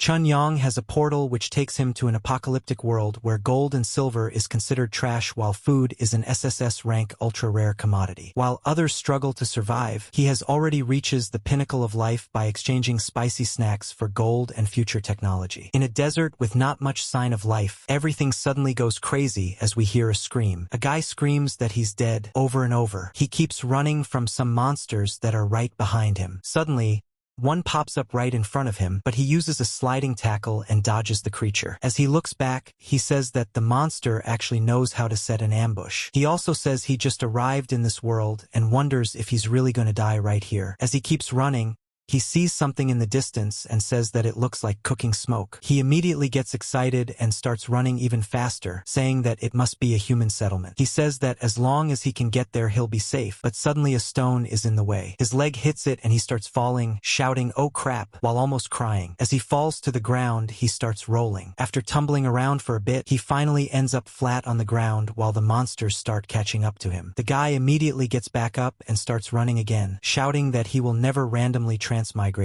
Chun Yong has a portal which takes him to an apocalyptic world where gold and silver is considered trash while food is an SSS rank ultra-rare commodity. While others struggle to survive, he has already reaches the pinnacle of life by exchanging spicy snacks for gold and future technology. In a desert with not much sign of life, everything suddenly goes crazy as we hear a scream. A guy screams that he's dead over and over. He keeps running from some monsters that are right behind him. Suddenly, one pops up right in front of him, but he uses a sliding tackle and dodges the creature. As he looks back, he says that the monster actually knows how to set an ambush. He also says he just arrived in this world and wonders if he's really going to die right here. As he keeps running, he sees something in the distance and says that it looks like cooking smoke. He immediately gets excited and starts running even faster, saying that it must be a human settlement. He says that as long as he can get there, he'll be safe, but suddenly a stone is in the way. His leg hits it and he starts falling, shouting, "Oh crap," while almost crying. As he falls to the ground, he starts rolling. After tumbling around for a bit, he finally ends up flat on the ground while the monsters start catching up to him. The guy immediately gets back up and starts running again, shouting that he will never randomly transmigrate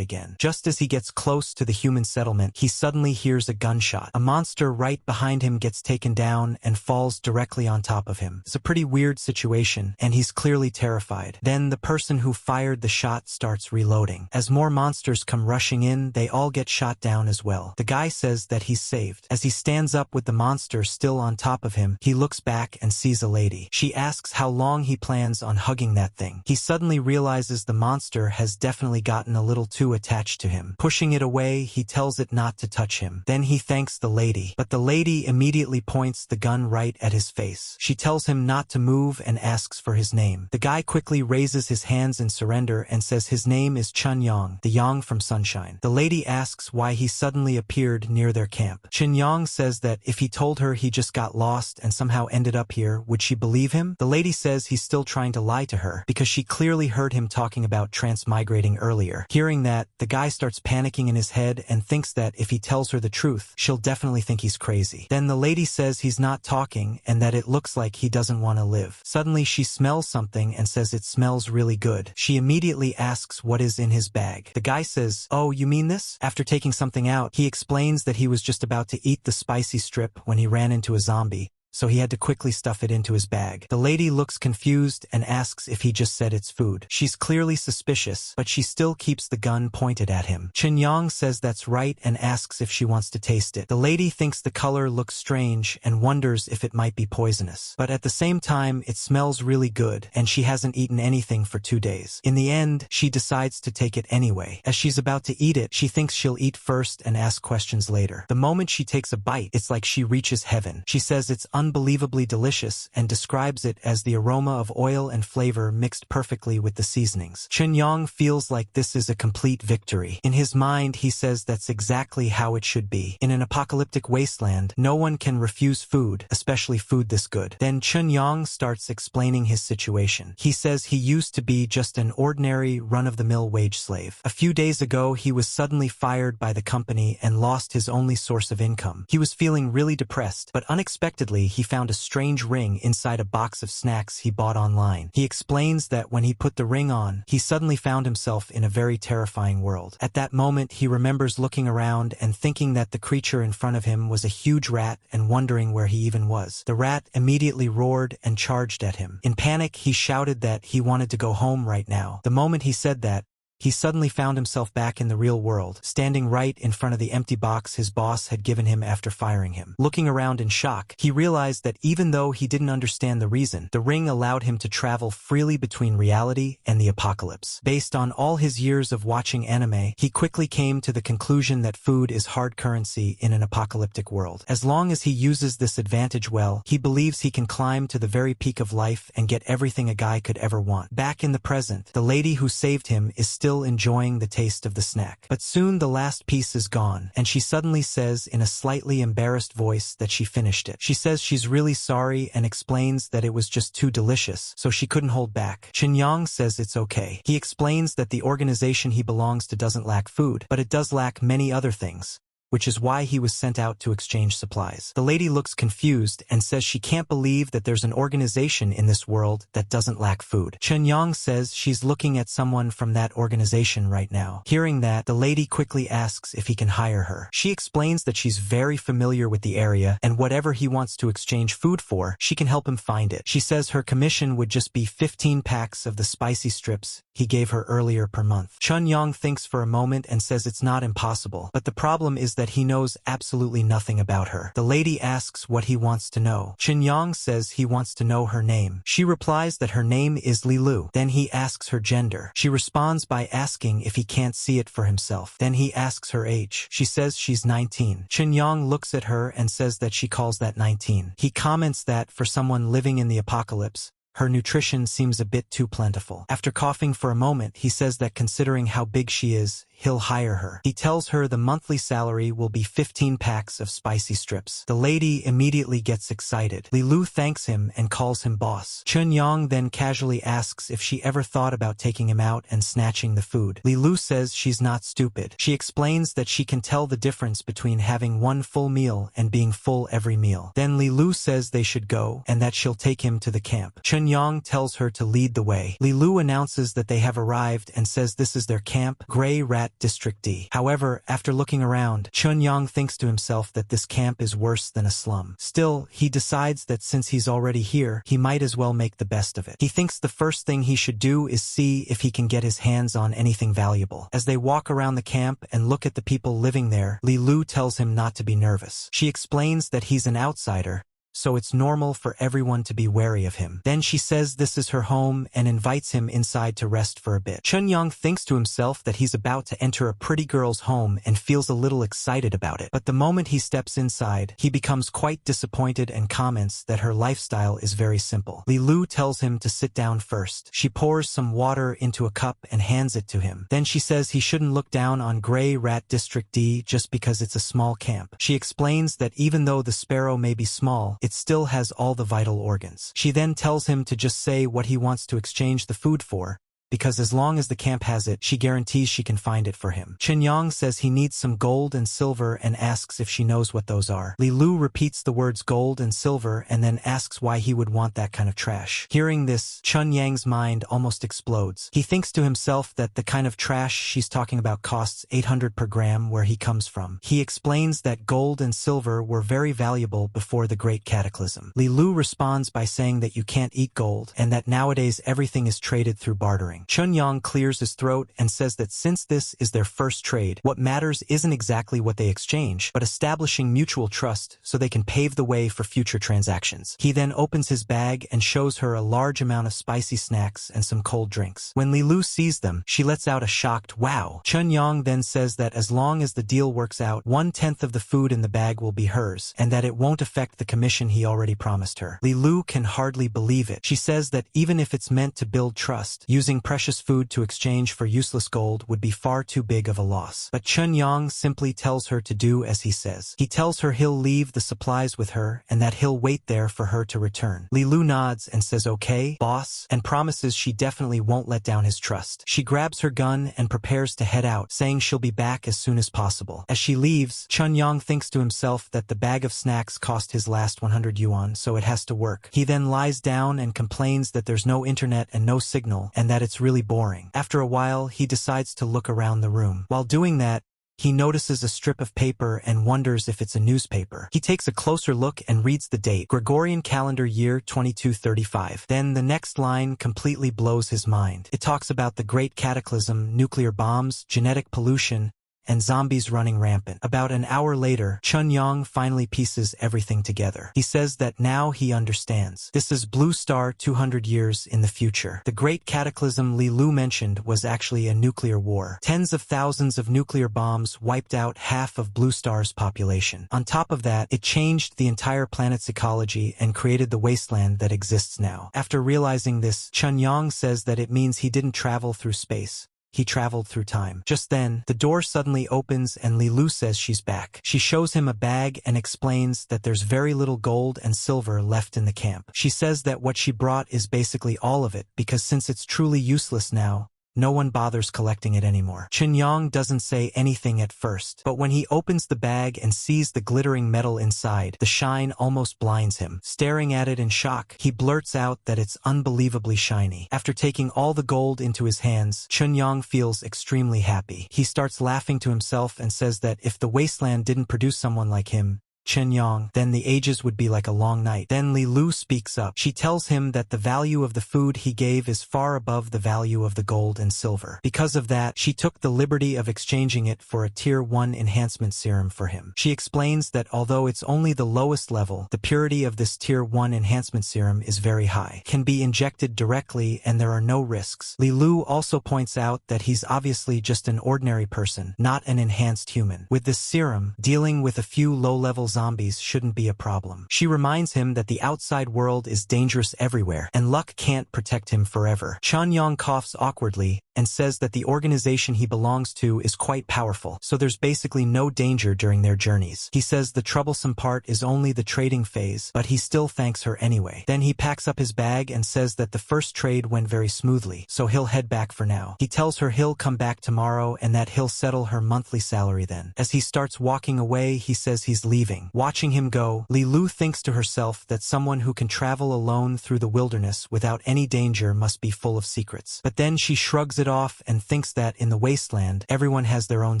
again. Just as he gets close to the human settlement, he suddenly hears a gunshot. A monster right behind him gets taken down and falls directly on top of him. It's a pretty weird situation, and he's clearly terrified. Then the person who fired the shot starts reloading. As more monsters come rushing in, they all get shot down as well. The guy says that he's saved. As he stands up with the monster still on top of him, he looks back and sees a lady. She asks how long he plans on hugging that thing. He suddenly realizes the monster has definitely gotten a little too attached to him. Pushing it away, he tells it not to touch him. Then he thanks the lady, but the lady immediately points the gun right at his face. She tells him not to move and asks for his name. The guy quickly raises his hands in surrender and says his name is Chun Yong, the Yong from Sunshine. The lady asks why he suddenly appeared near their camp. Chun Yong says that if he told her he just got lost and somehow ended up here, would she believe him? The lady says he's still trying to lie to her because she clearly heard him talking about transmigrating earlier. Hearing that, the guy starts panicking in his head and thinks that if he tells her the truth, she'll definitely think he's crazy. Then the lady says he's not talking and that it looks like he doesn't want to live. Suddenly she smells something and says it smells really good. She immediately asks what is in his bag. The guy says, "Oh, you mean this?" After taking something out, he explains that he was just about to eat the spicy strip when he ran into a zombie, so he had to quickly stuff it into his bag. The lady looks confused and asks if he just said it's food. She's clearly suspicious, but she still keeps the gun pointed at him. Chun Yong says that's right and asks if she wants to taste it. The lady thinks the color looks strange and wonders if it might be poisonous. But at the same time, it smells really good, and she hasn't eaten anything for 2 days. In the end, she decides to take it anyway. As she's about to eat it, she thinks she'll eat first and ask questions later. The moment she takes a bite, it's like she reaches heaven. She says it's unbelievably delicious and describes it as the aroma of oil and flavor mixed perfectly with the seasonings. Chun Yong feels like this is a complete victory. In his mind, he says that's exactly how it should be. In an apocalyptic wasteland, no one can refuse food, especially food this good. Then Chun Yong starts explaining his situation. He says he used to be just an ordinary run-of-the-mill wage slave. A few days ago, he was suddenly fired by the company and lost his only source of income. He was feeling really depressed, but unexpectedly, he found a strange ring inside a box of snacks he bought online. He explains that when he put the ring on, he suddenly found himself in a very terrifying world. At that moment, he remembers looking around and thinking that the creature in front of him was a huge rat and wondering where he even was. The rat immediately roared and charged at him. In panic, he shouted that he wanted to go home right now. The moment he said that, he suddenly found himself back in the real world, standing right in front of the empty box his boss had given him after firing him. Looking around in shock, he realized that even though he didn't understand the reason, the ring allowed him to travel freely between reality and the apocalypse. Based on all his years of watching anime, he quickly came to the conclusion that food is hard currency in an apocalyptic world. As long as he uses this advantage well, he believes he can climb to the very peak of life and get everything a guy could ever want. Back in the present, the lady who saved him is still enjoying the taste of the snack. But soon the last piece is gone, and she suddenly says in a slightly embarrassed voice that she finished it. She says she's really sorry and explains that it was just too delicious, so she couldn't hold back. Chun Yong says it's okay. He explains that the organization he belongs to doesn't lack food, but it does lack many other things, which is why he was sent out to exchange supplies. The lady looks confused and says she can't believe that there's an organization in this world that doesn't lack food. Chunyang says she's looking at someone from that organization right now. Hearing that, the lady quickly asks if he can hire her. She explains that she's very familiar with the area, and whatever he wants to exchange food for, she can help him find it. She says her commission would just be 15 packs of the spicy strips he gave her earlier per month. Chunyang thinks for a moment and says it's not impossible, but the problem is that he knows absolutely nothing about her. The lady asks what he wants to know. Chunyang says he wants to know her name. She replies that her name is Lilu. Then he asks her gender. She responds by asking if he can't see it for himself. Then he asks her age. She says she's 19. Chunyang looks at her and says that she calls that 19. He comments that for someone living in the apocalypse, her nutrition seems a bit too plentiful. After coughing for a moment, he says that considering how big she is, he'll hire her. He tells her the monthly salary will be 15 packs of spicy strips. The lady immediately gets excited. Lilu thanks him and calls him boss. Chunyang then casually asks if she ever thought about taking him out and snatching the food. Lilu says she's not stupid. She explains that she can tell the difference between having one full meal and being full every meal. Then Lilu says they should go and that she'll take him to the camp. Chunyang tells her to lead the way. Lilu announces that they have arrived and says this is their camp, Grey Rat District D. However, after looking around, Chunyang thinks to himself that this camp is worse than a slum. Still, he decides that since he's already here, he might as well make the best of it. He thinks the first thing he should do is see if he can get his hands on anything valuable. As they walk around the camp and look at the people living there, Lilu tells him not to be nervous. She explains that he's an outsider, so it's normal for everyone to be wary of him. Then she says this is her home and invites him inside to rest for a bit. Chunyang thinks to himself that he's about to enter a pretty girl's home and feels a little excited about it. But the moment he steps inside, he becomes quite disappointed and comments that her lifestyle is very simple. Lilu tells him to sit down first. She pours some water into a cup and hands it to him. Then she says he shouldn't look down on Grey Rat District D just because it's a small camp. She explains that even though the sparrow may be small, it still has all the vital organs. She then tells him to just say what he wants to exchange the food for, because as long as the camp has it, she guarantees she can find it for him. Chunyang says he needs some gold and silver and asks if she knows what those are. Lilu repeats the words gold and silver and then asks why he would want that kind of trash. Hearing this, Chunyang's mind almost explodes. He thinks to himself that the kind of trash she's talking about costs 800 per gram where he comes from. He explains that gold and silver were very valuable before the Great Cataclysm. Lilu responds by saying that you can't eat gold and that nowadays everything is traded through bartering. Chunyang clears his throat and says that since this is their first trade, what matters isn't exactly what they exchange, but establishing mutual trust so they can pave the way for future transactions. He then opens his bag and shows her a large amount of spicy snacks and some cold drinks. When Lilu sees them, she lets out a shocked wow. Chunyang then says that as long as the deal works out, 1/10 of the food in the bag will be hers, and that it won't affect the commission he already promised her. Lilu can hardly believe it. She says that even if it's meant to build trust, using precious food to exchange for useless gold would be far too big of a loss. But Chunyang simply tells her to do as he says. He tells her he'll leave the supplies with her and that he'll wait there for her to return. Lilu nods and says okay, boss, and promises she definitely won't let down his trust. She grabs her gun and prepares to head out, saying she'll be back as soon as possible. As she leaves, Chunyang thinks to himself that the bag of snacks cost his last 100 yuan, so it has to work. He then lies down and complains that there's no internet and no signal, and that it's really boring. After a while, he decides to look around the room. While doing that, he notices a strip of paper and wonders if it's a newspaper. He takes a closer look and reads the date, Gregorian calendar year 2235. Then the next line completely blows his mind. It talks about the Great Cataclysm, nuclear bombs, genetic pollution, and zombies running rampant. About an hour later, Chunyang finally pieces everything together. He says that now he understands. This is Blue Star 200 years in the future. The Great Cataclysm Lilu mentioned was actually a nuclear war. Tens of thousands of nuclear bombs wiped out half of Blue Star's population. On top of that, it changed the entire planet's ecology and created the wasteland that exists now. After realizing this, Chunyang says that it means he didn't travel through space. He traveled through time. Just then, the door suddenly opens and Lilu says she's back. She shows him a bag and explains that there's very little gold and silver left in the camp. She says that what she brought is basically all of it because since it's truly useless now, no one bothers collecting it anymore. Chen doesn't say anything at first, but when he opens the bag and sees the glittering metal inside, the shine almost blinds him. Staring at it in shock, he blurts out that it's unbelievably shiny. After taking all the gold into his hands, Chen feels extremely happy. He starts laughing to himself and says that if the wasteland didn't produce someone like him, Chen, then the ages would be like a long night. Then Li Lu speaks up. She tells him that the value of the food he gave is far above the value of the gold and silver. Because of that, she took the liberty of exchanging it for a Tier 1 enhancement serum for him. She explains that although it's only the lowest level, the purity of this Tier 1 enhancement serum is very high, can be injected directly, and there are no risks. Li Lu also points out that he's obviously just an ordinary person, not an enhanced human. With this serum, dealing with a few low-level zombies shouldn't be a problem. She reminds him that the outside world is dangerous everywhere, and luck can't protect him forever. Chen coughs awkwardly and says that the organization he belongs to is quite powerful, so there's basically no danger during their journeys. He says the troublesome part is only the trading phase, but he still thanks her anyway. Then he packs up his bag and says that the first trade went very smoothly, so he'll head back for now. He tells her he'll come back tomorrow and that he'll settle her monthly salary then. As he starts walking away, he says he's leaving. Watching him go, Li Lu thinks to herself that someone who can travel alone through the wilderness without any danger must be full of secrets. But then she shrugs it off and thinks that in the wasteland, everyone has their own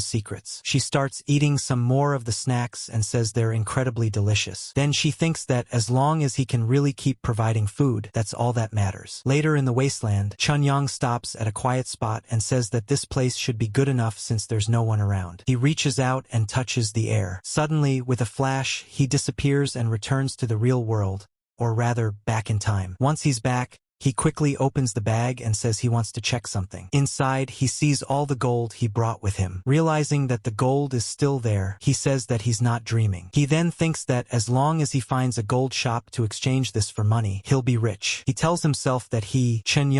secrets. She starts eating some more of the snacks and says they're incredibly delicious. Then she thinks that as long as he can really keep providing food, that's all that matters. Later in the wasteland, Chen stops at a quiet spot and says that this place should be good enough since there's no one around. He reaches out and touches the air. Suddenly, with a flash, he disappears and returns to the real world, or rather, back in time. Once he's back, he quickly opens the bag and says he wants to check something. Inside, he sees all the gold he brought with him. Realizing that the gold is still there, he says that he's not dreaming. He then thinks that as long as he finds a gold shop to exchange this for money, he'll be rich. He tells himself that he, Chen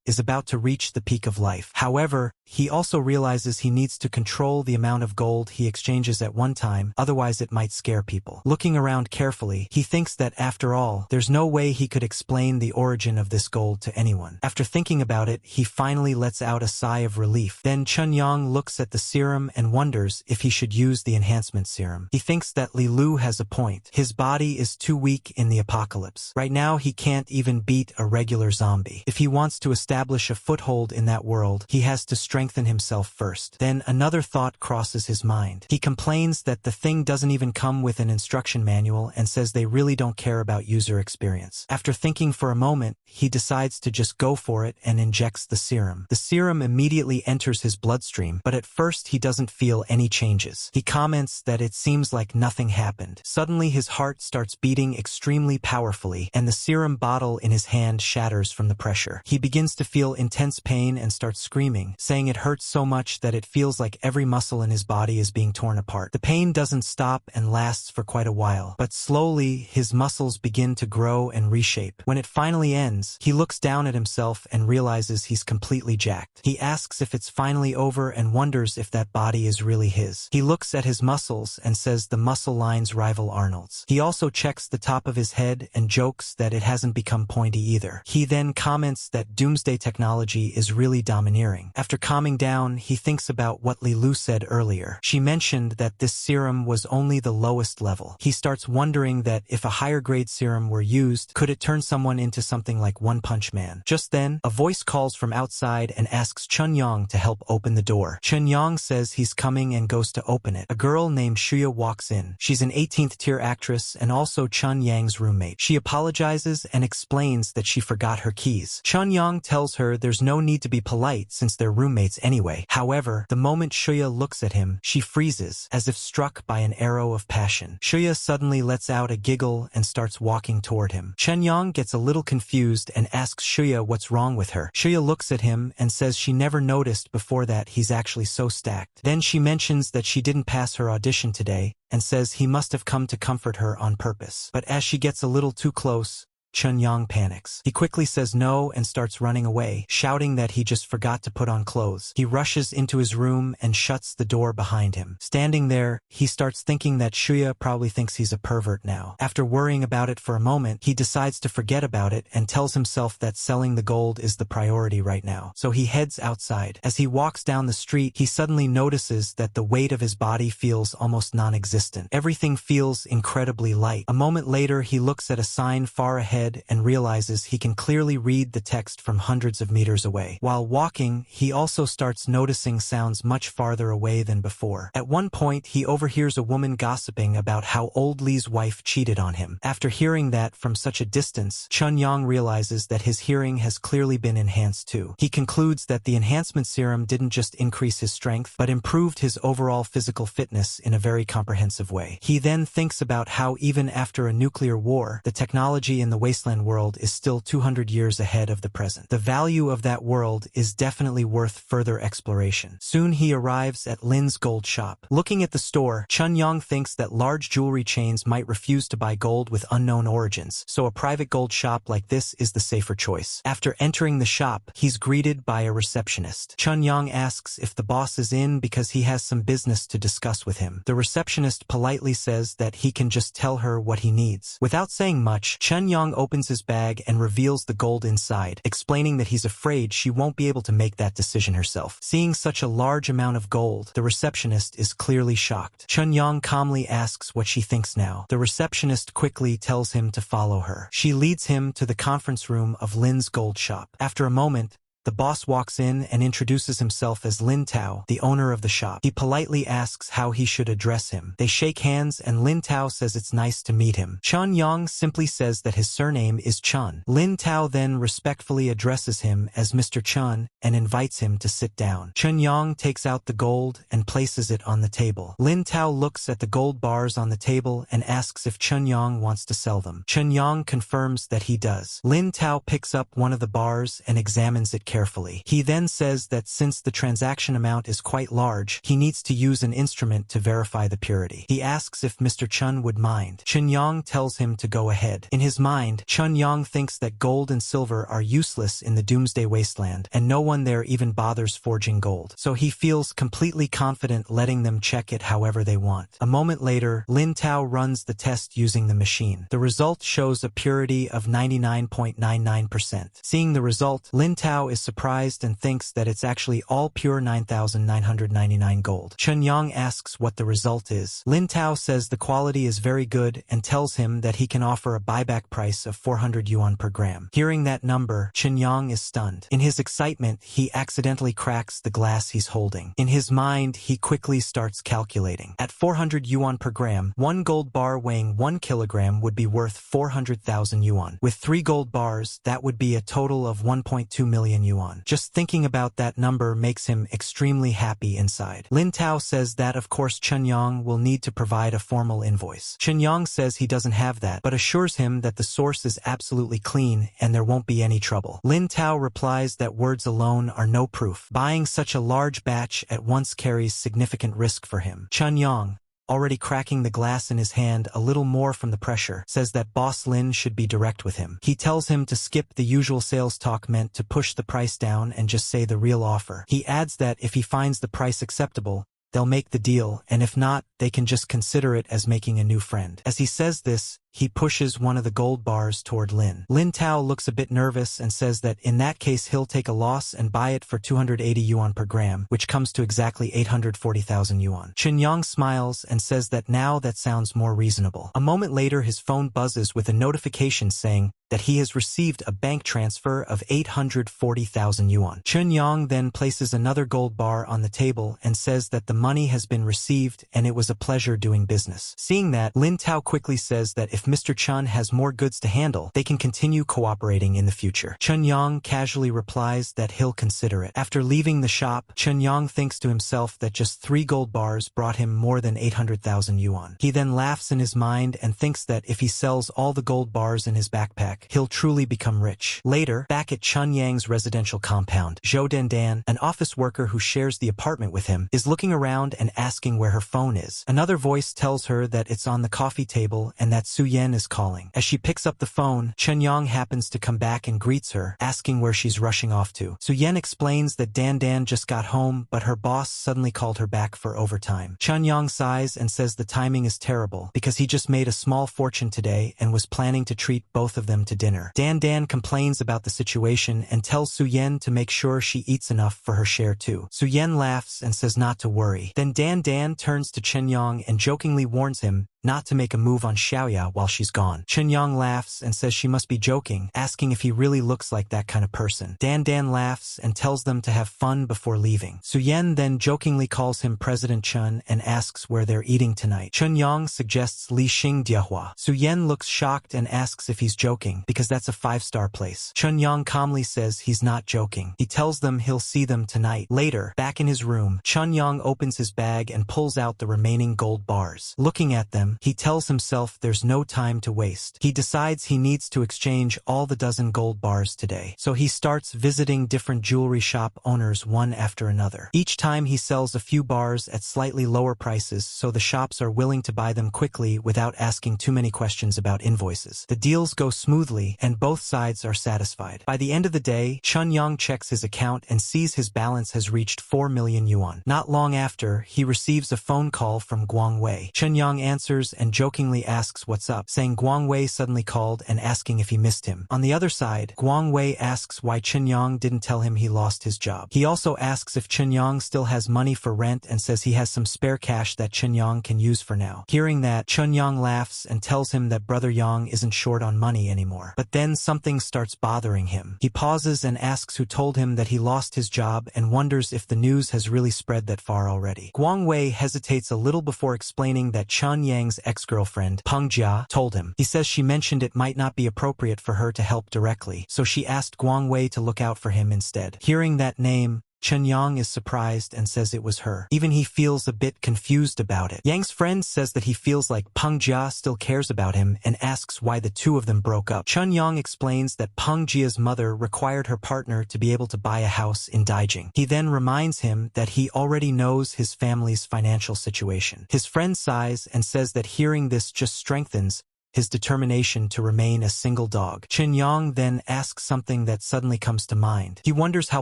is about to reach the peak of life. However, he also realizes he needs to control the amount of gold he exchanges at one time, otherwise it might scare people. Looking around carefully, he thinks that after all, there's no way he could explain the origin of this gold to anyone. After thinking about it, he finally lets out a sigh of relief. Then Chen looks at the serum and wonders if he should use the enhancement serum. He thinks that Li Lu has a point. His body is too weak in the apocalypse. Right now, he can't even beat a regular zombie. If he wants to establish a foothold in that world, he has to strengthen himself first. Then another thought crosses his mind. He complains that the thing doesn't even come with an instruction manual and says they really don't care about user experience. After thinking for a moment, he decides to just go for it and injects the serum. The serum immediately enters his bloodstream, but at first he doesn't feel any changes. He comments that it seems like nothing happened. Suddenly his heart starts beating extremely powerfully, and the serum bottle in his hand shatters from the pressure. He begins to feel intense pain and starts screaming, saying it hurts so much that it feels like every muscle in his body is being torn apart. The pain doesn't stop and lasts for quite a while, but slowly his muscles begin to grow and reshape. When it finally ends, he looks down at himself and realizes he's completely jacked. He asks if it's finally over and wonders if that body is really his. He looks at his muscles and says the muscle lines rival Arnold's. He also checks the top of his head and jokes that it hasn't become pointy either. He then comments that doomsday technology is really domineering. After calming down, he thinks about what Li Lu said earlier. She mentioned that this serum was only the lowest level. He starts wondering that if a higher grade serum were used, could it turn someone into something like One Punch Man? Just then, a voice calls from outside and asks Chen to help open the door. Chen says he's coming and goes to open it. A girl named Shuya walks in. She's an 18th tier actress and also Chen Yang's roommate. She apologizes and explains that she forgot her keys. Chen tells her there's no need to be polite since they're roommates anyway. However, the moment Shuya looks at him, she freezes, as if struck by an arrow of passion. Shuya suddenly lets out a giggle and starts walking toward him. Chen gets a little confused and asks Shuya what's wrong with her. Shuya looks at him and says she never noticed before that he's actually so stacked. Then she mentions that she didn't pass her audition today and says he must have come to comfort her on purpose. But as she gets a little too close, Chunyang panics. He quickly says no and starts running away, shouting that he just forgot to put on clothes. He rushes into his room and shuts the door behind him. Standing there, he starts thinking that Shuya probably thinks he's a pervert now. After worrying about it for a moment, he decides to forget about it and tells himself that selling the gold is the priority right now. So he heads outside. As he walks down the street, he suddenly notices that the weight of his body feels almost non-existent. Everything feels incredibly light. A moment later, he looks at a sign far ahead and realizes he can clearly read the text from hundreds of meters away. While walking, he also starts noticing sounds much farther away than before. At one point, he overhears a woman gossiping about how old Li's wife cheated on him. After hearing that from such a distance, Chunyang realizes that his hearing has clearly been enhanced too. He concludes that the enhancement serum didn't just increase his strength, but improved his overall physical fitness in a very comprehensive way. He then thinks about how even after a nuclear war, the technology in the wasteland world is still 200 years ahead of the present. The value of that world is definitely worth further exploration. Soon he arrives at Lin's gold shop. Looking at the store, Chunyang thinks that large jewelry chains might refuse to buy gold with unknown origins, so a private gold shop like this is the safer choice. After entering the shop, he's greeted by a receptionist. Chunyang asks if the boss is in because he has some business to discuss with him. The receptionist politely says that he can just tell her what he needs. Without saying much, Chunyang opens his bag and reveals the gold inside, explaining that he's afraid she won't be able to make that decision herself. Seeing such a large amount of gold, the receptionist is clearly shocked. Chunyang calmly asks what she thinks now. The receptionist quickly tells him to follow her. She leads him to the conference room of Lin's gold shop. After a moment, the boss walks in and introduces himself as Lin Tao, the owner of the shop. He politely asks how he should address him. They shake hands and Lin Tao says it's nice to meet him. Chunyang simply says that his surname is Chun. Lin Tao then respectfully addresses him as Mr. Chun and invites him to sit down. Chunyang takes out the gold and places it on the table. Lin Tao looks at the gold bars on the table and asks if Chunyang wants to sell them. Chunyang confirms that he does. Lin Tao picks up one of the bars and examines it carefully. He then says that since the transaction amount is quite large, he needs to use an instrument to verify the purity. He asks if Mr. Chun would mind. Chunyang tells him to go ahead. In his mind, Chunyang thinks that gold and silver are useless in the Doomsday Wasteland, and no one there even bothers forging gold. So he feels completely confident letting them check it however they want. A moment later, Lin Tao runs the test using the machine. The result shows a purity of 99.99%. Seeing the result, Lin Tao is surprised and thinks that it's actually all pure 9,999 gold. Chunyang asks what the result is. Lin Tao says the quality is very good and tells him that he can offer a buyback price of 400 yuan per gram. Hearing that number, Chunyang is stunned. In his excitement, he accidentally cracks the glass he's holding. In his mind, he quickly starts calculating. At 400 yuan per gram, one gold bar weighing 1 kilogram would be worth 400,000 yuan. With 3 gold bars, that would be a total of 1.2 million yuan. Just thinking about that number makes him extremely happy inside. Lin Tao says that of course Chunyang will need to provide a formal invoice. Chunyang says he doesn't have that, but assures him that the source is absolutely clean and there won't be any trouble. Lin Tao replies that words alone are no proof. Buying such a large batch at once carries significant risk for him. Chunyang, already cracking the glass in his hand a little more from the pressure, says that Boss Lin should be direct with him. He tells him to skip the usual sales talk meant to push the price down and just say the real offer. He adds that if he finds the price acceptable, they'll make the deal, and if not, they can just consider it as making a new friend. As he says this, he pushes one of the gold bars toward Lin. Lin Tao looks a bit nervous and says that in that case he'll take a loss and buy it for 280 yuan per gram, which comes to exactly 840,000 yuan. Chunyang smiles and says that now that sounds more reasonable. A moment later his phone buzzes with a notification saying that he has received a bank transfer of 840,000 yuan. Chunyang then places another gold bar on the table and says that the money has been received and it was a pleasure doing business. Seeing that, Lin Tao quickly says that if Mr. Chun has more goods to handle, they can continue cooperating in the future. Chunyang casually replies that he'll consider it. After leaving the shop, Chunyang thinks to himself that just 3 gold bars brought him more than 800,000 yuan. He then laughs in his mind and thinks that if he sells all the gold bars in his backpack, he'll truly become rich. Later, back at Chunyang's residential compound, Zhou Dandan, an office worker who shares the apartment with him, is looking around and asking where her phone is. Another voice tells her that it's on the coffee table and that Su Su-yen is calling. As she picks up the phone, Chen-yang happens to come back and greets her, asking where she's rushing off to. Su-yen explains that Dan just got home, but her boss suddenly called her back for overtime. Chen-yang sighs and says the timing is terrible because he just made a small fortune today and was planning to treat both of them to dinner. Dan complains about the situation and tells Su-yen to make sure she eats enough for her share too. Su-yen laughs and says not to worry. Then Dan turns to Chen-yang and jokingly warns him not to make a move on Xiaoya while she's gone. Chen-yang laughs and says she must be joking, asking if he really looks like that kind of person. Dan laughs and tells them to have fun before leaving. Su-yen then jokingly calls him President Chen and asks where they're eating tonight. Chen-yang suggests Li Xing Diehua. Su-yen looks shocked and asks if he's joking, because that's a 5-star place. Chen-yang calmly says he's not joking. He tells them he'll see them tonight. Later, back in his room, Chen-yang opens his bag and pulls out the remaining gold bars. Looking at them, he tells himself there's no time to waste. He decides he needs to exchange all the dozen gold bars today. So he starts visiting different jewelry shop owners one after another. Each time he sells a few bars at slightly lower prices, so the shops are willing to buy them quickly without asking too many questions about invoices. The deals go smoothly and both sides are satisfied. By the end of the day, Chen-yang checks his account and sees his balance has reached 4 million yuan. Not long after, he receives a phone call from Guang Wei. Chen-yang answers and jokingly asks what's up, saying Guang Wei suddenly called and asking if he missed him. On the other side, Guang Wei asks why Chen-yang didn't tell him he lost his job. He also asks if Chen-yang still has money for rent and says he has some spare cash that Chen-yang can use for now. Hearing that, Chen-yang laughs and tells him that brother Yang isn't short on money anymore. But then something starts bothering him. He pauses and asks who told him that he lost his job and wonders if the news has really spread that far already. Guang Wei hesitates a little before explaining that Chen Yang's ex-girlfriend, Peng Jia, told him. He says she mentioned it might not be appropriate for her to help directly, so she asked Guang Wei to look out for him instead. Hearing that name, Chen-yang is surprised and says it was her. Even he feels a bit confused about it. Yang's friend says that he feels like Peng Jia still cares about him and asks why the two of them broke up. Chen-yang explains that Peng Jia's mother required her partner to be able to buy a house in Daijing. He then reminds him that he already knows his family's financial situation. His friend sighs and says that hearing this just strengthens his determination to remain a single dog. Chen-yang then asks something that suddenly comes to mind. He wonders how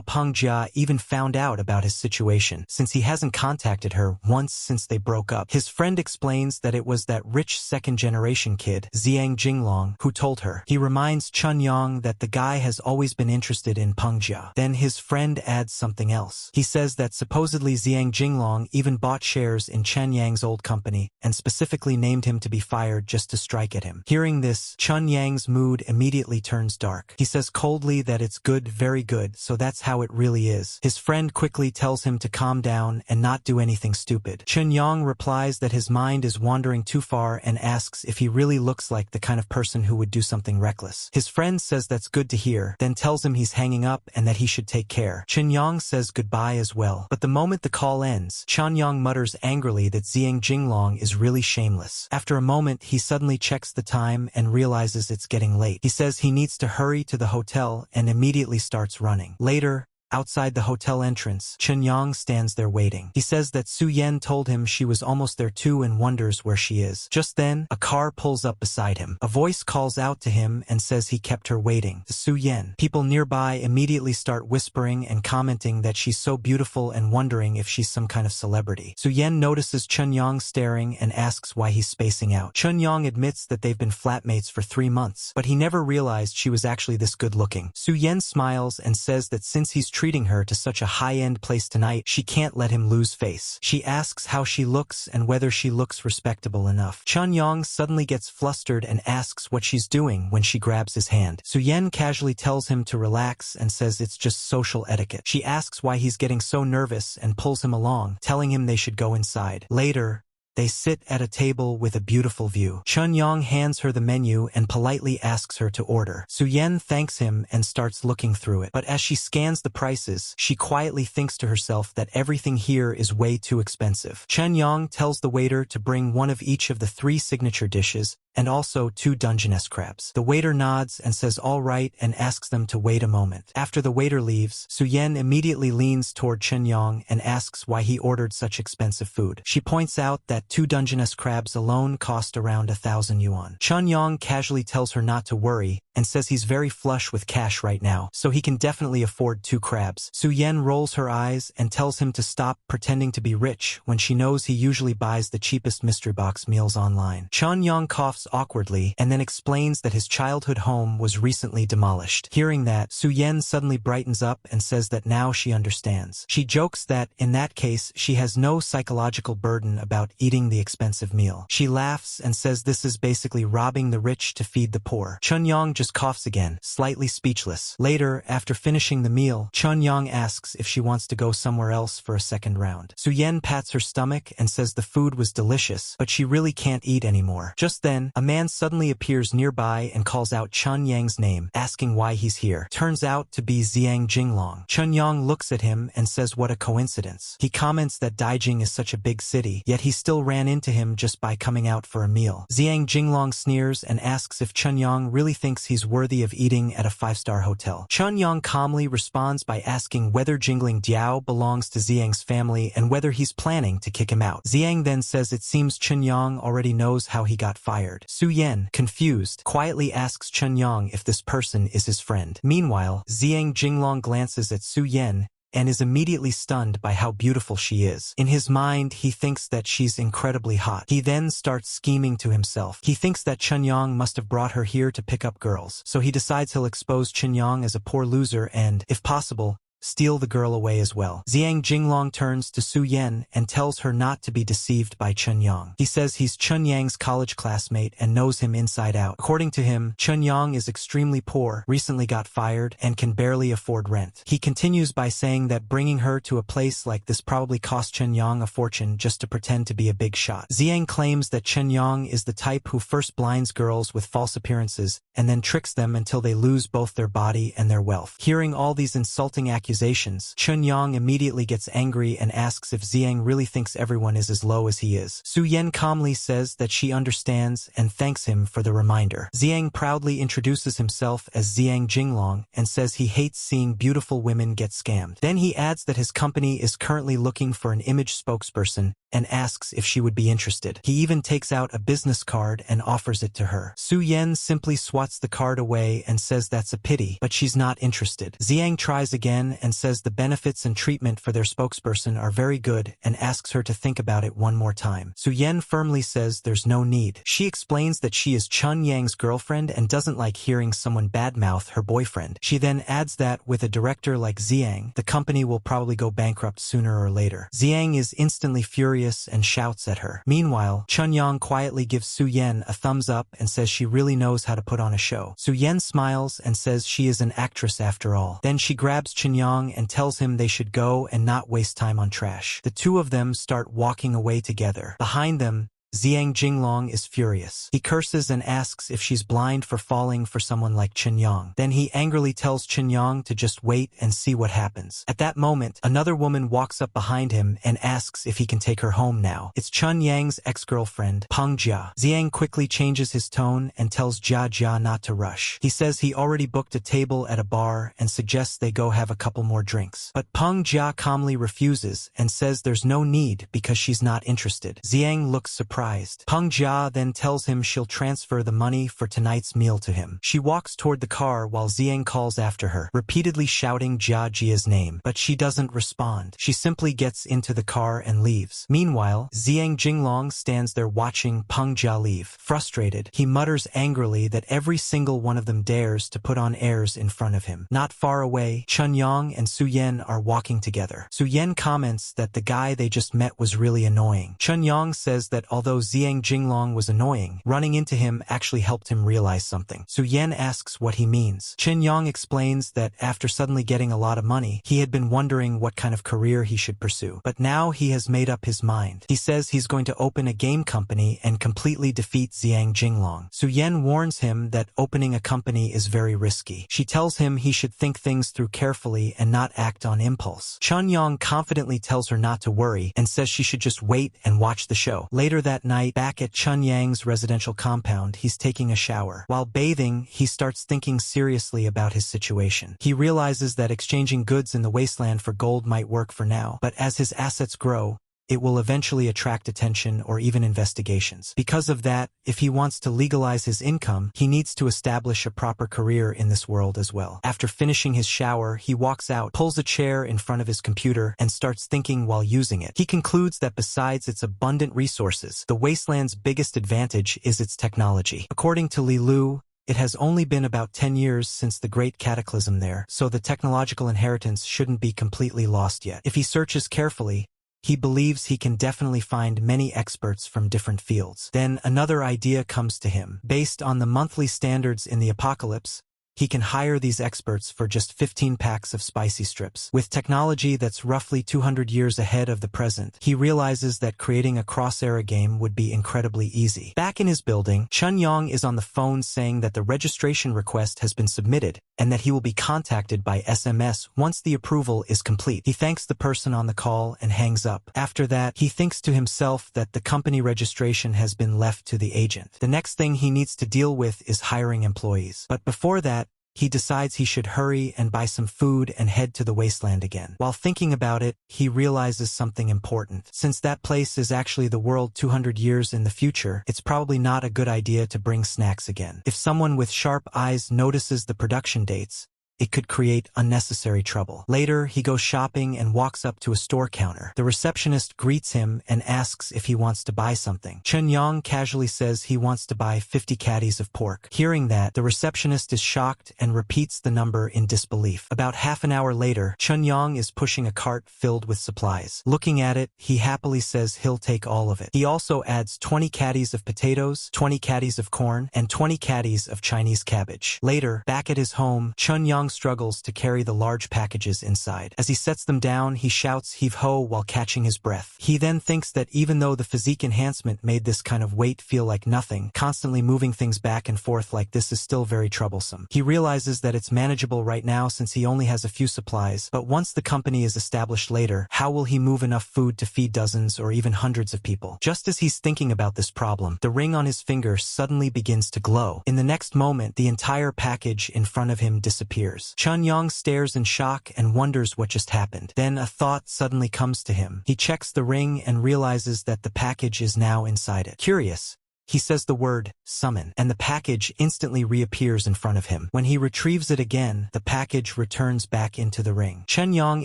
Peng Jia even found out about his situation, since he hasn't contacted her once since they broke up. His friend explains that it was that rich second-generation kid, Zhang Jinglong, who told her. He reminds Chen-yang that the guy has always been interested in Peng Jia. Then his friend adds something else. He says that supposedly Zhang Jinglong even bought shares in Chen Yang's old company and specifically named him to be fired just to strike at him. Hearing this, Chen Yang's mood immediately turns dark. He says coldly that it's good, very good, so that's how it really is. His friend quickly tells him to calm down and not do anything stupid. Chen Yang replies that his mind is wandering too far and asks if he really looks like the kind of person who would do something reckless. His friend says that's good to hear, then tells him he's hanging up and that he should take care. Chen Yang says goodbye as well. But the moment the call ends, Chen Yang mutters angrily that Zhang Jinglong is really shameless. After a moment, he suddenly checks the time and realizes it's getting late. He says he needs to hurry to the hotel and immediately starts running. Later, outside the hotel entrance, Chen Yang stands there waiting. He says that Su Yen told him she was almost there too and wonders where she is. Just then, a car pulls up beside him. A voice calls out to him and says he kept her waiting. Su Yen. People nearby immediately start whispering and commenting that she's so beautiful and wondering if she's some kind of celebrity. Su Yen notices Chen Yang staring and asks why he's spacing out. Chen Yang admits that they've been flatmates for 3 months, but he never realized she was actually this good looking. Su Yen smiles and says that since he's treating her to such a high-end place tonight, she can't let him lose face. She asks how she looks and whether she looks respectable enough. Chen Yang suddenly gets flustered and asks what she's doing when she grabs his hand. Su Yen casually tells him to relax and says it's just social etiquette. She asks why he's getting so nervous and pulls him along, telling him they should go inside. Later, they sit at a table with a beautiful view. Chen Yang hands her the menu and politely asks her to order. Su Yen thanks him and starts looking through it. But as she scans the prices, she quietly thinks to herself that everything here is way too expensive. Chen Yang tells the waiter to bring one of each of the 3 signature dishes and also 2 Dungeness crabs. The waiter nods and says all right and asks them to wait a moment. After the waiter leaves, Su-yen immediately leans toward Chen-yong and asks why he ordered such expensive food. She points out that 2 Dungeness crabs alone cost around 1,000 yuan. Chen-yong casually tells her not to worry and says he's very flush with cash right now, so he can definitely afford 2 crabs. Su-yen rolls her eyes and tells him to stop pretending to be rich when she knows he usually buys the cheapest mystery box meals online. Chen-yong coughs awkwardly and then explains that his childhood home was recently demolished. Hearing that, Su-yen suddenly brightens up and says that now she understands. She jokes that, in that case, she has no psychological burden about eating the expensive meal. She laughs and says this is basically robbing the rich to feed the poor. Chen-yong just coughs again, slightly speechless. Later, after finishing the meal, Chen-yong asks if she wants to go somewhere else for a second round. Su-yen pats her stomach and says the food was delicious, but she really can't eat anymore. Just then, a man suddenly appears nearby and calls out Chen-yang's name, asking why he's here. Turns out to be Zhang Jinglong. Chen-yong looks at him and says what a coincidence. He comments that Daijing is such a big city, yet he still ran into him just by coming out for a meal. Zhang Jinglong sneers and asks if Chen-yong really thinks he's worthy of eating at a 5-star hotel. Chen-yong calmly responds by asking whether Jingling Diao belongs to Zhang's family and whether he's planning to kick him out. Zhang then says it seems Chen-yong already knows how he got fired. Su-yen, confused, quietly asks Chen-yong if this person is his friend. Meanwhile, Zhang Jinglong glances at Su-yen and is immediately stunned by how beautiful she is. In his mind, he thinks that she's incredibly hot. He then starts scheming to himself. He thinks that Chen-yong must have brought her here to pick up girls, so he decides he'll expose Chen-yong as a poor loser and, if possible, steal the girl away as well. Zhang Jinglong turns to Su-yen and tells her not to be deceived by Chen-yong. He says he's Chen-yang's college classmate and knows him inside out. According to him, Chen-yong is extremely poor, recently got fired, and can barely afford rent. He continues by saying that bringing her to a place like this probably cost Chen-yong a fortune just to pretend to be a big shot. Zhang claims that Chen-yong is the type who first blinds girls with false appearances and then tricks them until they lose both their body and their wealth. Hearing all these insulting accusations, Chen-yong immediately gets angry and asks if Zhang really thinks everyone is as low as he is. Su-yen calmly says that she understands and thanks him for the reminder. Zhang proudly introduces himself as Zhang Jinglong and says he hates seeing beautiful women get scammed. Then he adds that his company is currently looking for an image spokesperson and asks if she would be interested. He even takes out a business card and offers it to her. Su-yen simply swats the card away and says that's a pity, but she's not interested. Zhang tries again and says the benefits and treatment for their spokesperson are very good and asks her to think about it one more time. Su-yen firmly says there's no need. She explains that she is Chen-yang's girlfriend and doesn't like hearing someone badmouth her boyfriend. She then adds that with a director like Zhang, the company will probably go bankrupt sooner or later. Zhang is instantly furious and shouts at her. Meanwhile, Chen-yong quietly gives Su-yen a thumbs up and says she really knows how to put on a show. Su-yen smiles and says she is an actress after all. Then she grabs Chen-yong and tells him they should go and not waste time on trash. The two of them start walking away together. Behind them, Zhang Jinglong is furious. He curses and asks if she's blind for falling for someone like Chen-yong. Then he angrily tells Chen-yong to just wait and see what happens. At that moment, another woman walks up behind him and asks if he can take her home now. It's Chen-yang's ex-girlfriend, Peng Jia. Zhang quickly changes his tone and tells Jia not to rush. He says he already booked a table at a bar and suggests they go have a couple more drinks. But Peng Jia calmly refuses and says there's no need because she's not interested. Zhang looks surprised. Peng Jia then tells him she'll transfer the money for tonight's meal to him. She walks toward the car while Zhang calls after her, repeatedly shouting Jia's name, but she doesn't respond. She simply gets into the car and leaves. Meanwhile, Zhang Jinglong stands there watching Peng Jia leave. Frustrated, he mutters angrily that every single one of them dares to put on airs in front of him. Not far away, Chen-yong and Su-yen are walking together. Su-yen comments that the guy they just met was really annoying. Chen-yong says that although Zhang Jinglong was annoying, running into him actually helped him realize something. Su-yen asks what he means. Chen-yong explains that after suddenly getting a lot of money, he had been wondering what kind of career he should pursue. But now he has made up his mind. He says he's going to open a game company and completely defeat Zhang Jinglong. Su-yen warns him that opening a company is very risky. She tells him he should think things through carefully and not act on impulse. Chen-yong confidently tells her not to worry and says she should just wait and watch the show. Later that That night, back at Chun Yang's residential compound, he's taking a shower. While bathing, he starts thinking seriously about his situation. He realizes that exchanging goods in the wasteland for gold might work for now, but as his assets grow, it will eventually attract attention or even investigations. Because of that, if he wants to legalize his income, he needs to establish a proper career in this world as well. After finishing his shower, he walks out, pulls a chair in front of his computer, and starts thinking while using it. He concludes that besides its abundant resources, the wasteland's biggest advantage is its technology. According to Li Lu, it has only been about 10 years since the Great Cataclysm there, so the technological inheritance shouldn't be completely lost yet. If he searches carefully, he believes he can definitely find many experts from different fields. Then another idea comes to him. Based on the monthly standards in the apocalypse, he can hire these experts for just 15 packs of spicy strips. With technology that's roughly 200 years ahead of the present, he realizes that creating a cross-era game would be incredibly easy. Back in his building, Chun Yang is on the phone saying that the registration request has been submitted and that he will be contacted by SMS once the approval is complete. He thanks the person on the call and hangs up. After that, he thinks to himself that the company registration has been left to the agent. The next thing he needs to deal with is hiring employees. But before that, he decides he should hurry and buy some food and head to the wasteland again. While thinking about it, he realizes something important. Since that place is actually the world 200 years in the future, it's probably not a good idea to bring snacks again. If someone with sharp eyes notices the production dates, it could create unnecessary trouble. Later, he goes shopping and walks up to a store counter. The receptionist greets him and asks if he wants to buy something. Chun Yang casually says he wants to buy 50 caddies of pork. Hearing that, the receptionist is shocked and repeats the number in disbelief. About half an hour later, Chun Yang is pushing a cart filled with supplies. Looking at it, he happily says he'll take all of it. He also adds 20 caddies of potatoes, 20 caddies of corn, and 20 caddies of Chinese cabbage. Later, back at his home, Chun Yang struggles to carry the large packages inside. As he sets them down, he shouts heave-ho while catching his breath. He then thinks that even though the physique enhancement made this kind of weight feel like nothing, constantly moving things back and forth like this is still very troublesome. He realizes that it's manageable right now since he only has a few supplies, but once the company is established later, how will he move enough food to feed dozens or even hundreds of people? Just as he's thinking about this problem, the ring on his finger suddenly begins to glow. In the next moment, the entire package in front of him disappears. Chun Yang stares in shock and wonders what just happened. Then a thought suddenly comes to him. He checks the ring and realizes that the package is now inside it. Curious, he says the word summon, and the package instantly reappears in front of him. When he retrieves it again, the package returns back into the ring. Chun Yang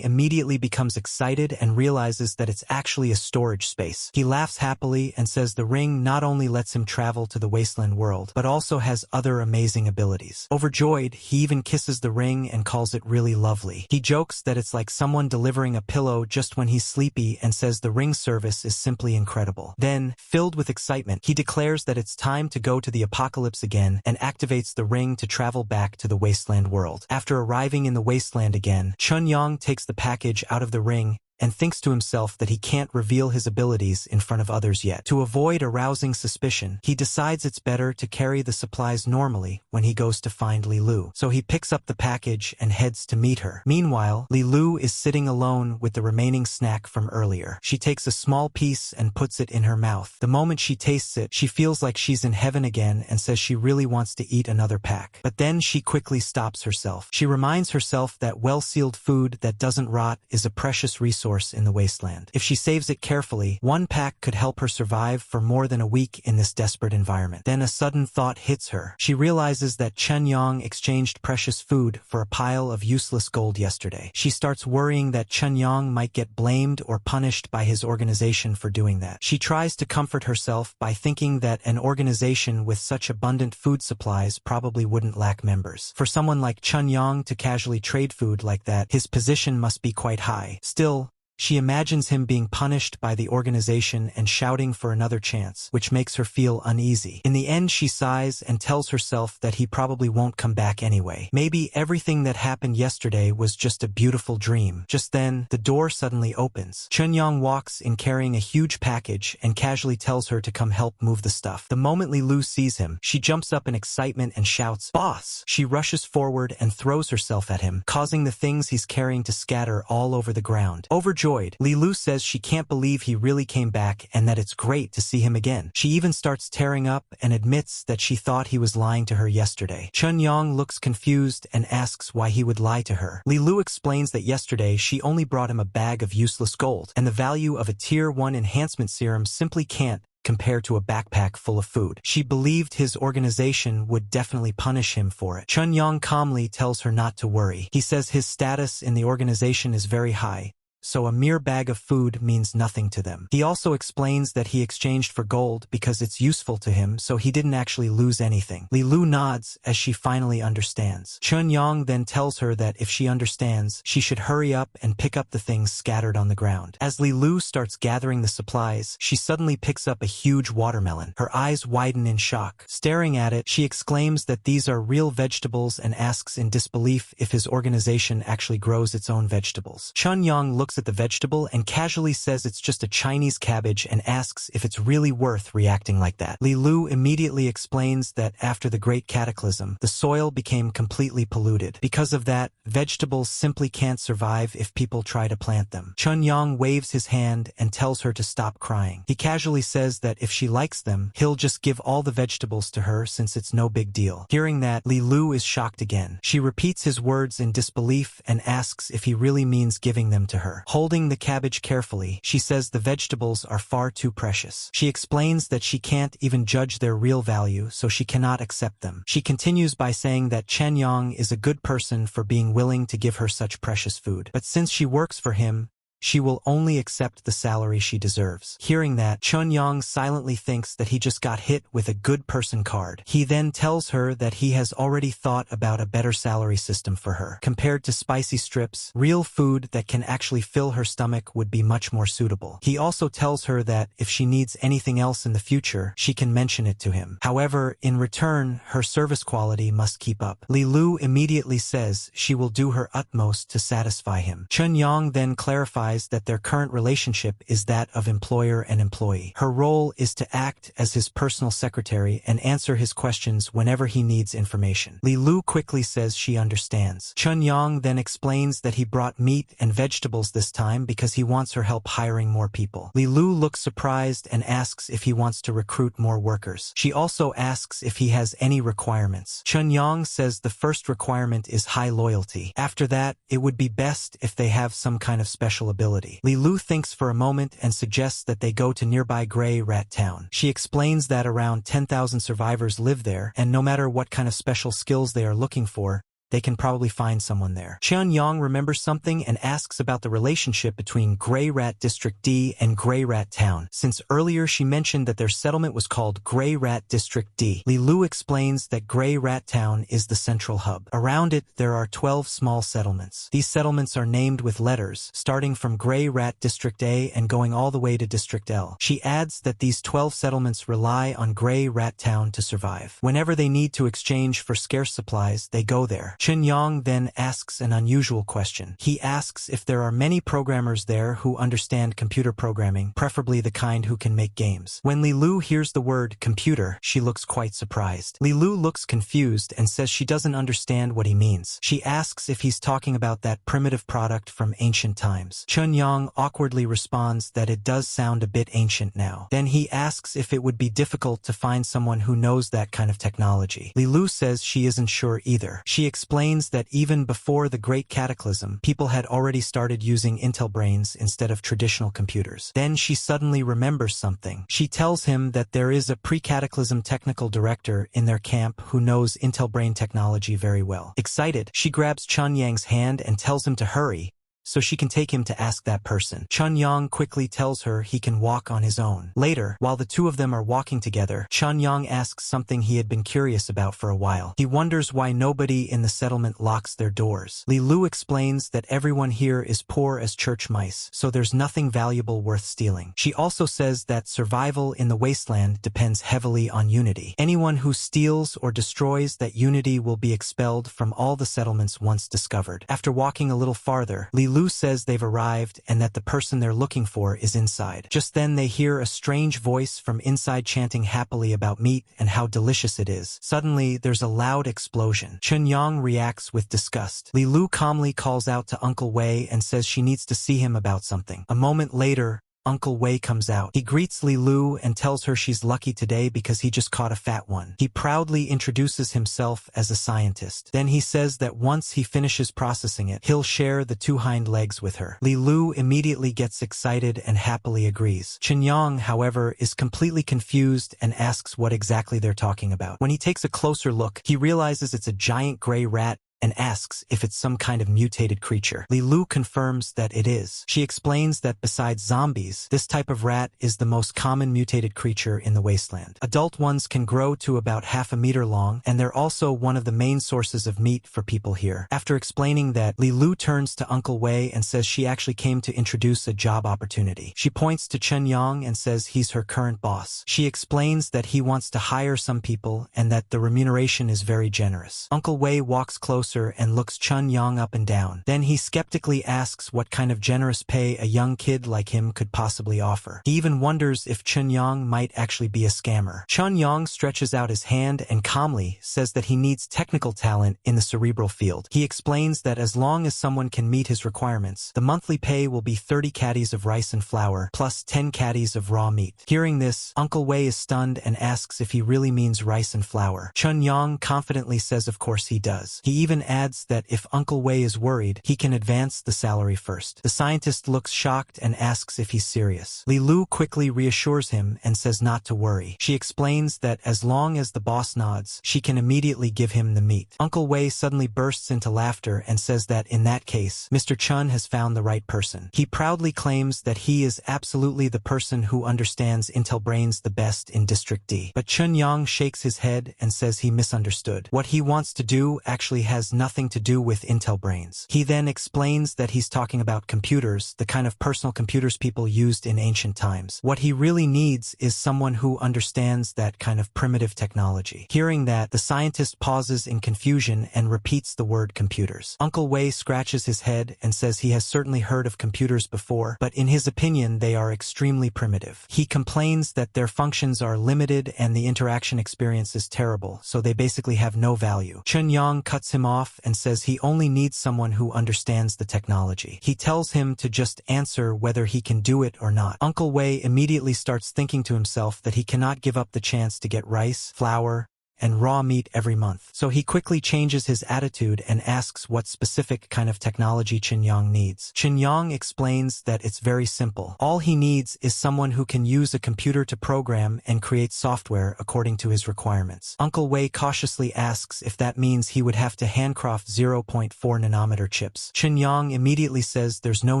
immediately becomes excited and realizes that it's actually a storage space. He laughs happily and says the ring not only lets him travel to the wasteland world, but also has other amazing abilities. Overjoyed, he even kisses the ring and calls it really lovely. He jokes that it's like someone delivering a pillow just when he's sleepy and says the ring service is simply incredible. Then, filled with excitement, he declares that it's time to go to the apocalypse again and activates the ring to travel back to the wasteland world. After arriving in the wasteland again, Chun Yang takes the package out of the ring and thinks to himself that he can't reveal his abilities in front of others yet. To avoid arousing suspicion, he decides it's better to carry the supplies normally when he goes to find Li Lu. So he picks up the package and heads to meet her. Meanwhile, Li Lu is sitting alone with the remaining snack from earlier. She takes a small piece and puts it in her mouth. The moment she tastes it, she feels like she's in heaven again and says she really wants to eat another pack. But then she quickly stops herself. She reminds herself that well-sealed food that doesn't rot is a precious resource in the wasteland. If she saves it carefully, one pack could help her survive for more than a week in this desperate environment. Then a sudden thought hits her. She realizes that Chun Yang exchanged precious food for a pile of useless gold yesterday. She starts worrying that Chun Yang might get blamed or punished by his organization for doing that. She tries to comfort herself by thinking that an organization with such abundant food supplies probably wouldn't lack members. For someone like Chun Yang to casually trade food like that, his position must be quite high. Still, she imagines him being punished by the organization and shouting for another chance, which makes her feel uneasy. In the end, she sighs and tells herself that he probably won't come back anyway. Maybe everything that happened yesterday was just a beautiful dream. Just then, the door suddenly opens. Chun Yang walks in carrying a huge package and casually tells her to come help move the stuff. The moment Li Lu sees him, she jumps up in excitement and shouts, "Boss!" She rushes forward and throws herself at him, causing the things he's carrying to scatter all over the ground. Overjoyed, overjoyed. Li Lu says she can't believe he really came back and that it's great to see him again. She even starts tearing up and admits that she thought he was lying to her yesterday. Chun Yang looks confused and asks why he would lie to her. Li Lu explains that yesterday she only brought him a bag of useless gold, and the value of a Tier 1 enhancement serum simply can't compared to a backpack full of food. She believed his organization would definitely punish him for it. Chun Yang calmly tells her not to worry. He says his status in the organization is very high, so a mere bag of food means nothing to them. He also explains that he exchanged for gold because it's useful to him, so he didn't actually lose anything. Li Lu nods as she finally understands. Chun Yang then tells her that if she understands, she should hurry up and pick up the things scattered on the ground. As Li Lu starts gathering the supplies, she suddenly picks up a huge watermelon. Her eyes widen in shock. Staring at it, she exclaims that these are real vegetables and asks in disbelief if his organization actually grows its own vegetables. Chun Yang looks at the vegetable and casually says it's just a Chinese cabbage and asks if it's really worth reacting like that. Li Lu immediately explains that after the Great Cataclysm, the soil became completely polluted. Because of that, vegetables simply can't survive if people try to plant them. Chun Yang waves his hand and tells her to stop crying. He casually says that if she likes them, he'll just give all the vegetables to her since it's no big deal. Hearing that, Li Lu is shocked again. She repeats his words in disbelief and asks if he really means giving them to her. Holding the cabbage carefully, she says the vegetables are far too precious. She explains that she can't even judge their real value, so she cannot accept them. She continues by saying that Chen Yang is a good person for being willing to give her such precious food. But since she works for him, she will only accept the salary she deserves. Hearing that, Chun Yang silently thinks that he just got hit with a good person card. He then tells her that he has already thought about a better salary system for her. Compared to spicy strips, real food that can actually fill her stomach would be much more suitable. He also tells her that if she needs anything else in the future, she can mention it to him. However, in return, her service quality must keep up. Li Lu immediately says she will do her utmost to satisfy him. Chun Yang then clarifies that their current relationship is that of employer and employee. Her role is to act as his personal secretary and answer his questions whenever he needs information. Li Lu quickly says she understands. Chun Yang then explains that he brought meat and vegetables this time because he wants her help hiring more people. Li Lu looks surprised and asks if he wants to recruit more workers. She also asks if he has any requirements. Chun Yang says the first requirement is high loyalty. After that, it would be best if they have some kind of special ability. Li Lu thinks for a moment and suggests that they go to nearby Grey Rat Town. She explains that around 10,000 survivors live there, and no matter what kind of special skills they are looking for, they can probably find someone there. Chun Yang remembers something and asks about the relationship between Grey Rat District D and Grey Rat Town, since earlier she mentioned that their settlement was called Grey Rat District D. Li Lu explains that Grey Rat Town is the central hub. Around it, there are 12 small settlements. These settlements are named with letters, starting from Grey Rat District A and going all the way to District L. She adds that these 12 settlements rely on Grey Rat Town to survive. Whenever they need to exchange for scarce supplies, they go there. Chun Yang then asks an unusual question. He asks if there are many programmers there who understand computer programming, preferably the kind who can make games. When Li Lu hears the word computer, she looks quite surprised. Li Lu looks confused and says she doesn't understand what he means. She asks if he's talking about that primitive product from ancient times. Chun Yang awkwardly responds that it does sound a bit ancient now. Then he asks if it would be difficult to find someone who knows that kind of technology. Li Lu says she isn't sure either. She explains that even before the Great Cataclysm, people had already started using Intel brains instead of traditional computers. Then she suddenly remembers something. She tells him that there is a pre-cataclysm technical director in their camp who knows Intel brain technology very well. Excited, she grabs Chun Yang's hand and tells him to hurry, so she can take him to ask that person. Chun Yang quickly tells her he can walk on his own. Later, while the two of them are walking together, Chun Yang asks something he had been curious about for a while. He wonders why nobody in the settlement locks their doors. Li Lu explains that everyone here is poor as church mice, so there's nothing valuable worth stealing. She also says that survival in the wasteland depends heavily on unity. Anyone who steals or destroys that unity will be expelled from all the settlements once discovered. After walking a little farther, Li Lu Lu says they've arrived and that the person they're looking for is inside. Just then they hear a strange voice from inside chanting happily about meat and how delicious it is. Suddenly, there's a loud explosion. Chunyang reacts with disgust. Lu calmly calls out to Uncle Wei and says she needs to see him about something. A moment later, Uncle Wei comes out. He greets Lu and tells her she's lucky today because he just caught a fat one. He proudly introduces himself as a scientist. Then he says that once he finishes processing it, he'll share the 2 hind legs with her. Lu immediately gets excited and happily agrees. Chunyang, however, is completely confused and asks what exactly they're talking about. When he takes a closer look, he realizes it's a giant gray rat and asks if it's some kind of mutated creature. Lu confirms that it is. She explains that besides zombies, this type of rat is the most common mutated creature in the wasteland. Adult ones can grow to about half a meter long, and they're also one of the main sources of meat for people here. After explaining that, Lu turns to Uncle Wei and says she actually came to introduce a job opportunity. She points to Chen Yang and says he's her current boss. She explains that he wants to hire some people and that the remuneration is very generous. Uncle Wei walks close and looks Chun Yang up and down. Then he skeptically asks what kind of generous pay a young kid like him could possibly offer. He even wonders if Chun Yang might actually be a scammer. Chun Yang stretches out his hand and calmly says that he needs technical talent in the cerebral field. He explains that as long as someone can meet his requirements, the monthly pay will be 30 caddies of rice and flour plus 10 caddies of raw meat. Hearing this, Uncle Wei is stunned and asks if he really means rice and flour. Chun Yang confidently says of course he does. He even adds that if Uncle Wei is worried, he can advance the salary first. The scientist looks shocked and asks if he's serious. Lu quickly reassures him and says not to worry. She explains that as long as the boss nods, she can immediately give him the meat. Uncle Wei suddenly bursts into laughter and says that in that case, Mr. Chun has found the right person. He proudly claims that he is absolutely the person who understands Intel brains the best in District D. But Chun Yang shakes his head and says he misunderstood. What he wants to do actually has nothing to do with Intel brains. He then explains that he's talking about computers, the kind of personal computers people used in ancient times. What he really needs is someone who understands that kind of primitive technology. Hearing that, the scientist pauses in confusion and repeats the word computers. Uncle Wei scratches his head and says he has certainly heard of computers before, but in his opinion they are extremely primitive. He complains that their functions are limited and the interaction experience is terrible, so they basically have no value. Chun Yang cuts him off and says he only needs someone who understands the technology. He tells him to just answer whether he can do it or not. Uncle Wei immediately starts thinking to himself that he cannot give up the chance to get rice, flour, and raw meat every month. So he quickly changes his attitude and asks what specific kind of technology Chunyang needs. Chunyang explains that it's very simple. All he needs is someone who can use a computer to program and create software according to his requirements. Uncle Wei cautiously asks if that means he would have to handcraft 0.4 nanometer chips. Chunyang immediately says there's no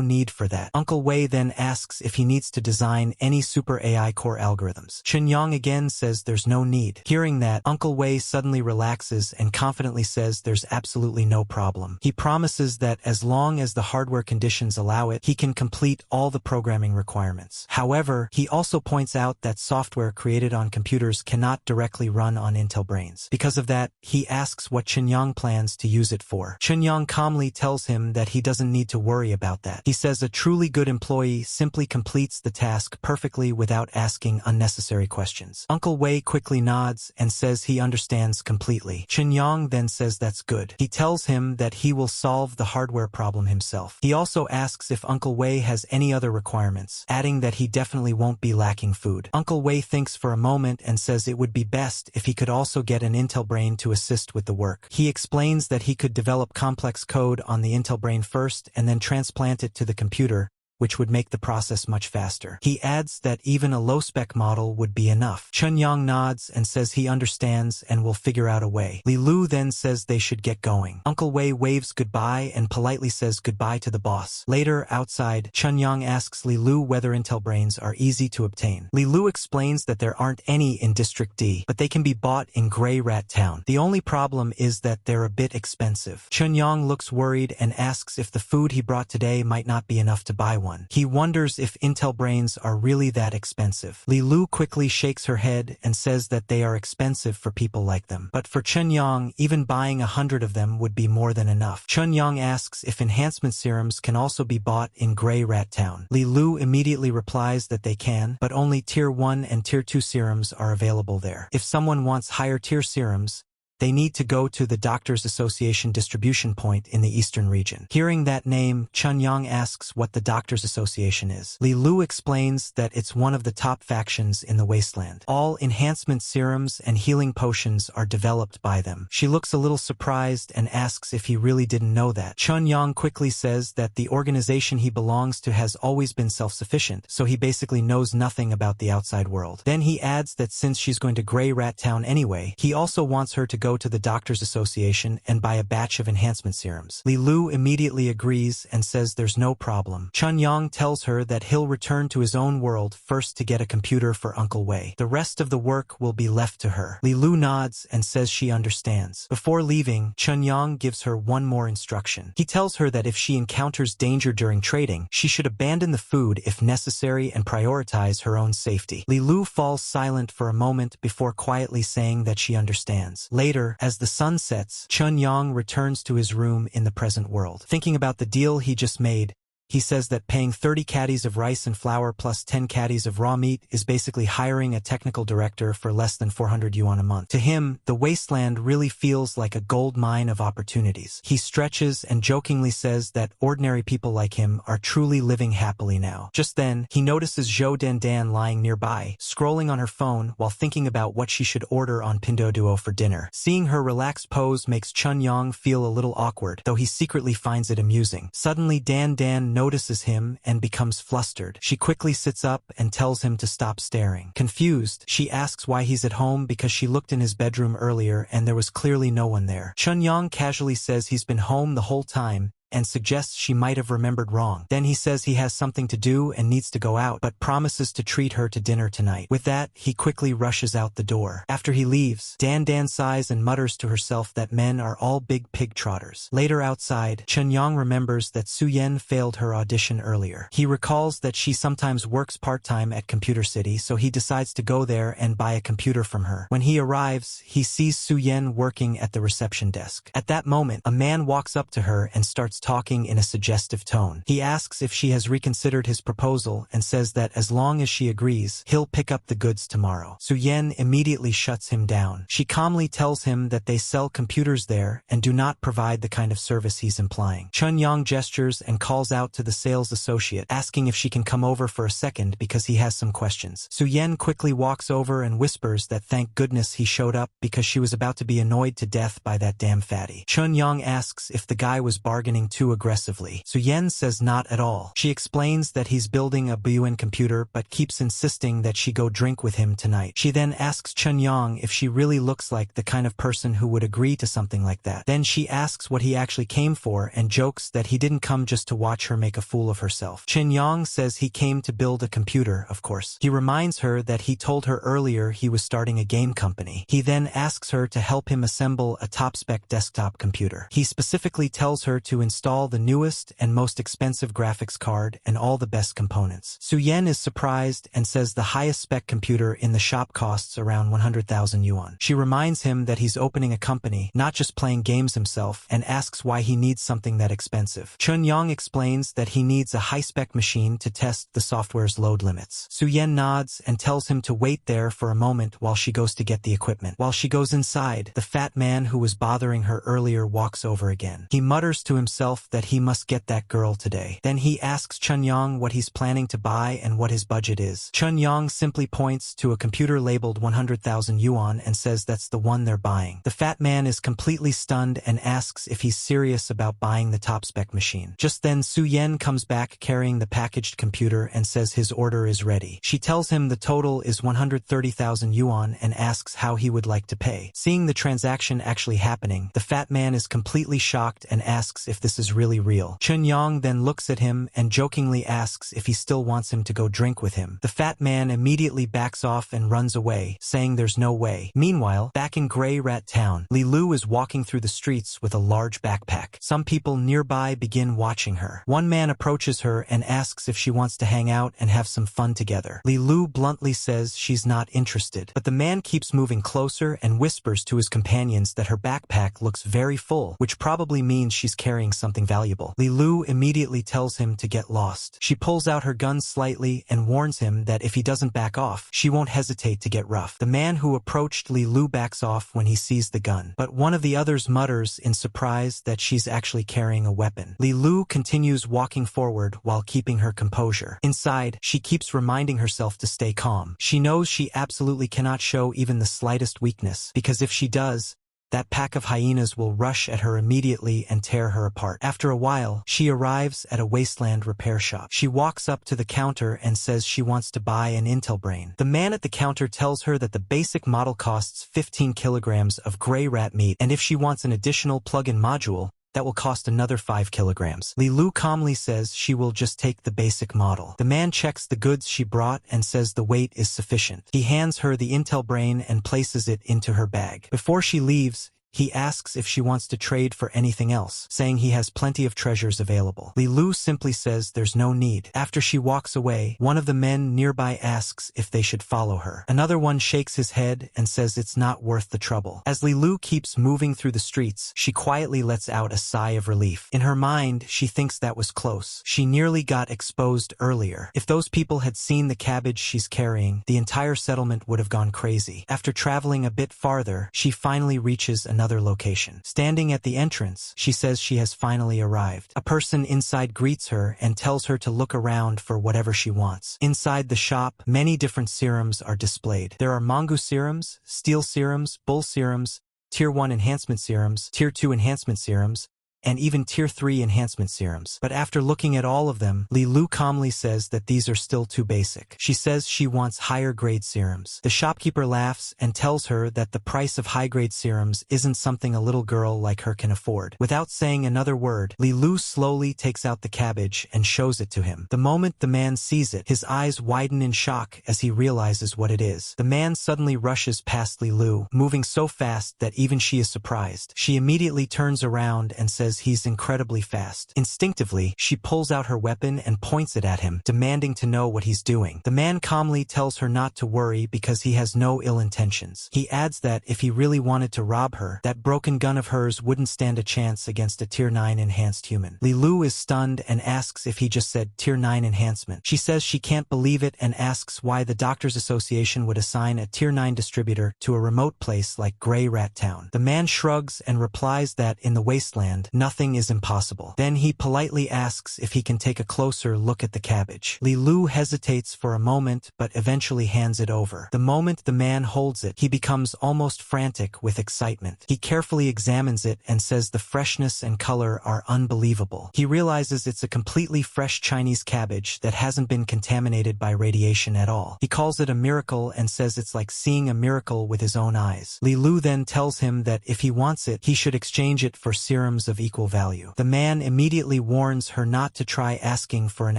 need for that. Uncle Wei then asks if he needs to design any super AI core algorithms. Chunyang again says there's no need. Hearing that, Uncle Wei suddenly relaxes and confidently says there's absolutely no problem. He promises that as long as the hardware conditions allow it, he can complete all the programming requirements. However, he also points out that software created on computers cannot directly run on Intel brains. Because of that, he asks what Chunyang plans to use it for. Chunyang calmly tells him that he doesn't need to worry about that. He says a truly good employee simply completes the task perfectly without asking unnecessary questions. Uncle Wei quickly nods and says he understands completely. Chunyang then says that's good. He tells him that he will solve the hardware problem himself. He also asks if Uncle Wei has any other requirements, adding that he definitely won't be lacking food. Uncle Wei thinks for a moment and says it would be best if he could also get an Intel brain to assist with the work. He explains that he could develop complex code on the Intel brain first and then transplant it to the computer, which would make the process much faster. He adds that even a low-spec model would be enough. Chunyang nods and says he understands and will figure out a way. Lu then says they should get going. Uncle Wei waves goodbye and politely says goodbye to the boss. Later, outside, Chunyang asks Lu whether Intel brains are easy to obtain. Lu explains that there aren't any in District D, but they can be bought in Grey Rat Town. The only problem is that they're a bit expensive. Chunyang looks worried and asks if the food he brought today might not be enough to buy one. one. He wonders if Intel brains are really that expensive. Li Lu quickly shakes her head and says that they are expensive for people like them. But for Chun Yang, even buying 100 of them would be more than enough. Chun Yang asks if enhancement serums can also be bought in Grey Rat Town. Li Lu immediately replies that they can, but only Tier 1 and Tier 2 serums are available there. If someone wants higher tier serums, they need to go to the Doctors Association distribution point in the eastern region. Hearing that name, Chun Yang asks what the Doctors Association is. Li Lu explains that it's one of the top factions in the wasteland. All enhancement serums and healing potions are developed by them. She looks a little surprised and asks if he really didn't know that. Chun Yang quickly says that the organization he belongs to has always been self-sufficient, so he basically knows nothing about the outside world. Then he adds that since she's going to Grey Rat Town anyway, he also wants her to go to the Doctors Association and buy a batch of enhancement serums. Li Lu immediately agrees and says there's no problem. Chun Yang tells her that he'll return to his own world first to get a computer for Uncle Wei. The rest of the work will be left to her. Li Lu nods and says she understands. Before leaving, Chun Yang gives her one more instruction. He tells her that if she encounters danger during trading, she should abandon the food if necessary and prioritize her own safety. Li Lu falls silent for a moment before quietly saying that she understands. Later, as the sun sets, Chun Yang returns to his room in the present world. Thinking about the deal he just made, he says that paying 30 caddies of rice and flour plus 10 caddies of raw meat is basically hiring a technical director for less than 400 yuan a month. To him, the wasteland really feels like a gold mine of opportunities. He stretches and jokingly says that ordinary people like him are truly living happily now. Just then, he notices Zhou Dandan lying nearby, scrolling on her phone while thinking about what she should order on Pinduoduo for dinner. Seeing her relaxed pose makes Chun Yang feel a little awkward, though he secretly finds it amusing. Suddenly, Dan notices him and becomes flustered. She quickly sits up and tells him to stop staring. Confused, she asks why he's at home because she looked in his bedroom earlier and there was clearly no one there. Chun Yang casually says he's been home the whole time and suggests she might have remembered wrong. Then he says he has something to do and needs to go out, but promises to treat her to dinner tonight. With that, he quickly rushes out the door. After he leaves, Dan sighs and mutters to herself that men are all big pig trotters. Later outside, Chun Yang remembers that Su Yen failed her audition earlier. He recalls that she sometimes works part-time at Computer City, so he decides to go there and buy a computer from her. When he arrives, he sees Su Yen working at the reception desk. At that moment, a man walks up to her and starts talking in a suggestive tone. He asks if she has reconsidered his proposal and says that as long as she agrees, he'll pick up the goods tomorrow. Su Yen immediately shuts him down. She calmly tells him that they sell computers there and do not provide the kind of service he's implying. Chun Yang gestures and calls out to the sales associate, asking if she can come over for a second because he has some questions. Su Yen quickly walks over and whispers that thank goodness he showed up because she was about to be annoyed to death by that damn fatty. Chun Yang asks if the guy was bargaining too aggressively. Su Yen says not at all. She explains that he's building a Buyuan computer but keeps insisting that she go drink with him tonight. She then asks Chun Yang if she really looks like the kind of person who would agree to something like that. Then she asks what he actually came for and jokes that he didn't come just to watch her make a fool of herself. Chun Yang says he came to build a computer, of course. He reminds her that he told her earlier he was starting a game company. He then asks her to help him assemble a top-spec desktop computer. He specifically tells her to install the newest and most expensive graphics card and all the best components. Su Yen is surprised and says the highest spec computer in the shop costs around 100,000 yuan. She reminds him that he's opening a company, not just playing games himself, and asks why he needs something that expensive. Chun Yang explains that he needs a high-spec machine to test the software's load limits. Su Yen nods and tells him to wait there for a moment while she goes to get the equipment. While she goes inside, the fat man who was bothering her earlier walks over again. He mutters to himself that he must get that girl today. Then he asks Chun Yang what he's planning to buy and what his budget is. Chun Yang simply points to a computer labeled 100,000 yuan and says that's the one they're buying. The fat man is completely stunned and asks if he's serious about buying the top-spec machine. Just then Su Yen comes back carrying the packaged computer and says his order is ready. She tells him the total is 130,000 yuan and asks how he would like to pay. Seeing the transaction actually happening, the fat man is completely shocked and asks if this this is really real. Chunyong then looks at him and jokingly asks if he still wants him to go drink with him. The fat man immediately backs off and runs away, saying there's no way. Meanwhile, back in Grey Rat Town, Li Lu is walking through the streets with a large backpack. Some people nearby begin watching her. One man approaches her and asks if she wants to hang out and have some fun together. Li Lu bluntly says she's not interested, but the man keeps moving closer and whispers to his companions that her backpack looks very full, which probably means she's carrying something valuable. Li Lu immediately tells him to get lost. She pulls out her gun slightly and warns him that if he doesn't back off, she won't hesitate to get rough. The man who approached Li Lu backs off when he sees the gun, but one of the others mutters in surprise that she's actually carrying a weapon. Li Lu continues walking forward while keeping her composure. Inside, she keeps reminding herself to stay calm. She knows she absolutely cannot show even the slightest weakness, because if she does, that pack of hyenas will rush at her immediately and tear her apart. After a while, she arrives at a wasteland repair shop. She walks up to the counter and says she wants to buy an Intel brain. The man at the counter tells her that the basic model costs 15 kilograms of gray rat meat, and if she wants an additional plug-in module, that will cost another 5 kilograms. Li Lu calmly says she will just take the basic model. The man checks the goods she brought and says the weight is sufficient. He hands her the Intel brain and places it into her bag. Before she leaves, he asks if she wants to trade for anything else, saying he has plenty of treasures available. Li Lu simply says there's no need. After she walks away, one of the men nearby asks if they should follow her. Another one shakes his head and says it's not worth the trouble. As Li Lu keeps moving through the streets, she quietly lets out a sigh of relief. In her mind, she thinks that was close. She nearly got exposed earlier. If those people had seen the cabbage she's carrying, the entire settlement would have gone crazy. After traveling a bit farther, she finally reaches another location. Standing at the entrance, she says she has finally arrived. A person inside greets her and tells her to look around for whatever she wants. Inside the shop, many different serums are displayed. There are Mongu serums, Steel serums, Bull serums, Tier 1 enhancement serums, Tier 2 enhancement serums, and even Tier 3 enhancement serums. But after looking at all of them, Li Lu calmly says that these are still too basic. She says she wants higher grade serums. The shopkeeper laughs and tells her that the price of high grade serums isn't something a little girl like her can afford. Without saying another word, Li Lu slowly takes out the cabbage and shows it to him. The moment the man sees it, his eyes widen in shock as he realizes what it is. The man suddenly rushes past Li Lu, moving so fast that even she is surprised. She immediately turns around and says he's incredibly fast. Instinctively, she pulls out her weapon and points it at him, demanding to know what he's doing. The man calmly tells her not to worry because he has no ill intentions. He adds that if he really wanted to rob her, that broken gun of hers wouldn't stand a chance against a Tier 9 enhanced human. Li Lu is stunned and asks if he just said Tier 9 enhancement. She says she can't believe it and asks why the Doctors Association would assign a Tier 9 distributor to a remote place like Grey Rat Town. The man shrugs and replies that in the wasteland, nothing is impossible. Then he politely asks if he can take a closer look at the cabbage. Li Lu hesitates for a moment but eventually hands it over. The moment the man holds it, he becomes almost frantic with excitement. He carefully examines it and says the freshness and color are unbelievable. He realizes it's a completely fresh Chinese cabbage that hasn't been contaminated by radiation at all. He calls it a miracle and says it's like seeing a miracle with his own eyes. Li Lu then tells him that if he wants it, he should exchange it for serums of equal value. The man immediately warns her not to try asking for an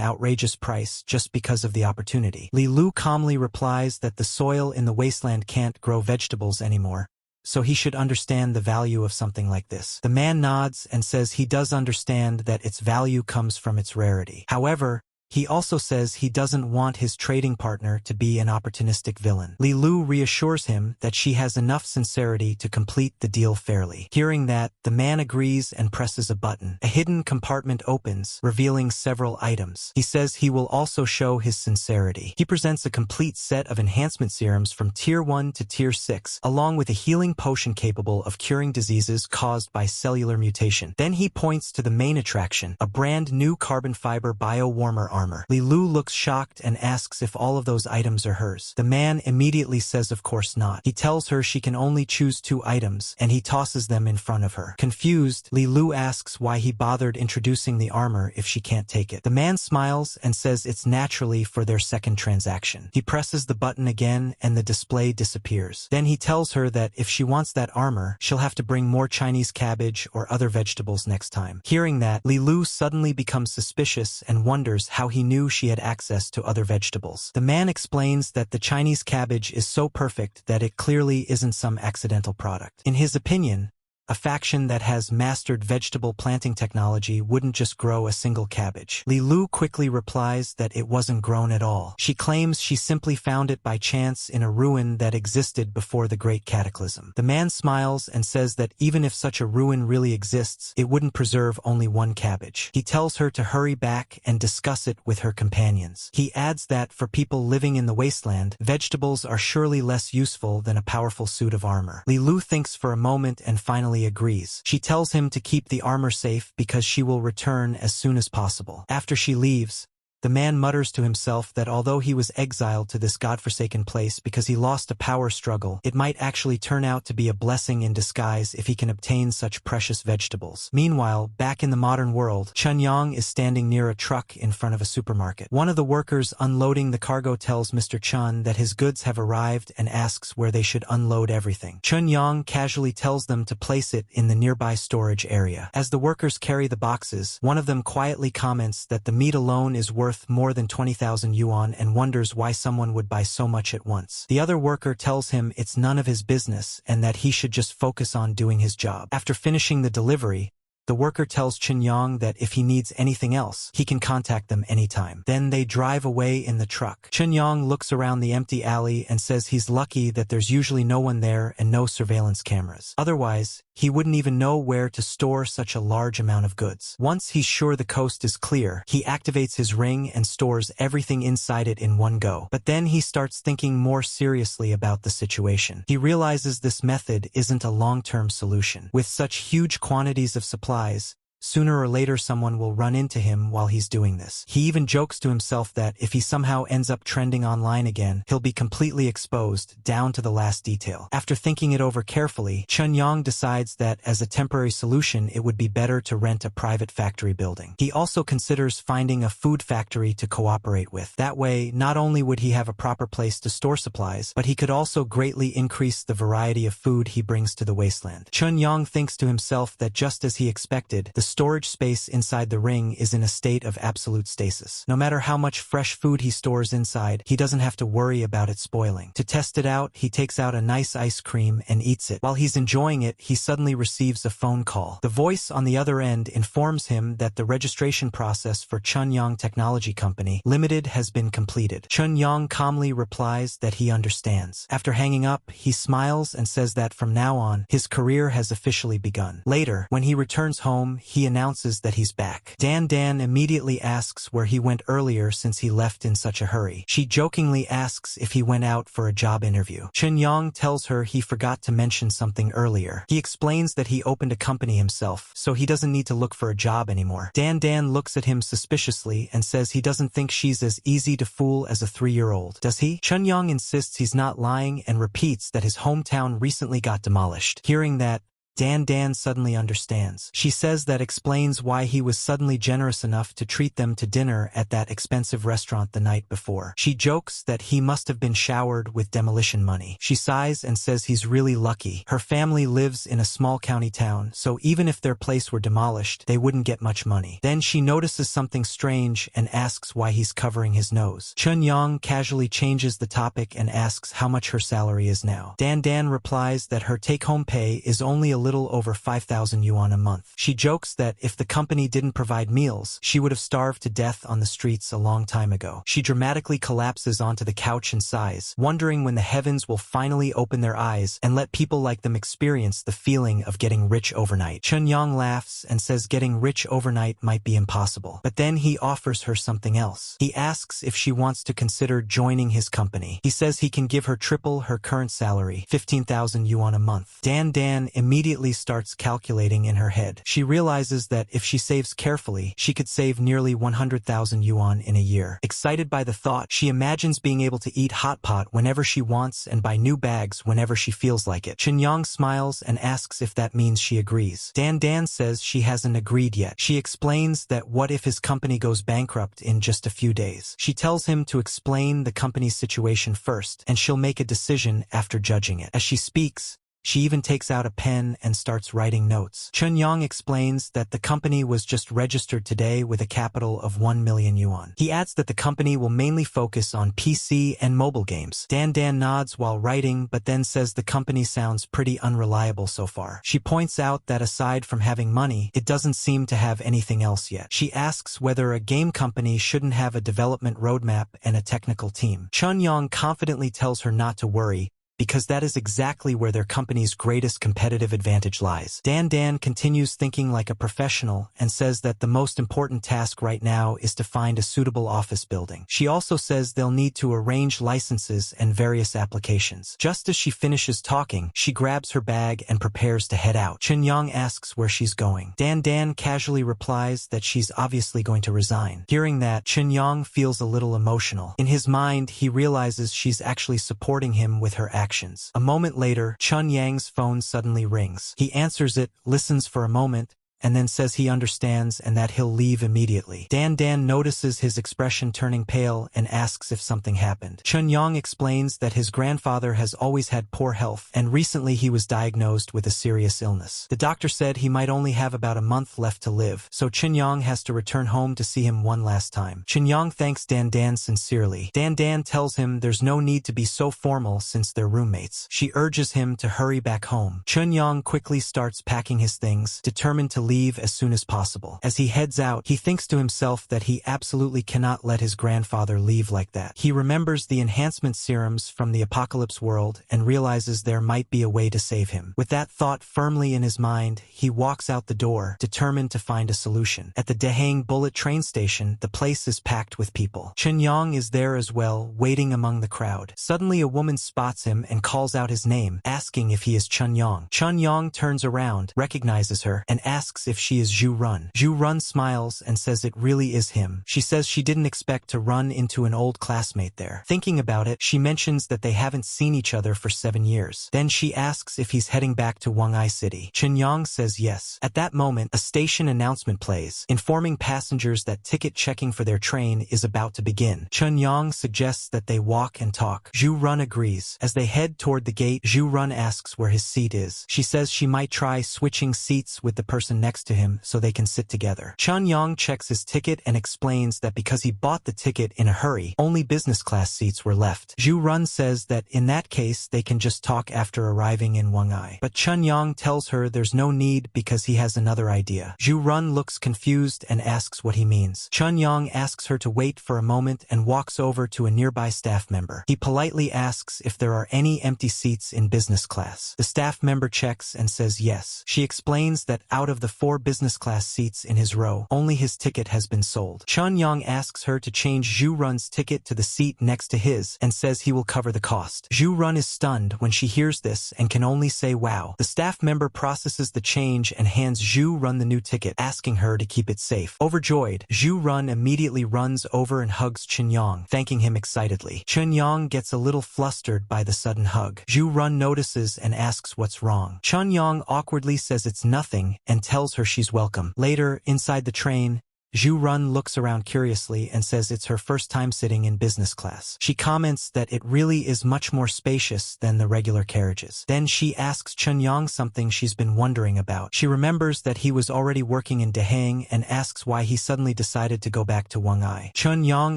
outrageous price just because of the opportunity. Li Lu calmly replies that the soil in the wasteland can't grow vegetables anymore, so he should understand the value of something like this. The man nods and says he does understand that its value comes from its rarity. However, he also says he doesn't want his trading partner to be an opportunistic villain. Li Lu reassures him that she has enough sincerity to complete the deal fairly. Hearing that, the man agrees and presses a button. A hidden compartment opens, revealing several items. He says he will also show his sincerity. He presents a complete set of enhancement serums from Tier 1 to Tier 6, along with a healing potion capable of curing diseases caused by cellular mutation. Then he points to the main attraction, a brand new carbon fiber bio-warmer armor. armor. Li Lu looks shocked and asks if all of those items are hers. The man immediately says of course not. He tells her she can only choose 2 items, and he tosses them in front of her. Confused, Li Lu asks why he bothered introducing the armor if she can't take it. The man smiles and says it's naturally for their second transaction. He presses the button again and the display disappears. Then he tells her that if she wants that armor, she'll have to bring more Chinese cabbage or other vegetables next time. Hearing that, Li Lu suddenly becomes suspicious and wonders how he knew she had access to other vegetables. The man explains that the Chinese cabbage is so perfect that it clearly isn't some accidental product. In his opinion, a faction that has mastered vegetable planting technology wouldn't just grow a single cabbage. Li Lu quickly replies that it wasn't grown at all. She claims she simply found it by chance in a ruin that existed before the Great Cataclysm. The man smiles and says that even if such a ruin really exists, it wouldn't preserve only 1 cabbage. He tells her to hurry back and discuss it with her companions. He adds that for people living in the wasteland, vegetables are surely less useful than a powerful suit of armor. Li Lu thinks for a moment and finally agrees. She tells him to keep the armor safe because she will return as soon as possible. After she leaves, the man mutters to himself that although he was exiled to this godforsaken place because he lost a power struggle, it might actually turn out to be a blessing in disguise if he can obtain such precious vegetables. Meanwhile, back in the modern world, Chun Yang is standing near a truck in front of a supermarket. One of the workers unloading the cargo tells Mr. Chun that his goods have arrived and asks where they should unload everything. Chun Yang casually tells them to place it in the nearby storage area. As the workers carry the boxes, one of them quietly comments that the meat alone is worth more than 20,000 yuan and wonders why someone would buy so much at once. The other worker tells him it's none of his business and that he should just focus on doing his job. After finishing the delivery, the worker tells Chun Yang that if he needs anything else, he can contact them anytime. Then they drive away in the truck. Chun Yang looks around the empty alley and says he's lucky that there's usually no one there and no surveillance cameras. Otherwise, he wouldn't even know where to store such a large amount of goods. Once he's sure the coast is clear, he activates his ring and stores everything inside it in one go. But then he starts thinking more seriously about the situation. He realizes this method isn't a long-term solution. With such huge quantities of supplies, sooner or later someone will run into him while he's doing this. He even jokes to himself that if he somehow ends up trending online again, he'll be completely exposed, down to the last detail. After thinking it over carefully, Chun Yang decides that as a temporary solution it would be better to rent a private factory building. He also considers finding a food factory to cooperate with. That way, not only would he have a proper place to store supplies, but he could also greatly increase the variety of food he brings to the wasteland. Chun Yang thinks to himself that just as he expected, the storage space inside the ring is in a state of absolute stasis. No matter how much fresh food he stores inside, he doesn't have to worry about it spoiling. To test it out, he takes out a nice ice cream and eats it. While he's enjoying it, he suddenly receives a phone call. The voice on the other end informs him that the registration process for Chun Yang Technology Company Limited has been completed. Chun Yang calmly replies that he understands. After hanging up, he smiles and says that from now on, his career has officially begun. Later, when he returns home, he announces that he's back. Dan immediately asks where he went earlier since he left in such a hurry. She jokingly asks if he went out for a job interview. Chun Yang tells her he forgot to mention something earlier. He explains that he opened a company himself, so he doesn't need to look for a job anymore. Dan looks at him suspiciously and says he doesn't think she's as easy to fool as a 3-year-old. Does he? Chun Yang insists he's not lying and repeats that his hometown recently got demolished. Hearing that, Dan suddenly understands. She says that explains why he was suddenly generous enough to treat them to dinner at that expensive restaurant the night before. She jokes that he must have been showered with demolition money. She sighs and says he's really lucky. Her family lives in a small county town, so even if their place were demolished, they wouldn't get much money. Then she notices something strange and asks why he's covering his nose. Chun Yang casually changes the topic and asks how much her salary is now. Dan replies that her take-home pay is only a little over 5,000 yuan a month. She jokes that if the company didn't provide meals, she would have starved to death on the streets a long time ago. She dramatically collapses onto the couch and sighs, wondering when the heavens will finally open their eyes and let people like them experience the feeling of getting rich overnight. Chun Yang laughs and says getting rich overnight might be impossible. But then he offers her something else. He asks if she wants to consider joining his company. He says he can give her triple her current salary, 15,000 yuan a month. Dan immediately immediately starts calculating in her head. She realizes that if she saves carefully, she could save nearly 100,000 yuan in a year. Excited by the thought, she imagines being able to eat hot pot whenever she wants and buy new bags whenever she feels like it. Chen smiles and asks if that means she agrees. Dan says she hasn't agreed yet. She explains that what if his company goes bankrupt in just a few days. She tells him to explain the company's situation first, and she'll make a decision after judging it. As she speaks, she even takes out a pen and starts writing notes. Chen explains that the company was just registered today with a capital of 1 million yuan. He adds that the company will mainly focus on PC and mobile games. Dan nods while writing, but then says the company sounds pretty unreliable so far. She points out that aside from having money, it doesn't seem to have anything else yet. She asks whether a game company shouldn't have a development roadmap and a technical team. Chen confidently tells her not to worry, because that is exactly where their company's greatest competitive advantage lies. Dan continues thinking like a professional and says that the most important task right now is to find a suitable office building. She also says they'll need to arrange licenses and various applications. Just as she finishes talking, she grabs her bag and prepares to head out. Chen asks where she's going. Dan casually replies that she's obviously going to resign. Hearing that, Chen feels a little emotional. In his mind, he realizes she's actually supporting him with her actions. A moment later, Chun Yang's phone suddenly rings. He answers it, listens for a moment, and then says he understands and that he'll leave immediately. Dan notices his expression turning pale and asks if something happened. Chen explains that his grandfather has always had poor health, and recently he was diagnosed with a serious illness. The doctor said he might only have about a month left to live, so Chen has to return home to see him one last time. Chen thanks Dan sincerely. Dan tells him there's no need to be so formal since they're roommates. She urges him to hurry back home. Chen quickly starts packing his things, determined to leave as soon as possible. As he heads out, he thinks to himself that he absolutely cannot let his grandfather leave like that. He remembers the enhancement serums from the apocalypse world and realizes there might be a way to save him. With that thought firmly in his mind, he walks out the door, determined to find a solution. At the Dahang Bullet train station, the place is packed with people. Chen is there as well, waiting among the crowd. Suddenly a woman spots him and calls out his name, asking if he is Chen Yang. Chen turns around, recognizes her, and asks if she is Zhu Run. Zhu Run smiles and says it really is him. She says she didn't expect to run into an old classmate there. Thinking about it, she mentions that they haven't seen each other for 7 years. Then she asks if he's heading back to Wang'ai City. Chen says yes. At that moment, a station announcement plays, informing passengers that ticket checking for their train is about to begin. Chen suggests that they walk and talk. Zhu Run agrees. As they head toward the gate, Zhu Run asks where his seat is. She says she might try switching seats with the person next to him so they can sit together. Chen checks his ticket and explains that because he bought the ticket in a hurry, only business class seats were left. Zhu Run says that in that case they can just talk after arriving in Wang'ai. But Chen tells her there's no need because he has another idea. Zhu Run looks confused and asks what he means. Chen asks her to wait for a moment and walks over to a nearby staff member. He politely asks if there are any empty seats in business class. The staff member checks and says yes. She explains that out of the 4 business class seats in his row, only his ticket has been sold. Chen asks her to change Zhu Run's ticket to the seat next to his and says he will cover the cost. Zhu Run is stunned when she hears this and can only say wow. The staff member processes the change and hands Zhu Run the new ticket, asking her to keep it safe. Overjoyed, Zhu Run immediately runs over and hugs Chen thanking him excitedly. Chen gets a little flustered by the sudden hug. Zhu Run notices and asks what's wrong. Chen awkwardly says it's nothing and tells her she's welcome. Later, inside the train, Zhu Run looks around curiously and says it's her first time sitting in business class. She comments that it really is much more spacious than the regular carriages. Then she asks Chen something she's been wondering about. She remembers that he was already working in Dahang and asks why he suddenly decided to go back to Wang'ai. Chen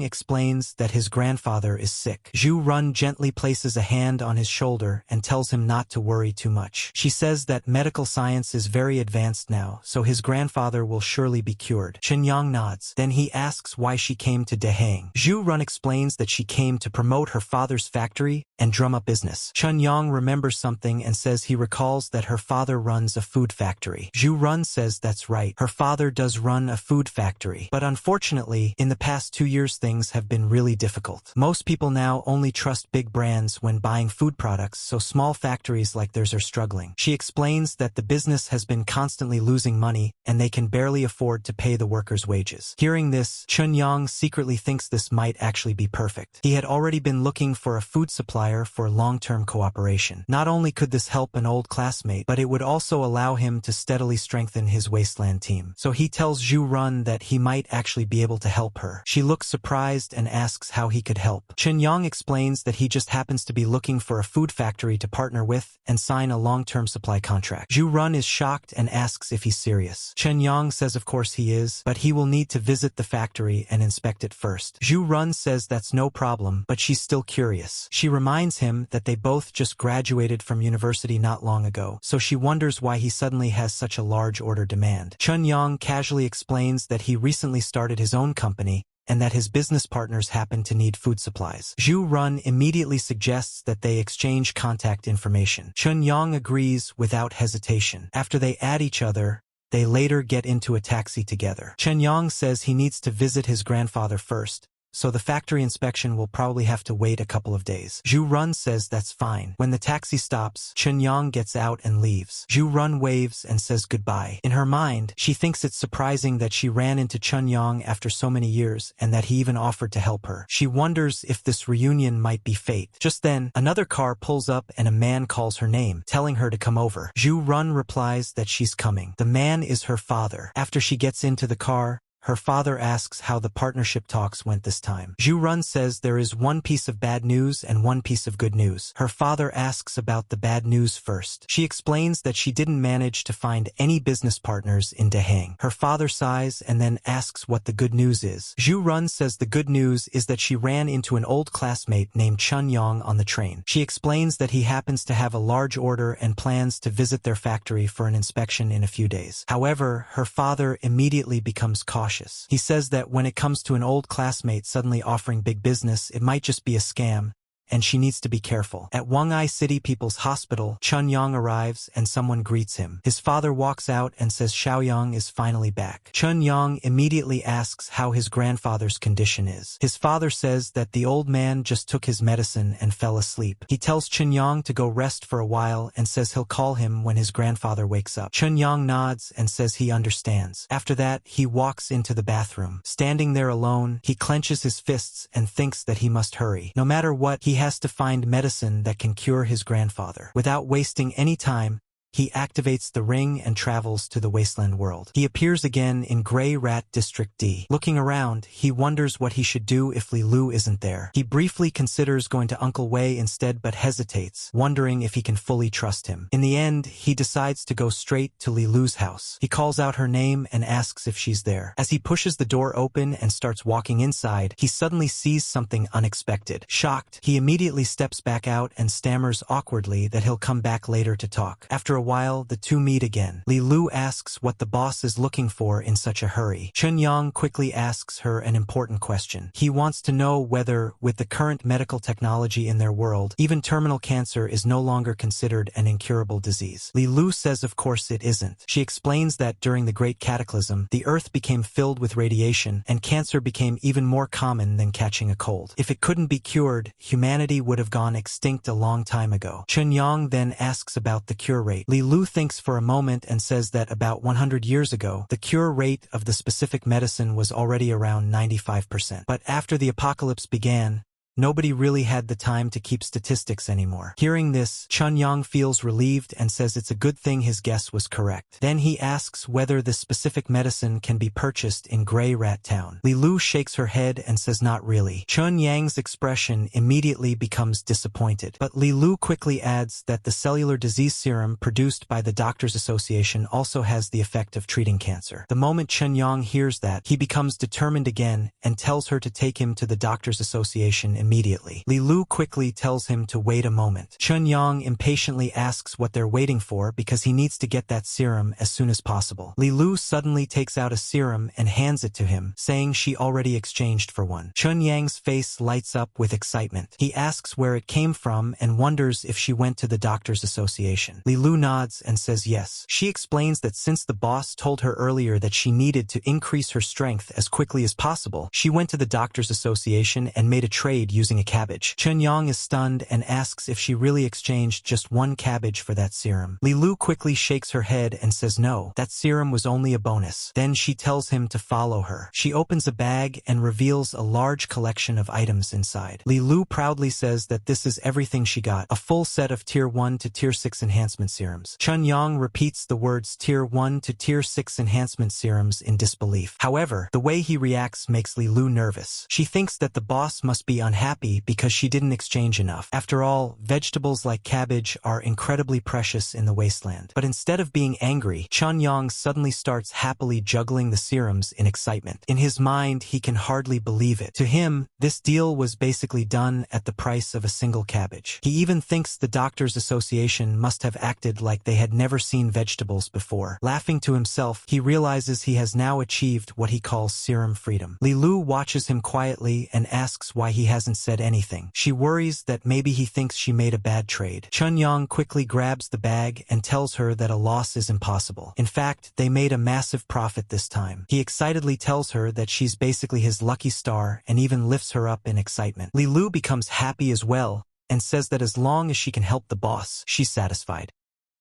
explains that his grandfather is sick. Zhu Run gently places a hand on his shoulder and tells him not to worry too much. She says that medical science is very advanced now, so his grandfather will surely be cured. Chen Yang nods. Then he asks why she came to Dahang. Zhu Run explains that she came to promote her father's factory and drum up business. Chun Yang remembers something and says he recalls that her father runs a food factory. Zhu Run says that's right. Her father does run a food factory. But unfortunately, in the past 2 years things have been really difficult. Most people now only trust big brands when buying food products, so small factories like theirs are struggling. She explains that the business has been constantly losing money and they can barely afford to pay the workers' wages. Hearing this, Chun Yang secretly thinks this might actually be perfect. He had already been looking for a food supplier for long-term cooperation. Not only could this help an old classmate, but it would also allow him to steadily strengthen his wasteland team. So he tells Zhu Run that he might actually be able to help her. She looks surprised and asks how he could help. Chun Yang explains that he just happens to be looking for a food factory to partner with and sign a long-term supply contract. Zhu Run is shocked and asks if he's serious. Chun Yang says of course he is, but he will need to visit the factory and inspect it first. Zhu Run says that's no problem, but she's still curious. She reminds him that they both just graduated from university not long ago, so she wonders why he suddenly has such a large order demand. Chun Yang casually explains that he recently started his own company and that his business partners happen to need food supplies. Zhu Run immediately suggests that they exchange contact information. Chun Yang agrees without hesitation. After they add each other, they later get into a taxi together. Chun Yang says he needs to visit his grandfather first, so the factory inspection will probably have to wait a couple of days. Zhu Run says that's fine. When the taxi stops, Chun Yang gets out and leaves. Zhu Run waves and says goodbye. In her mind, she thinks it's surprising that she ran into Chun Yang after so many years and that he even offered to help her. She wonders if this reunion might be fate. Just then, another car pulls up and a man calls her name, telling her to come over. Zhu Run replies that she's coming. The man is her father. After she gets into the car, her father asks how the partnership talks went this time. Zhu Run says there is one piece of bad news and one piece of good news. Her father asks about the bad news first. She explains that she didn't manage to find any business partners in Dahang. Her father sighs and then asks what the good news is. Zhu Run says the good news is that she ran into an old classmate named Chun Yang on the train. She explains that he happens to have a large order and plans to visit their factory for an inspection in a few days. However, her father immediately becomes cautious. He says that when it comes to an old classmate suddenly offering big business, it might just be a scam, and she needs to be careful. At Wang'ai City People's Hospital, Chun Yang arrives and someone greets him. His father walks out and says Xiaoyang is finally back. Chun Yang immediately asks how his grandfather's condition is. His father says that the old man just took his medicine and fell asleep. He tells Chun Yang to go rest for a while and says he'll call him when his grandfather wakes up. Chun Yang nods and says he understands. After that, he walks into the bathroom. Standing there alone, he clenches his fists and thinks that he must hurry. No matter what, he has to find medicine that can cure his grandfather. Without wasting any time, he activates the ring and travels to the wasteland world. He appears again in Grey Rat District D. Looking around, he wonders what he should do if Li Lu isn't there. He briefly considers going to Uncle Wei instead but hesitates, wondering if he can fully trust him. In the end, he decides to go straight to Li Lu's house. He calls out her name and asks if she's there. As he pushes the door open and starts walking inside, he suddenly sees something unexpected. Shocked, he immediately steps back out and stammers awkwardly that he'll come back later to talk. After a while, the two meet again. Li Lu asks what the boss is looking for in such a hurry. Chun Yang quickly asks her an important question. He wants to know whether, with the current medical technology in their world, even terminal cancer is no longer considered an incurable disease. Li Lu says of course it isn't. She explains that during the Great Cataclysm, the Earth became filled with radiation, and cancer became even more common than catching a cold. If it couldn't be cured, humanity would have gone extinct a long time ago. Chun Yang then asks about the cure rate. Li Lu thinks for a moment and says that about 100 years ago, the cure rate of the specific medicine was already around 95%. But after the apocalypse began, nobody really had the time to keep statistics anymore. Hearing this, Chun Yang feels relieved and says it's a good thing his guess was correct. Then he asks whether this specific medicine can be purchased in Grey Rat Town. Li Lu shakes her head and says not really. Chun Yang's expression immediately becomes disappointed, but Li Lu quickly adds that the cellular disease serum produced by the Doctors Association also has the effect of treating cancer. The moment Chun Yang hears that, he becomes determined again and tells her to take him to the Doctors Association immediately. Li Lu quickly tells him to wait a moment. Chun-Yang impatiently asks what they're waiting for because he needs to get that serum as soon as possible. Li Lu suddenly takes out a serum and hands it to him, saying she already exchanged for one. Chun-Yang's face lights up with excitement. He asks where it came from and wonders if she went to the Doctors Association. Li Lu nods and says yes. She explains that since the boss told her earlier that she needed to increase her strength as quickly as possible, she went to the Doctors Association and made a trade using a cabbage. Chun-Yang is stunned and asks if she really exchanged just one cabbage for that serum. Li Lu quickly shakes her head and says no, that serum was only a bonus. Then she tells him to follow her. She opens a bag and reveals a large collection of items inside. Li Lu proudly says that this is everything she got, a full set of Tier 1 to Tier 6 enhancement serums. Chun-Yang repeats the words Tier 1 to Tier 6 enhancement serums in disbelief. However, the way he reacts makes Li Lu nervous. She thinks that the boss must be unhappy because she didn't exchange enough. After all, vegetables like cabbage are incredibly precious in the wasteland. But instead of being angry, Chun-Yang suddenly starts happily juggling the serums in excitement. In his mind, he can hardly believe it. To him, this deal was basically done at the price of a single cabbage. He even thinks the Doctors Association must have acted like they had never seen vegetables before. Laughing to himself, he realizes he has now achieved what he calls serum freedom. Li Lu watches him quietly and asks why he hasn't said anything. She worries that maybe he thinks she made a bad trade. Chun-Yang quickly grabs the bag and tells her that a loss is impossible. In fact, they made a massive profit this time. He excitedly tells her that she's basically his lucky star and even lifts her up in excitement. Li Lu becomes happy as well and says that as long as she can help the boss, she's satisfied.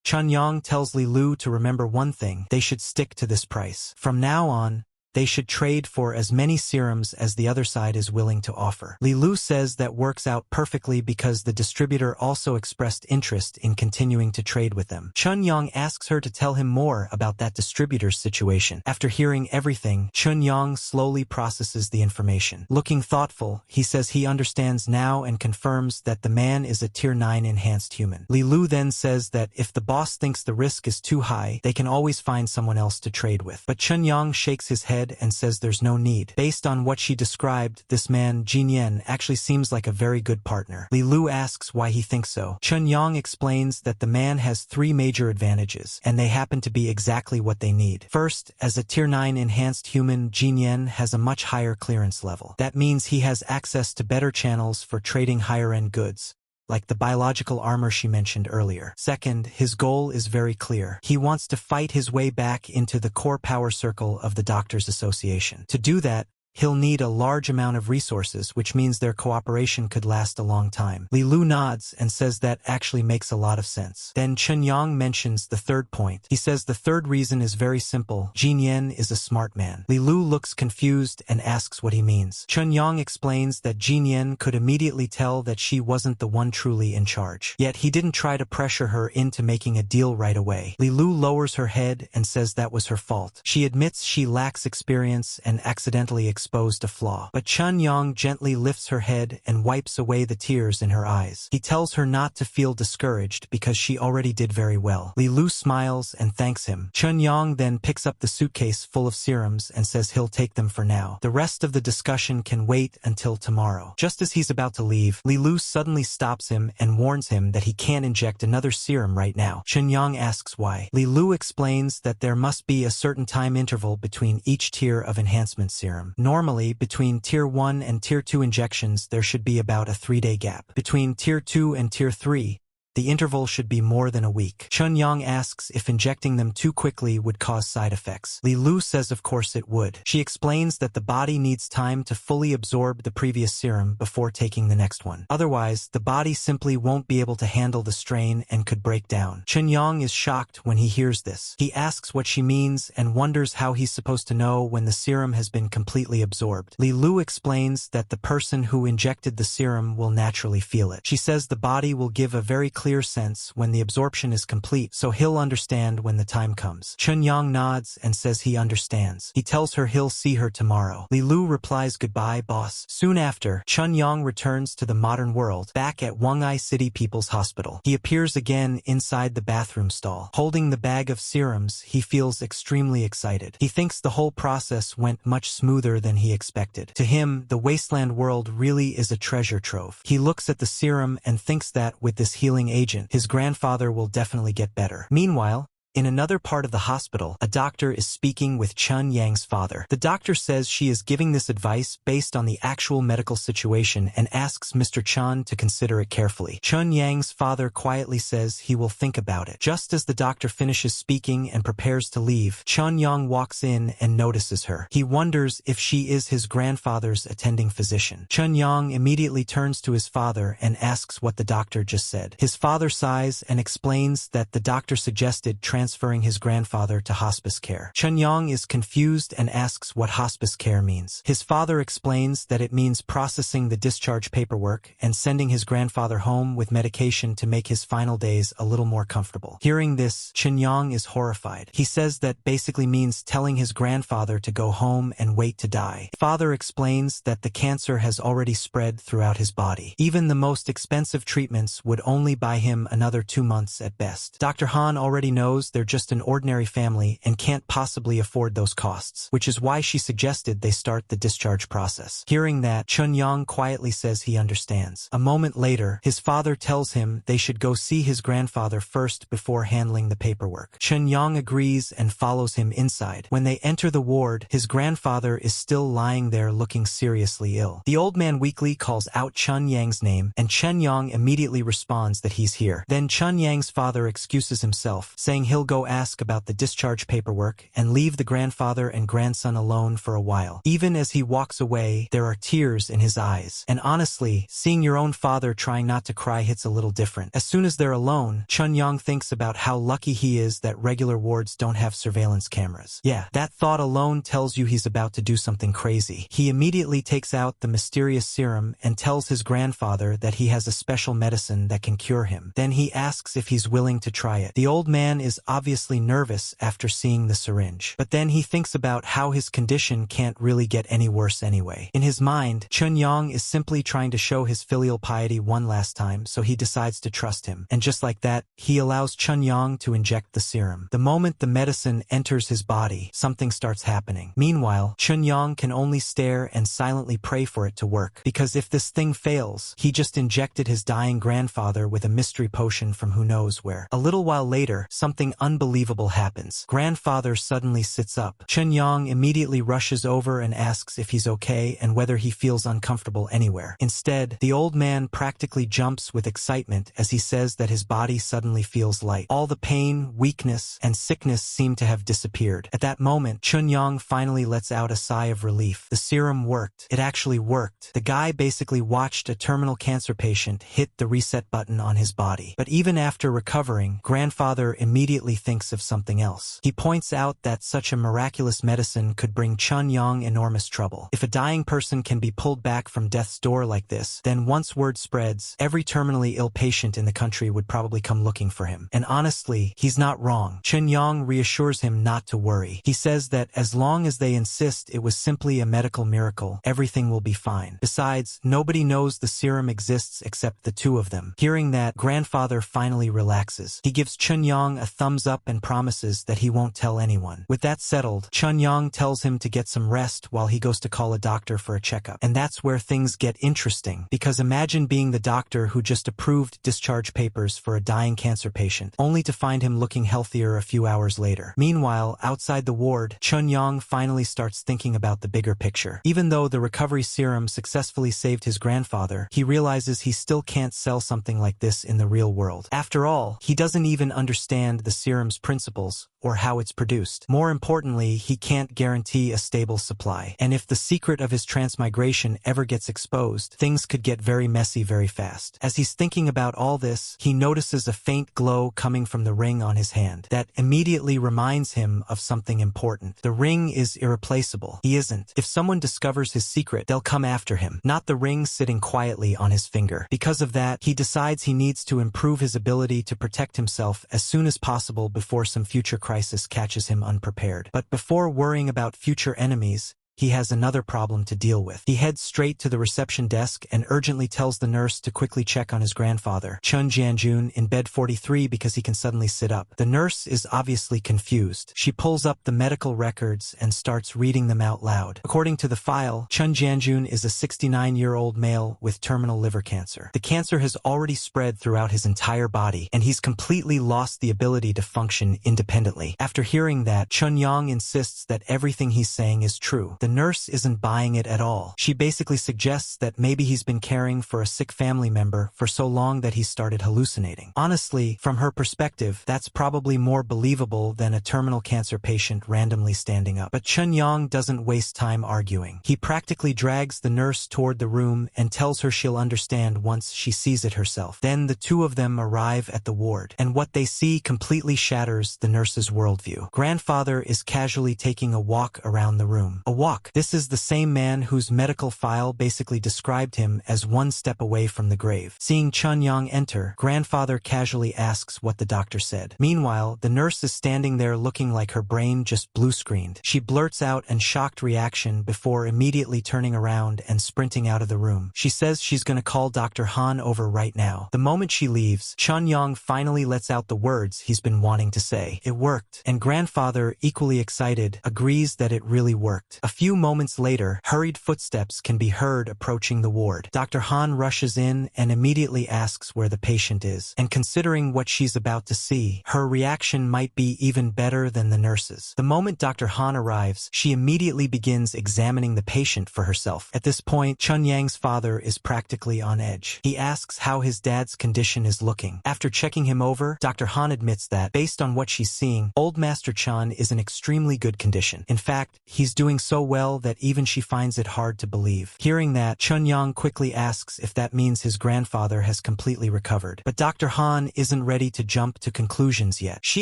Chun-Yang tells Li Lu to remember one thing: they should stick to this price. From now on, they should trade for as many serums as the other side is willing to offer. Li Lu says that works out perfectly because the distributor also expressed interest in continuing to trade with them. Chun-Yang asks her to tell him more about that distributor's situation. After hearing everything, Chun-Yang slowly processes the information. Looking thoughtful, he says he understands now and confirms that the man is a Tier 9 enhanced human. Li Lu then says that if the boss thinks the risk is too high, they can always find someone else to trade with. But Chun-Yang shakes his head and says there's no need. Based on what she described, this man, Jin Yen, actually seems like a very good partner. Li Lu asks why he thinks so. Chun-Yang explains that the man has 3 major advantages, and they happen to be exactly what they need. First, as a Tier 9 enhanced human, Jin Yen has a much higher clearance level. That means he has access to better channels for trading higher-end goods, like the biological armor she mentioned earlier. Second, his goal is very clear. He wants to fight his way back into the core power circle of the Doctors Association. To do that, he'll need a large amount of resources, which means their cooperation could last a long time. Li Lu nods and says that actually makes a lot of sense. Then Chun-Yang mentions the third point. He says the third reason is very simple. Jin Yen is a smart man. Li Lu looks confused and asks what he means. Chun-Yang explains that Jin Yen could immediately tell that she wasn't the one truly in charge. Yet he didn't try to pressure her into making a deal right away. Li Lu lowers her head and says that was her fault. She admits she lacks experience and accidentally exposed a flaw. But Chun-Yang gently lifts her head and wipes away the tears in her eyes. He tells her not to feel discouraged because she already did very well. Li Lu smiles and thanks him. Chun-Yang then picks up the suitcase full of serums and says he'll take them for now. The rest of the discussion can wait until tomorrow. Just as he's about to leave, Li Lu suddenly stops him and warns him that he can't inject another serum right now. Chun-Yang asks why. Li Lu explains that there must be a certain time interval between each tier of enhancement serum. Normally, between Tier 1 and Tier 2 injections, there should be about a 3-day gap. Between Tier 2 and Tier 3, the interval should be more than a week. Chun-Yang asks if injecting them too quickly would cause side effects. Li Lu says of course it would. She explains that the body needs time to fully absorb the previous serum before taking the next one. Otherwise, the body simply won't be able to handle the strain and could break down. Chun-Yang is shocked when he hears this. He asks what she means and wonders how he's supposed to know when the serum has been completely absorbed. Li Lu explains that the person who injected the serum will naturally feel it. She says the body will give a very clear clear sense when the absorption is complete, so he'll understand when the time comes. Chun-yang nods and says he understands. He tells her he'll see her tomorrow. Li Lu replies, "Goodbye, boss." Soon after, Chun-yang returns to the modern world, back at Wongai City People's Hospital. He appears again inside the bathroom stall. Holding the bag of serums, he feels extremely excited. He thinks the whole process went much smoother than he expected. To him, the wasteland world really is a treasure trove. He looks at the serum and thinks that with this healing agent, his grandfather will definitely get better. Meanwhile, in another part of the hospital, a doctor is speaking with Chun Yang's father. The doctor says she is giving this advice based on the actual medical situation and asks Mr. Chun to consider it carefully. Chun Yang's father quietly says he will think about it. Just as the doctor finishes speaking and prepares to leave, Chun Yang walks in and notices her. He wonders if she is his grandfather's attending physician. Chun Yang immediately turns to his father and asks what the doctor just said. His father sighs and explains that the doctor suggested transferring his grandfather to hospice care. Chun Yang is confused and asks what hospice care means. His father explains that it means processing the discharge paperwork and sending his grandfather home with medication to make his final days a little more comfortable. Hearing this, Chun Yang is horrified. He says that basically means telling his grandfather to go home and wait to die. Father explains that the cancer has already spread throughout his body. Even the most expensive treatments would only buy him another 2 months at best. Dr. Han already knows they're just an ordinary family and can't possibly afford those costs, which is why she suggested they start the discharge process. Hearing that, Chun Yang quietly says he understands. A moment later, his father tells him they should go see his grandfather first before handling the paperwork. Chun Yang agrees and follows him inside. When they enter the ward, his grandfather is still lying there looking seriously ill. The old man weakly calls out Chun Yang's name, and Chun Yang immediately responds that he's here. Then Chun Yang's father excuses himself, saying he'll go ask about the discharge paperwork and leave the grandfather and grandson alone for a while. Even as he walks away, there are tears in his eyes. And honestly, seeing your own father trying not to cry hits a little different. As soon as they're alone, Chun Yang thinks about how lucky he is that regular wards don't have surveillance cameras. Yeah, that thought alone tells you he's about to do something crazy. He immediately takes out the mysterious serum and tells his grandfather that he has a special medicine that can cure him. Then he asks if he's willing to try it. The old man is obviously nervous after seeing the syringe. But then he thinks about how his condition can't really get any worse anyway. In his mind, Chun Yang is simply trying to show his filial piety one last time, so he decides to trust him. And just like that, he allows Chun Yang to inject the serum. The moment the medicine enters his body, something starts happening. Meanwhile, Chun Yang can only stare and silently pray for it to work, because if this thing fails, he just injected his dying grandfather with a mystery potion from who knows where. A little while later, something unbelievable happens. Grandfather suddenly sits up. Chun Yang immediately rushes over and asks if he's okay and whether he feels uncomfortable anywhere. Instead, the old man practically jumps with excitement as he says that his body suddenly feels light. All the pain, weakness, and sickness seem to have disappeared. At that moment, Chun Yang finally lets out a sigh of relief. The serum worked. It actually worked. The guy basically watched a terminal cancer patient hit the reset button on his body. But even after recovering, grandfather immediately thinks of something else. He points out that such a miraculous medicine could bring Chun Yang enormous trouble. If a dying person can be pulled back from death's door like this, then once word spreads, every terminally ill patient in the country would probably come looking for him. And honestly, he's not wrong. Chun Yang reassures him not to worry. He says that as long as they insist it was simply a medical miracle, everything will be fine. Besides, nobody knows the serum exists except the two of them. Hearing that, grandfather finally relaxes. He gives Chun Yang a thumbs up and promises that he won't tell anyone. With that settled, Chun Yang tells him to get some rest while he goes to call a doctor for a checkup. And that's where things get interesting, because imagine being the doctor who just approved discharge papers for a dying cancer patient, only to find him looking healthier a few hours later. Meanwhile, outside the ward, Chun Yang finally starts thinking about the bigger picture. Even though the recovery serum successfully saved his grandfather, he realizes he still can't sell something like this in the real world. After all, he doesn't even understand the serum's principles or how it's produced. More importantly, he can't guarantee a stable supply. And if the secret of his transmigration ever gets exposed, things could get very messy very fast. As he's thinking about all this, he notices a faint glow coming from the ring on his hand. That immediately reminds him of something important. The ring is irreplaceable. He isn't. If someone discovers his secret, they'll come after him, not the ring sitting quietly on his finger. Because of that, he decides he needs to improve his ability to protect himself as soon as possible before some future crisis catches him unprepared. But before worrying about future enemies, he has another problem to deal with. He heads straight to the reception desk and urgently tells the nurse to quickly check on his grandfather, Chun Jianjun, in bed 43 because he can suddenly sit up. The nurse is obviously confused. She pulls up the medical records and starts reading them out loud. According to the file, Chun Jianjun is a 69-year-old male with terminal liver cancer. The cancer has already spread throughout his entire body, and he's completely lost the ability to function independently. After hearing that, Chun Yang insists that everything he's saying is true. The nurse isn't buying it at all. She basically suggests that maybe he's been caring for a sick family member for so long that he started hallucinating. Honestly, from her perspective, that's probably more believable than a terminal cancer patient randomly standing up. But Chun Yang doesn't waste time arguing. He practically drags the nurse toward the room and tells her she'll understand once she sees it herself. Then the two of them arrive at the ward, and what they see completely shatters the nurse's worldview. Grandfather is casually taking a walk around the room. A walk. This is the same man whose medical file basically described him as one step away from the grave. Seeing Chun Yang enter, grandfather casually asks what the doctor said. Meanwhile, the nurse is standing there looking like her brain just blue-screened. She blurts out an shocked reaction before immediately turning around and sprinting out of the room. She says she's gonna call Dr. Han over right now. The moment she leaves, Chun Yang finally lets out the words he's been wanting to say. It worked. And grandfather, equally excited, agrees that it really worked. A few moments later, hurried footsteps can be heard approaching the ward. Dr. Han rushes in and immediately asks where the patient is. And considering what she's about to see, her reaction might be even better than the nurse's. The moment Dr. Han arrives, she immediately begins examining the patient for herself. At this point, Chun Yang's father is practically on edge. He asks how his dad's condition is looking. After checking him over, Dr. Han admits that, based on what she's seeing, old Master Chun is in extremely good condition. In fact, he's doing so well that even she finds it hard to believe. Hearing that, Chun Yang quickly asks if that means his grandfather has completely recovered. But Dr. Han isn't ready to jump to conclusions yet. She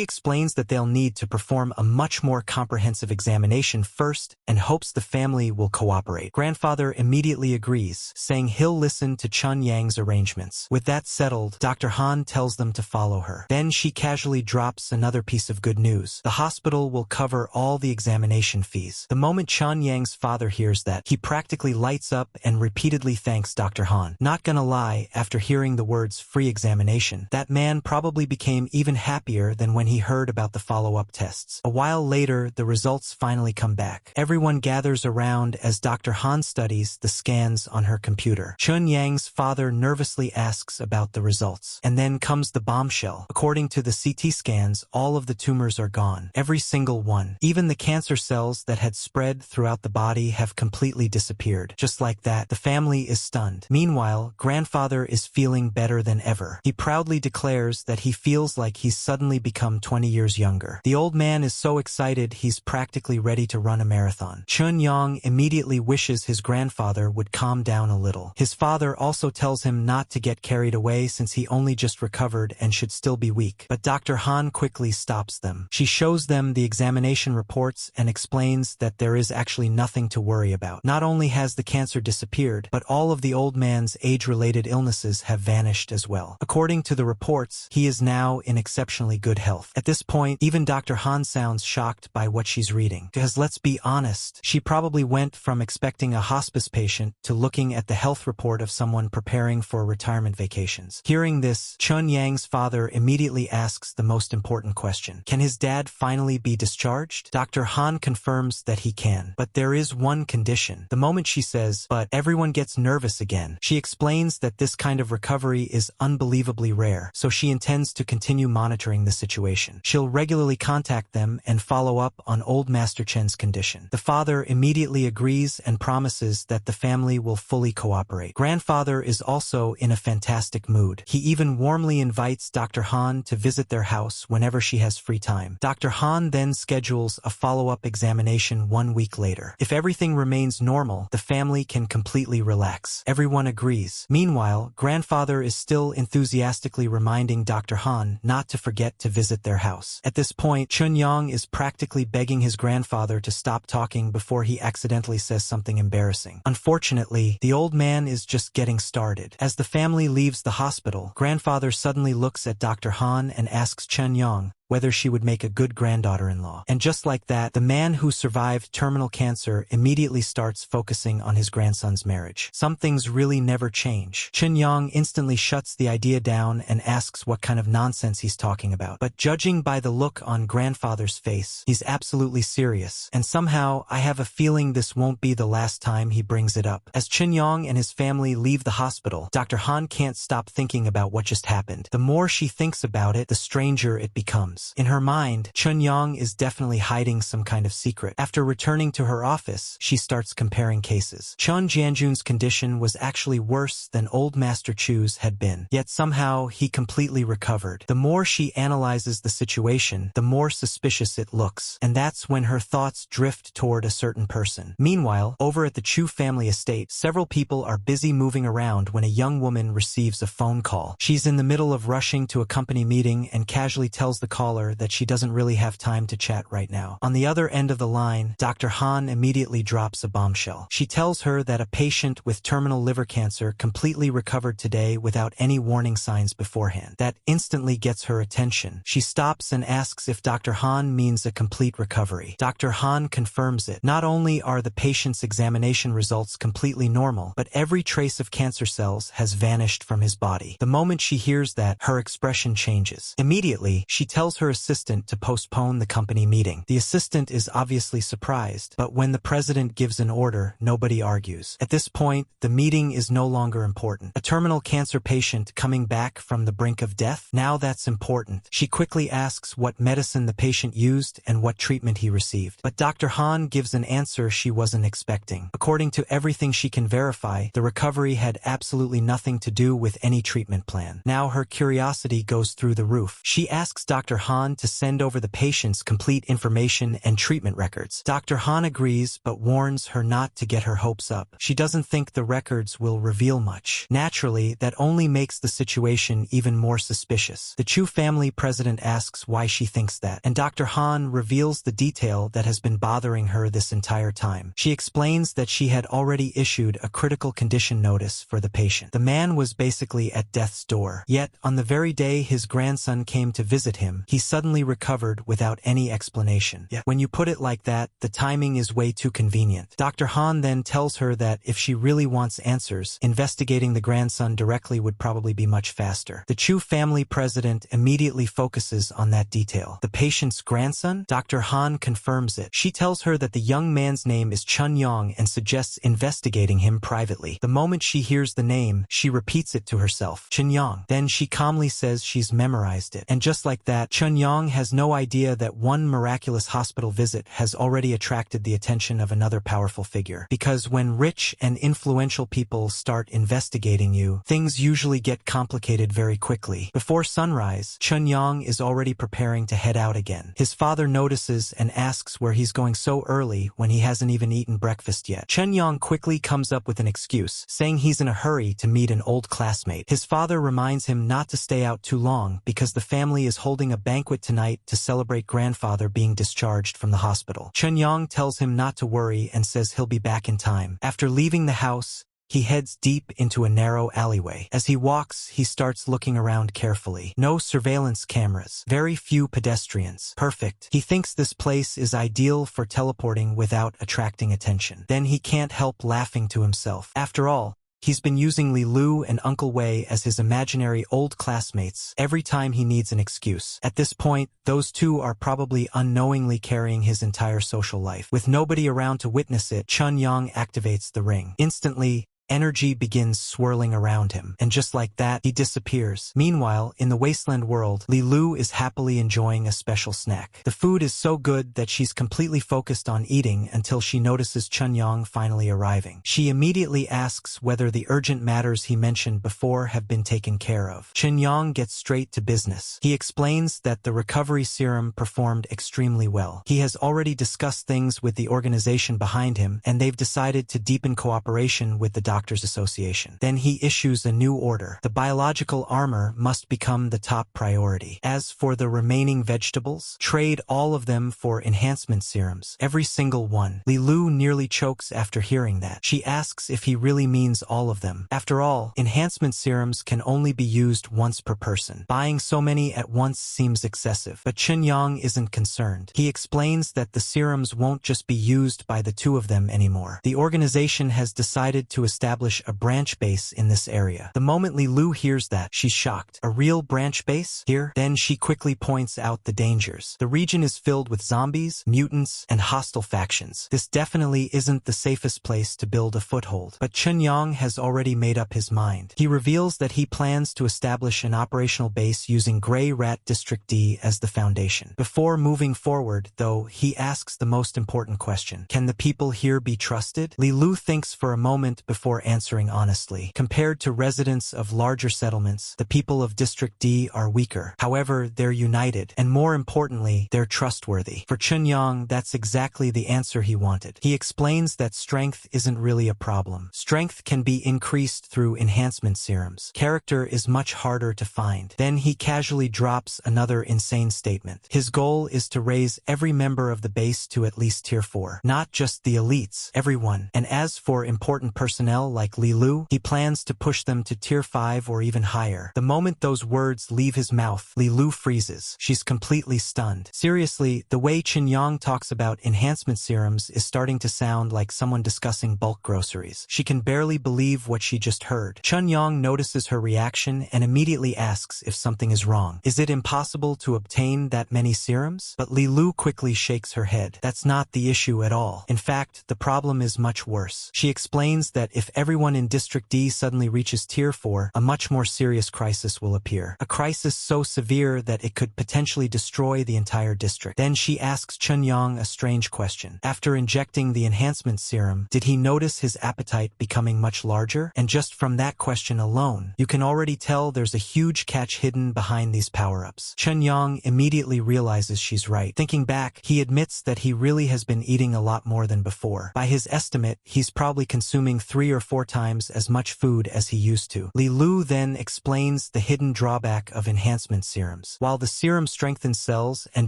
explains that they'll need to perform a much more comprehensive examination first and hopes the family will cooperate. Grandfather immediately agrees, saying he'll listen to Chun Yang's arrangements. With that settled, Dr. Han tells them to follow her. Then she casually drops another piece of good news. The hospital will cover all the examination fees. The moment Chun Yang's father hears that, he practically lights up and repeatedly thanks Dr. Han. Not gonna lie, after hearing the words free examination, that man probably became even happier than when he heard about the follow-up tests. A while later, the results finally come back. Everyone gathers around as Dr. Han studies the scans on her computer. Chun Yang's father nervously asks about the results. And then comes the bombshell. According to the CT scans, all of the tumors are gone. Every single one. Even the cancer cells that had spread throughout the body have completely disappeared. Just like that, the family is stunned. Meanwhile, grandfather is feeling better than ever. He proudly declares that he feels like he's suddenly become 20 years younger. The old man is so excited he's practically ready to run a marathon. Chun Yang immediately wishes his grandfather would calm down a little. His father also tells him not to get carried away since he only just recovered and should still be weak. But Dr. Han quickly stops them. She shows them the examination reports and explains that there is actually nothing to worry about. Not only has the cancer disappeared, but all of the old man's age-related illnesses have vanished as well. According to the reports, he is now in exceptionally good health. At this point, even Dr. Han sounds shocked by what she's reading. Because let's be honest, she probably went from expecting a hospice patient to looking at the health report of someone preparing for retirement vacations. Hearing this, Chun Yang's father immediately asks the most important question. Can his dad finally be discharged? Dr. Han confirms that he can, But there is one condition. The moment she says, but everyone gets nervous again. She explains that this kind of recovery is unbelievably rare, so she intends to continue monitoring the situation. She'll regularly contact them and follow up on old Master Chen's condition. The father immediately agrees and promises that the family will fully cooperate. Grandfather is also in a fantastic mood. He even warmly invites Dr. Han to visit their house whenever she has free time. Dr. Han then schedules a follow-up examination 1 week later. If everything remains normal, the family can completely relax. Everyone agrees. Meanwhile, grandfather is still enthusiastically reminding Dr. Han not to forget to visit their house. At this point, Chunyang is practically begging his grandfather to stop talking before he accidentally says something embarrassing. Unfortunately, the old man is just getting started. As the family leaves the hospital, grandfather suddenly looks at Dr. Han and asks Chunyang whether she would make a good granddaughter-in-law. And just like that, the man who survived terminal cancer immediately starts focusing on his grandson's marriage. Some things really never change. Chunyang instantly shuts the idea down and asks what kind of nonsense he's talking about. But judging by the look on grandfather's face, he's absolutely serious. And somehow, I have a feeling this won't be the last time he brings it up. As Chunyang and his family leave the hospital, Dr. Han can't stop thinking about what just happened. The more she thinks about it, the stranger it becomes. In her mind, Chunyang is definitely hiding some kind of secret. After returning to her office, she starts comparing cases. Chun Jianjun's condition was actually worse than old Master Chu's had been, yet somehow he completely recovered. The more she analyzes the situation, the more suspicious it looks, and that's when her thoughts drift toward a certain person. Meanwhile, over at the Chu family estate, several people are busy moving around when a young woman receives a phone call. She's in the middle of rushing to a company meeting and casually tells the caller that she doesn't really have time to chat right now. On the other end of the line, Dr. Han immediately drops a bombshell. She tells her that a patient with terminal liver cancer completely recovered today without any warning signs beforehand. That instantly gets her attention. She stops and asks if Dr. Han means a complete recovery. Dr. Han confirms it. Not only are the patient's examination results completely normal, but every trace of cancer cells has vanished from his body. The moment she hears that, her expression changes. Immediately, she tells her assistant to postpone the company meeting. The assistant is obviously surprised, but when the president gives an order, nobody argues. At this point, the meeting is no longer important. A terminal cancer patient coming back from the brink of death? Now that's important. She quickly asks what medicine the patient used and what treatment he received. But Dr. Han gives an answer she wasn't expecting. According to everything she can verify, the recovery had absolutely nothing to do with any treatment plan. Now her curiosity goes through the roof. She asks Dr. Han to send over the patient's complete information and treatment records. Dr. Han agrees, but warns her not to get her hopes up. She doesn't think the records will reveal much. Naturally, that only makes the situation even more suspicious. The Chu family president asks why she thinks that, and Dr. Han reveals the detail that has been bothering her this entire time. She explains that she had already issued a critical condition notice for the patient. The man was basically at death's door. Yet, on the very day his grandson came to visit him, he suddenly recovered without any explanation. Yet, when you put it like that, the timing is way too convenient. Dr. Han then tells her that if she really wants answers, investigating the grandson directly would probably be much faster. The Chu family president immediately focuses on that detail. The patient's grandson? Dr. Han confirms it. She tells her that the young man's name is Chun Yang and suggests investigating him privately. The moment she hears the name, she repeats it to herself. Chun Yang. Then she calmly says she's memorized it. And just like that, Chun Yang has no idea that one miraculous hospital visit has already attracted the attention of another powerful figure. Because when rich and influential people start investigating you, things usually get complicated very quickly. Before sunrise, Chun Yang is already preparing to head out again. His father notices and asks where he's going so early when he hasn't even eaten breakfast yet. Chun Yang quickly comes up with an excuse, saying he's in a hurry to meet an old classmate. His father reminds him not to stay out too long because the family is holding a banquet tonight to celebrate grandfather being discharged from the hospital. Chun Yang tells him not to worry and says he'll be back in time. After leaving the house, he heads deep into a narrow alleyway. As he walks, he starts looking around carefully. No surveillance cameras. Very few pedestrians. Perfect. He thinks this place is ideal for teleporting without attracting attention. Then he can't help laughing to himself. After all, He's been using Li Lu and Uncle Wei as his imaginary old classmates every time he needs an excuse. At this point, those two are probably unknowingly carrying his entire social life. With nobody around to witness it, Chun Yang activates the ring. Instantly, energy begins swirling around him, and just like that, he disappears. Meanwhile, in the wasteland world, Li Lu is happily enjoying a special snack. The food is so good that she's completely focused on eating until she notices Chun Yang finally arriving. She immediately asks whether the urgent matters he mentioned before have been taken care of. Chun Yang gets straight to business. He explains that the recovery serum performed extremely well. He has already discussed things with the organization behind him, and they've decided to deepen cooperation with the Doctors Association. Then he issues a new order. The biological armor must become the top priority. As for the remaining vegetables, trade all of them for enhancement serums. Every single one. Li Lu nearly chokes after hearing that. She asks if he really means all of them. After all, enhancement serums can only be used once per person. Buying so many at once seems excessive. But Chun Yang isn't concerned. He explains that the serums won't just be used by the two of them anymore. The organization has decided to establish a branch base in this area. The moment Li Lu hears that, she's shocked. A real branch base? Here? Then she quickly points out the dangers. The region is filled with zombies, mutants, and hostile factions. This definitely isn't the safest place to build a foothold. But Chun Yang has already made up his mind. He reveals that he plans to establish an operational base using Grey Rat District D as the foundation. Before moving forward, though, he asks the most important question. Can the people here be trusted? Li Lu thinks for a moment before answering honestly. Compared to residents of larger settlements, the people of District D are weaker. However, they're united, and more importantly, they're trustworthy. For Chun Yang, that's exactly the answer he wanted. He explains that strength isn't really a problem. Strength can be increased through enhancement serums. Character is much harder to find. Then he casually drops another insane statement. His goal is to raise every member of the base to at least tier 4. Not just the elites, everyone. And as for important personnel like Li Lu, he plans to push them to tier 5 or even higher. The moment those words leave his mouth, Li Lu freezes. She's completely stunned. Seriously, the way Chun Yang talks about enhancement serums is starting to sound like someone discussing bulk groceries. She can barely believe what she just heard. Chun Yang notices her reaction and immediately asks if something is wrong. Is it impossible to obtain that many serums? But Li Lu quickly shakes her head. That's not the issue at all. In fact, the problem is much worse. She explains that if everyone in District D suddenly reaches tier 4, a much more serious crisis will appear. A crisis so severe that it could potentially destroy the entire district. Then she asks Chun Yang a strange question. After injecting the enhancement serum, did he notice his appetite becoming much larger? And just from that question alone, you can already tell there's a huge catch hidden behind these power-ups. Chun Yang immediately realizes she's right. Thinking back, he admits that he really has been eating a lot more than before. By his estimate, he's probably consuming 3 or 4 times as much food as he used to. Li Lu then explains the hidden drawback of enhancement serums. While the serum strengthens cells and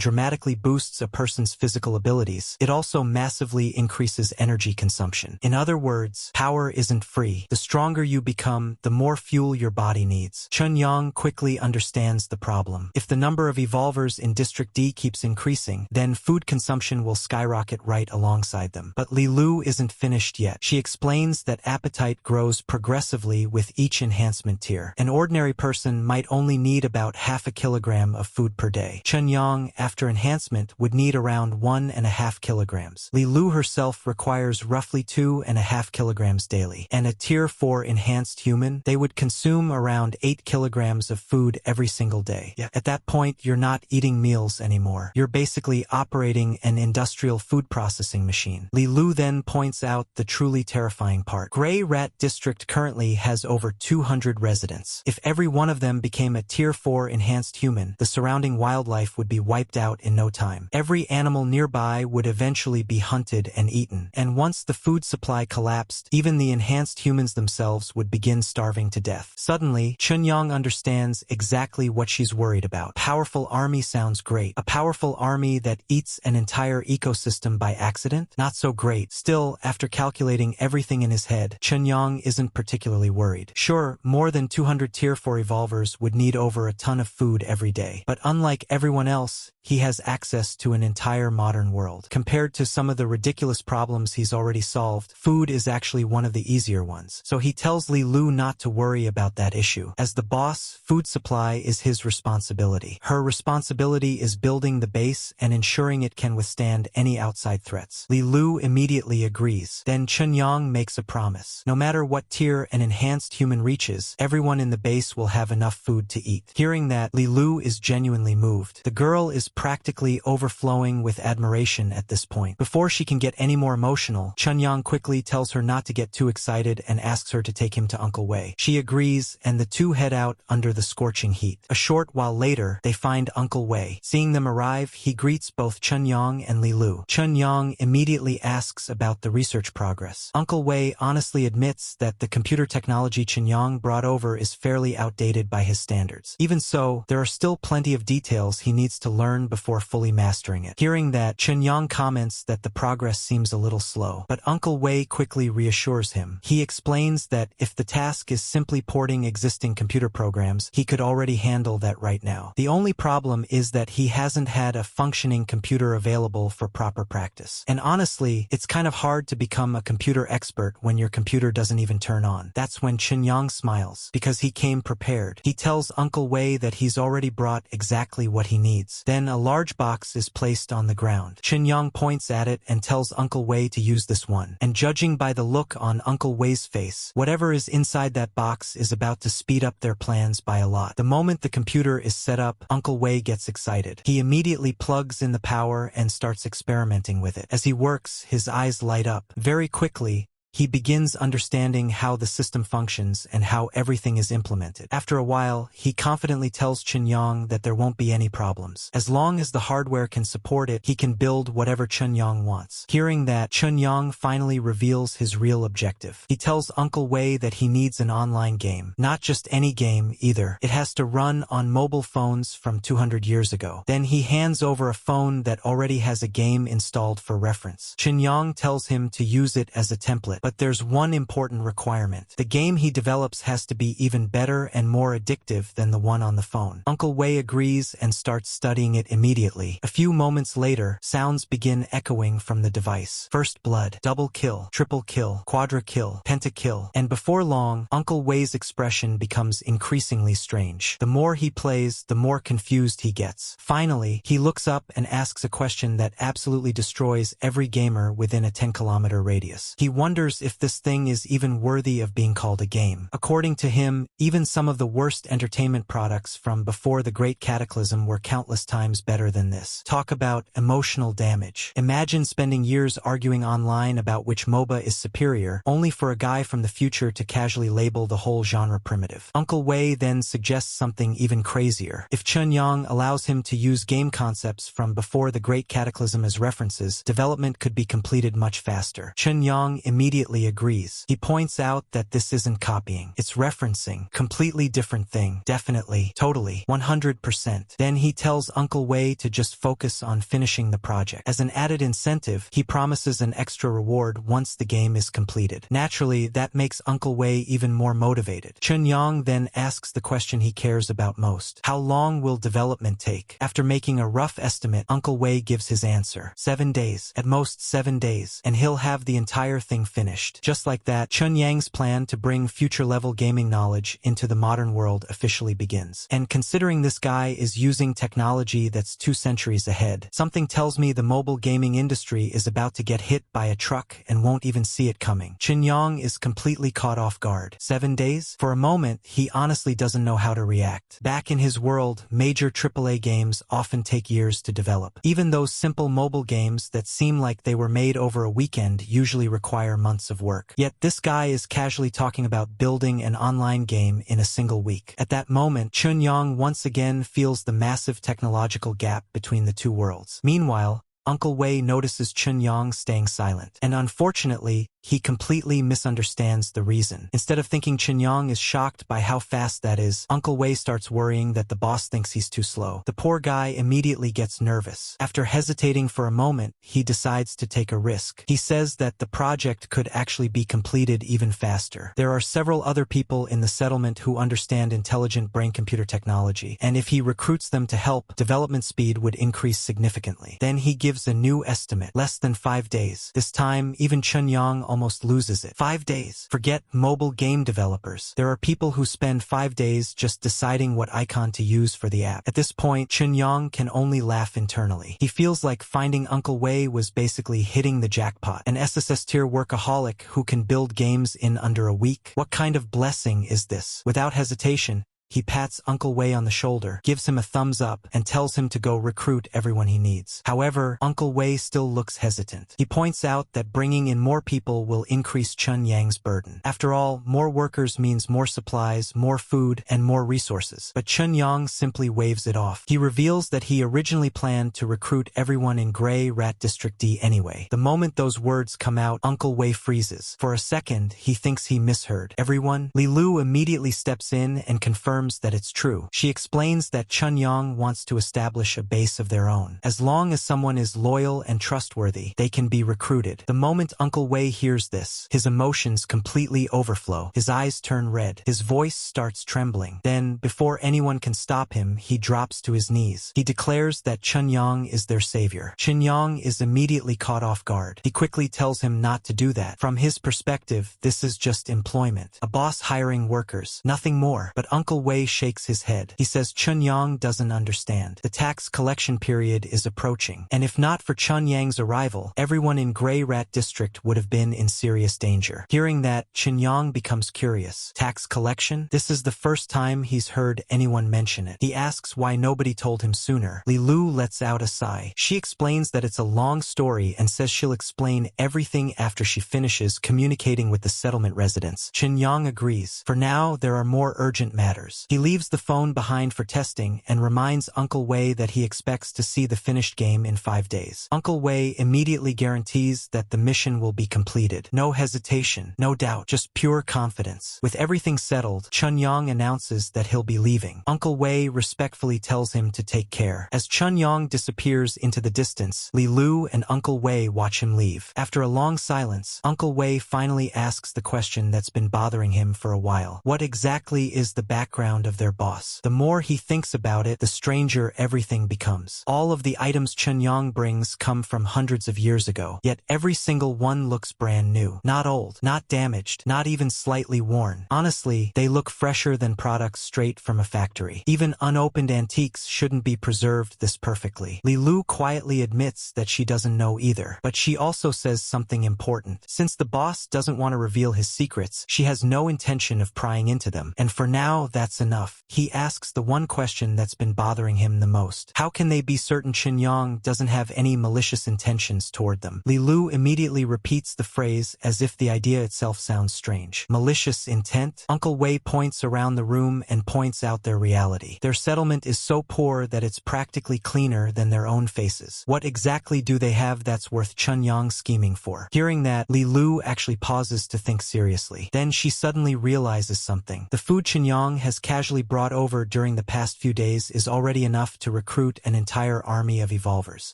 dramatically boosts a person's physical abilities, it also massively increases energy consumption. In other words, power isn't free. The stronger you become, the more fuel your body needs. Chun Yang quickly understands the problem. If the number of evolvers in District D keeps increasing, then food consumption will skyrocket right alongside them. But Li Lu isn't finished yet. She explains that appetite grows progressively with each enhancement tier. An ordinary person might only need about half a kilogram of food per day. Chun Yang, after enhancement, would need around 1.5 kilograms. Li Lu herself requires roughly 2.5 kilograms daily. And a tier 4 enhanced human, they would consume around 8 kilograms of food every single day. At that point, you're not eating meals anymore. You're basically operating an industrial food processing machine. Li Lu then points out the truly terrifying part. Grey Rat District currently has over 200 residents. If every one of them became a tier 4 enhanced human, the surrounding wildlife would be wiped out in no time. Every animal nearby would eventually be hunted and eaten. And once the food supply collapsed, even the enhanced humans themselves would begin starving to death. Suddenly, Chun Yang understands exactly what she's worried about. Powerful army sounds great. A powerful army that eats an entire ecosystem by accident? Not so great. Still, after calculating everything in his head, Chun Yang isn't particularly worried. Sure, more than 200 tier 4 evolvers would need over a ton of food every day. But unlike everyone else, he has access to an entire modern world. Compared to some of the ridiculous problems he's already solved, food is actually one of the easier ones. So he tells Li Lu not to worry about that issue. As the boss, food supply is his responsibility. Her responsibility is building the base and ensuring it can withstand any outside threats. Li Lu immediately agrees. Then Chunyang makes a promise. No matter what tier an enhanced human reaches, everyone in the base will have enough food to eat. Hearing that, Li Lu is genuinely moved. The girl is practically overflowing with admiration at this point. Before she can get any more emotional, Chunyang quickly tells her not to get too excited and asks her to take him to Uncle Wei. She agrees, and the two head out under the scorching heat. A short while later, they find Uncle Wei. Seeing them arrive, he greets both Chunyang and Li Lu. Chunyang immediately asks about the research progress. Uncle Wei honestly admits that the computer technology Chunyang brought over is fairly outdated by his standards. Even so, there are still plenty of details he needs to learn before fully mastering it. Hearing that, Chunyang comments that the progress seems a little slow, but Uncle Wei quickly reassures him. He explains that if the task is simply porting existing computer programs, he could already handle that right now. The only problem is that he hasn't had a functioning computer available for proper practice. And honestly, it's kind of hard to become a computer expert when your computer doesn't even turn on. That's when Chunyang smiles, because he came prepared. He tells Uncle Wei that he's already brought exactly what he needs. Then a large box is placed on the ground. Chunyang points at it and tells Uncle Wei to use this one. And judging by the look on Uncle Wei's face, whatever is inside that box is about to speed up their plans by a lot. The moment the computer is set up, Uncle Wei gets excited. He immediately plugs in the power and starts experimenting with it. As he works, his eyes light up. Very quickly, he begins understanding how the system functions and how everything is implemented. After a while, he confidently tells Chunyang that there won't be any problems. As long as the hardware can support it, he can build whatever Chunyang wants. Hearing that, Chunyang finally reveals his real objective. He tells Uncle Wei that he needs an online game. Not just any game, either. It has to run on mobile phones from 200 years ago. Then he hands over a phone that already has a game installed for reference. Chunyang tells him to use it as a template. But there's one important requirement. The game he develops has to be even better and more addictive than the one on the phone. Uncle Wei agrees and starts studying it immediately. A few moments later, sounds begin echoing from the device. First blood, double kill, triple kill, quadra kill, pentakill, and before long, Uncle Wei's expression becomes increasingly strange. The more he plays, the more confused he gets. Finally, he looks up and asks a question that absolutely destroys every gamer within a 10-kilometer radius. He wonders if this thing is even worthy of being called a game. According to him, even some of the worst entertainment products from before the Great Cataclysm were countless times better than this. Talk about emotional damage. Imagine spending years arguing online about which MOBA is superior, only for a guy from the future to casually label the whole genre primitive. Uncle Wei then suggests something even crazier. If Chunyang allows him to use game concepts from before the Great Cataclysm as references, development could be completed much faster. Chunyang immediately agrees. He points out that this isn't copying. It's referencing. Completely different thing. Definitely. Totally. 100%. Then he tells Uncle Wei to just focus on finishing the project. As an added incentive, he promises an extra reward once the game is completed. Naturally, that makes Uncle Wei even more motivated. Chunyang then asks the question he cares about most. How long will development take? After making a rough estimate, Uncle Wei gives his answer. 7 days. At most 7 days. And he'll have the entire thing finished. Just like that, Chunyang's plan to bring future-level gaming knowledge into the modern world officially begins. And considering this guy is using technology that's 2 centuries ahead, something tells me the mobile gaming industry is about to get hit by a truck and won't even see it coming. Chunyang is completely caught off guard. 7 days? For a moment, he honestly doesn't know how to react. Back in his world, major AAA games often take years to develop. Even those simple mobile games that seem like they were made over a weekend usually require months of work. Yet this guy is casually talking about building an online game in a single week. At that moment, Chunyang once again feels the massive technological gap between the two worlds. Meanwhile, Uncle Wei notices Chunyang staying silent. And unfortunately, he completely misunderstands the reason. Instead of thinking Chunyang is shocked by how fast that is, Uncle Wei starts worrying that the boss thinks he's too slow. The poor guy immediately gets nervous. After hesitating for a moment, he decides to take a risk. He says that the project could actually be completed even faster. There are several other people in the settlement who understand intelligent brain-computer technology, and if he recruits them to help, development speed would increase significantly. Then he gives a new estimate, less than 5 days. This time, even Chunyang almost loses it. 5 days. Forget mobile game developers. There are people who spend 5 days just deciding what icon to use for the app. At this point, Chunyang can only laugh internally. He feels like finding Uncle Wei was basically hitting the jackpot. An SSS tier workaholic who can build games in under a week? What kind of blessing is this? Without hesitation, he pats Uncle Wei on the shoulder, gives him a thumbs up, and tells him to go recruit everyone he needs. However, Uncle Wei still looks hesitant. He points out that bringing in more people will increase Chunyang's burden. After all, more workers means more supplies, more food, and more resources. But Chunyang simply waves it off. He reveals that he originally planned to recruit everyone in Grey Rat District D anyway. The moment those words come out, Uncle Wei freezes. For a second, he thinks he misheard. Everyone? Li Lu immediately steps in and confirms that it's true. She explains that Chunyang wants to establish a base of their own. As long as someone is loyal and trustworthy, they can be recruited. The moment Uncle Wei hears this, his emotions completely overflow. His eyes turn red. His voice starts trembling. Then, before anyone can stop him, he drops to his knees. He declares that Chunyang is their savior. Chunyang is immediately caught off guard. He quickly tells him not to do that. From his perspective, this is just employment. A boss hiring workers. Nothing more. But Uncle Wei shakes his head. He says Chunyang doesn't understand. The tax collection period is approaching, and if not for Chunyang's arrival, everyone in Grey Rat District would have been in serious danger. Hearing that, Chunyang becomes curious. Tax collection? This is the first time he's heard anyone mention it. He asks why nobody told him sooner. Li Lu lets out a sigh. She explains that it's a long story and says she'll explain everything after she finishes communicating with the settlement residents. Chunyang agrees. For now, there are more urgent matters. He leaves the phone behind for testing and reminds Uncle Wei that he expects to see the finished game in 5 days. Uncle Wei immediately guarantees that the mission will be completed. No hesitation, no doubt, just pure confidence. With everything settled, Chunyang announces that he'll be leaving. Uncle Wei respectfully tells him to take care. As Chunyang disappears into the distance, Li Lu and Uncle Wei watch him leave. After a long silence, Uncle Wei finally asks the question that's been bothering him for a while. What exactly is the background of their boss? The more he thinks about it, the stranger everything becomes. All of the items Chunyang brings come from hundreds of years ago, yet every single one looks brand new. Not old, not damaged, not even slightly worn. Honestly, they look fresher than products straight from a factory. Even unopened antiques shouldn't be preserved this perfectly. Li Lu quietly admits that she doesn't know either, but she also says something important. Since the boss doesn't want to reveal his secrets, she has no intention of prying into them, and for now, that's enough. He asks the one question that's been bothering him the most. How can they be certain Chunyang doesn't have any malicious intentions toward them? Li Lu immediately repeats the phrase as if the idea itself sounds strange. Malicious intent? Uncle Wei points around the room and points out their reality. Their settlement is so poor that it's practically cleaner than their own faces. What exactly do they have that's worth Chunyang scheming for? Hearing that, Li Lu actually pauses to think seriously. Then she suddenly realizes something. The food Chunyang has casually brought over during the past few days is already enough to recruit an entire army of evolvers.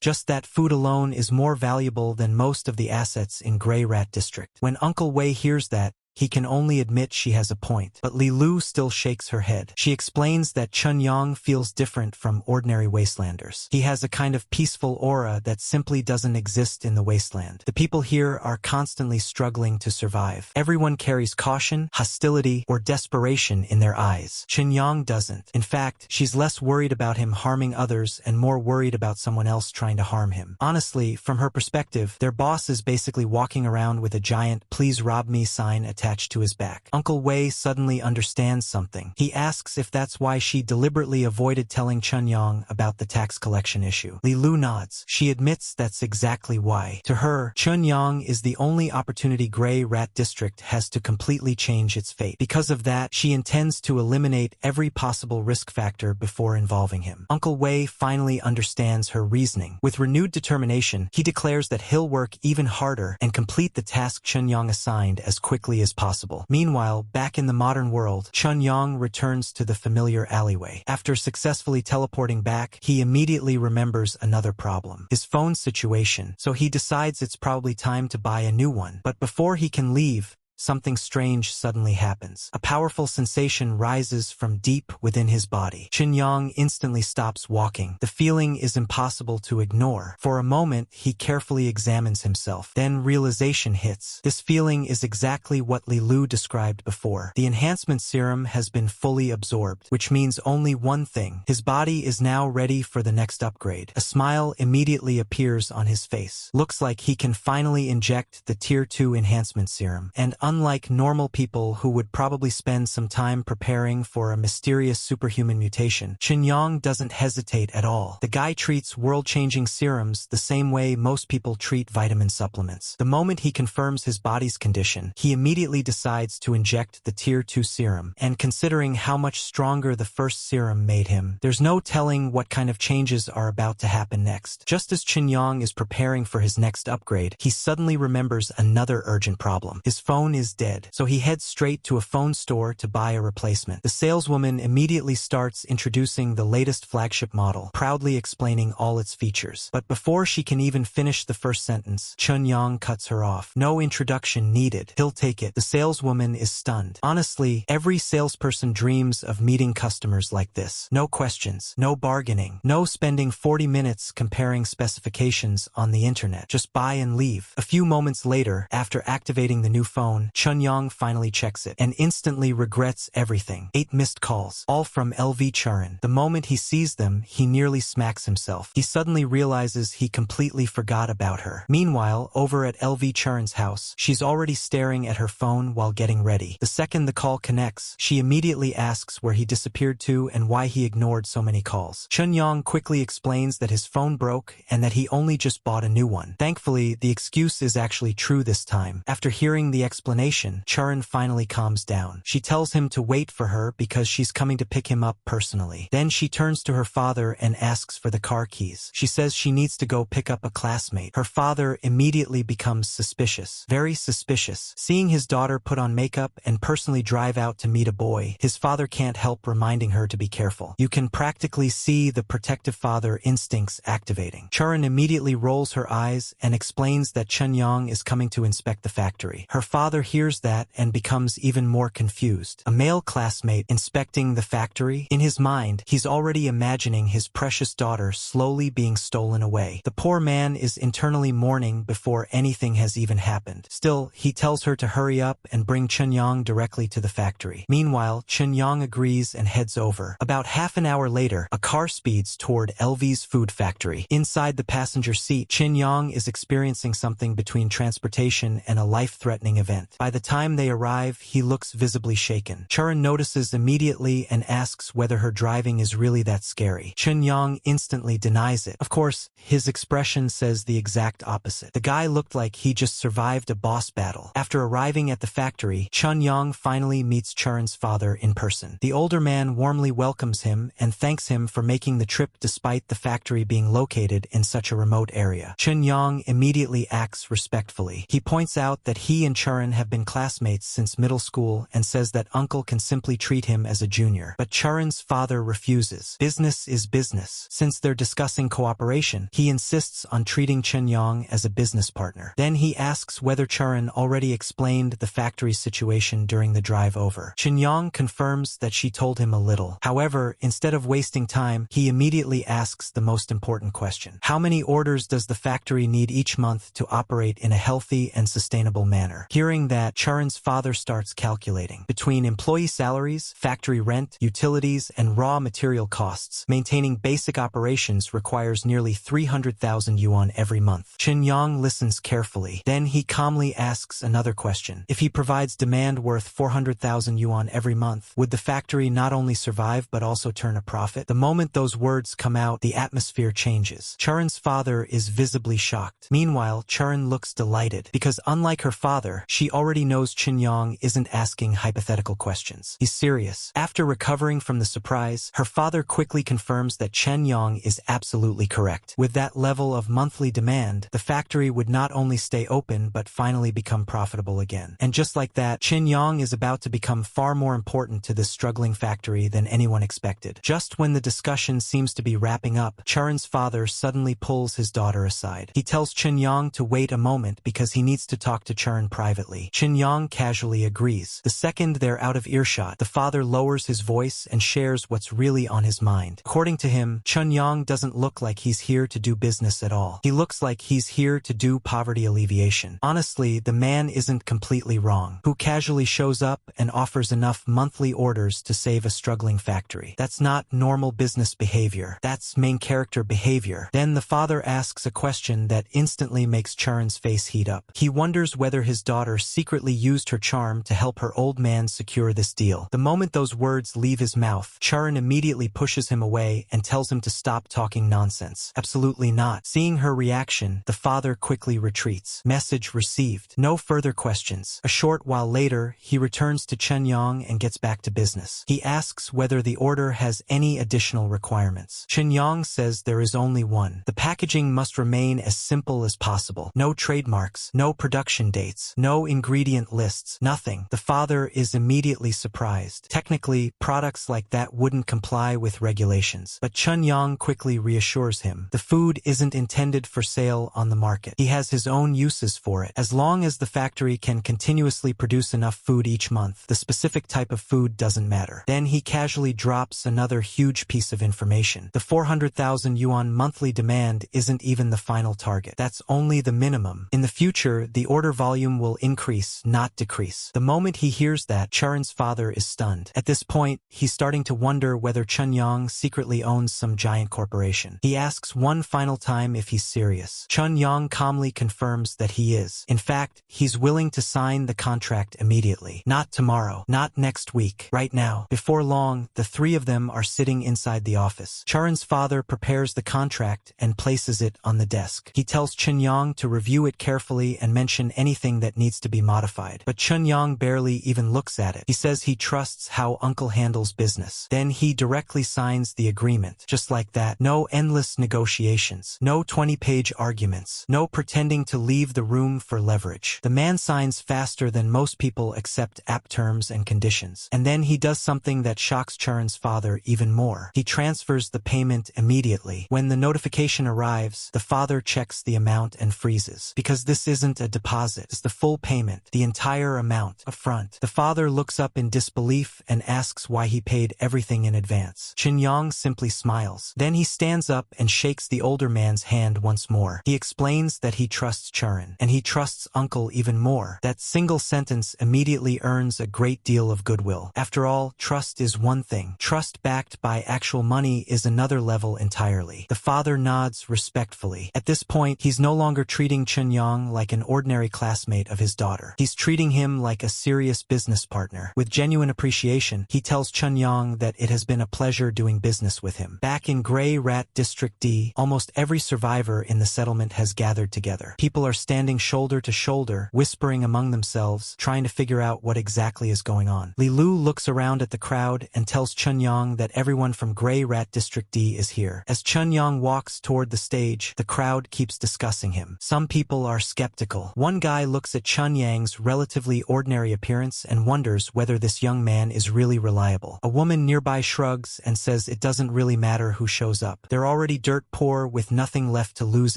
Just that food alone is more valuable than most of the assets in Grey Rat District. When Uncle Wei hears that, he can only admit she has a point, but Li Lu still shakes her head. She explains that Chunyang feels different from ordinary wastelanders. He has a kind of peaceful aura that simply doesn't exist in the wasteland. The people here are constantly struggling to survive. Everyone carries caution, hostility, or desperation in their eyes. Chunyang doesn't. In fact, she's less worried about him harming others and more worried about someone else trying to harm him. Honestly, from her perspective, their boss is basically walking around with a giant "please rob me" sign attached attached to his back. Uncle Wei suddenly understands something. He asks if that's why she deliberately avoided telling Chunyong about the tax collection issue. Li Lu nods. She admits that's exactly why. To her, Chunyong is the only opportunity Gray Rat District has to completely change its fate. Because of that, she intends to eliminate every possible risk factor before involving him. Uncle Wei finally understands her reasoning. With renewed determination, he declares that he'll work even harder and complete the task Chunyong assigned as quickly as possible. Meanwhile, back in the modern world, Chunyong returns to the familiar alleyway. After successfully teleporting back, he immediately remembers another problem: his phone situation, so he decides it's probably time to buy a new one. But before he can leave, something strange suddenly happens. A powerful sensation rises from deep within his body. Chunyong instantly stops walking. The feeling is impossible to ignore. For a moment, he carefully examines himself. Then realization hits. This feeling is exactly what Li Lu described before. The enhancement serum has been fully absorbed, which means only one thing: his body is now ready for the next upgrade. A smile immediately appears on his face. Looks like he can finally inject the Tier 2 enhancement serum. And unlike normal people who would probably spend some time preparing for a mysterious superhuman mutation, Chunyong doesn't hesitate at all. The guy treats world-changing serums the same way most people treat vitamin supplements. The moment he confirms his body's condition, he immediately decides to inject the Tier 2 serum, and considering how much stronger the first serum made him, there's no telling what kind of changes are about to happen next. Just as Chunyong is preparing for his next upgrade, he suddenly remembers another urgent problem. His phone is dead, so he heads straight to a phone store to buy a replacement. The saleswoman immediately starts introducing the latest flagship model, proudly explaining all its features. But before she can even finish the first sentence, Chunyong cuts her off. No introduction needed. He'll take it. The saleswoman is stunned. Honestly, every salesperson dreams of meeting customers like this. No questions, no bargaining, no spending 40 minutes comparing specifications on the internet. Just buy and leave. A few moments later, after activating the new phone, Chunyong finally checks it and instantly regrets everything. 8 missed calls, all from LV Churin. The moment he sees them, he nearly smacks himself. He suddenly realizes he completely forgot about her. Meanwhile, over at LV Churin's house, she's already staring at her phone while getting ready. The second the call connects, she immediately asks where he disappeared to and why he ignored so many calls. Chunyong quickly explains that his phone broke and that he only just bought a new one. Thankfully, the excuse is actually true this time. After hearing the explanation, Churin finally calms down. She tells him to wait for her because she's coming to pick him up personally. Then she turns to her father and asks for the car keys. She says she needs to go pick up a classmate. Her father immediately becomes suspicious. Very suspicious. Seeing his daughter put on makeup and personally drive out to meet a boy, his father can't help reminding her to be careful. You can practically see the protective father instincts activating. Churin immediately rolls her eyes and explains that Chunyong is coming to inspect the factory. Her father hears that and becomes even more confused. A male classmate inspecting the factory? In his mind, he's already imagining his precious daughter slowly being stolen away. The poor man is internally mourning before anything has even happened. Still, he tells her to hurry up and bring Chunyong directly to the factory. Meanwhile, Chunyong agrees and heads over. About half an hour later, a car speeds toward LV's food factory. Inside the passenger seat, Chunyong is experiencing something between transportation and a life-threatening event. By the time they arrive, he looks visibly shaken. Churin notices immediately and asks whether her driving is really that scary. Chunyong instantly denies it. Of course, his expression says the exact opposite. The guy looked like he just survived a boss battle. After arriving at the factory, Chunyong finally meets Churin's father in person. The older man warmly welcomes him and thanks him for making the trip despite the factory being located in such a remote area. Chunyong immediately acts respectfully. He points out that he and Churin have been classmates since middle school and says that uncle can simply treat him as a junior. But Churin's father refuses. Business is business. Since they're discussing cooperation, he insists on treating Chunyong as a business partner. Then he asks whether Churin already explained the factory situation during the drive over. Chunyong confirms that she told him a little. However, instead of wasting time, he immediately asks the most important question. How many orders does the factory need each month to operate in a healthy and sustainable manner? Hearing that, Charan's father starts calculating. Between employee salaries, factory rent, utilities, and raw material costs, maintaining basic operations requires nearly 300,000 yuan every month. Qinyang listens carefully. Then he calmly asks another question. If he provides demand worth 400,000 yuan every month, would the factory not only survive but also turn a profit? The moment those words come out, the atmosphere changes. Charan's father is visibly shocked. Meanwhile, Charan looks delighted because unlike her father, she already knows Qinyang isn't asking hypothetical questions. He's serious. After recovering from the surprise, her father quickly confirms that Qinyang is absolutely correct. With that level of monthly demand, the factory would not only stay open but finally become profitable again. And just like that, Qinyang is about to become far more important to this struggling factory than anyone expected. Just when the discussion seems to be wrapping up, Charan's father suddenly pulls his daughter aside. He tells Qinyang to wait a moment because he needs to talk to Charan privately. Qinyang casually agrees. The second they're out of earshot, the father lowers his voice and shares what's really on his mind. According to him, Qinyang doesn't look like he's here to do business at all. He looks like he's here to do poverty alleviation. Honestly, the man isn't completely wrong. Who casually shows up and offers enough monthly orders to save a struggling factory? That's not normal business behavior. That's main character behavior. Then the father asks a question that instantly makes Charan's face heat up. He wonders whether his daughter secretly used her charm to help her old man secure this deal. The moment those words leave his mouth, Charan immediately pushes him away and tells him to stop talking nonsense. Absolutely not. Seeing her reaction, the father quickly retreats. Message received. No further questions. A short while later, he returns to Qinyang and gets back to business. He asks whether the order has any additional requirements. Qinyang says there is only one. The packaging must remain as simple as possible. No trademarks, no production dates, no ingredient lists, nothing. The father is immediately surprised. Technically, products like that wouldn't comply with regulations. But Qinyang quickly reassures him. The food isn't intended for sale on the market. He has his own uses for it. As long as the factory can continuously produce enough food each month, the specific type of food doesn't matter. Then he casually drops another huge piece of information. The 400,000 yuan monthly demand isn't even the final target. That's only the minimum. In the future, the order volume will increase, not decrease. The moment he hears that, Charan's father is stunned. At this point, he's starting to wonder whether Qinyang secretly owns some giant corporation. He asks one final time if he's serious. Qinyang calmly confirms that he is. In fact, he's willing to sign the contract immediately. Not tomorrow, not next week, right now. Before long, the three of them are sitting inside the office. Charan's father prepares the contract and places it on the desk. He tells Qinyang to review it carefully and mention anything that needs to be modified. But Qinyang barely even looks at it. He says he trusts how uncle handles business. Then he directly signs the agreement. Just like that, no endless negotiations, no 20-page arguments, no pretending to leave the room for leverage. The man signs faster than most people accept app terms and conditions. And then he does something that shocks Charan's father even more. He transfers the payment immediately. When the notification arrives, the father checks the amount and freezes. Because this isn't a deposit, it's the full payment, the entire amount, upfront. The father looks up in disbelief and asks why he paid everything in advance. Qinyang simply smiles. Then he stands up and shakes the older man's hand once more. He explains that he trusts Charan, and he trusts uncle even more. That single sentence immediately earns a great deal of goodwill. After all, trust is one thing. Trust backed by actual money is another level entirely. The father nods respectfully. At this point, he's no longer treating Qinyang like an ordinary classmate of his daughter. He's treating him like a serious business partner. With genuine appreciation, he tells Qinyang that it has been a pleasure doing business with him. Back in Grey Rat District D, almost every survivor in the settlement has gathered together. People are standing shoulder to shoulder, whispering among themselves, trying to figure out what exactly is going on. Li Lu looks around at the crowd and tells Qinyang that everyone from Grey Rat District D is here. As Qinyang walks toward the stage, the crowd keeps discussing him. Some people are skeptical. One guy looks at Qinyang's relatively ordinary appearance and wonders whether this young man is really reliable. A woman nearby shrugs and says it doesn't really matter who shows up. They're already dirt poor with nothing left to lose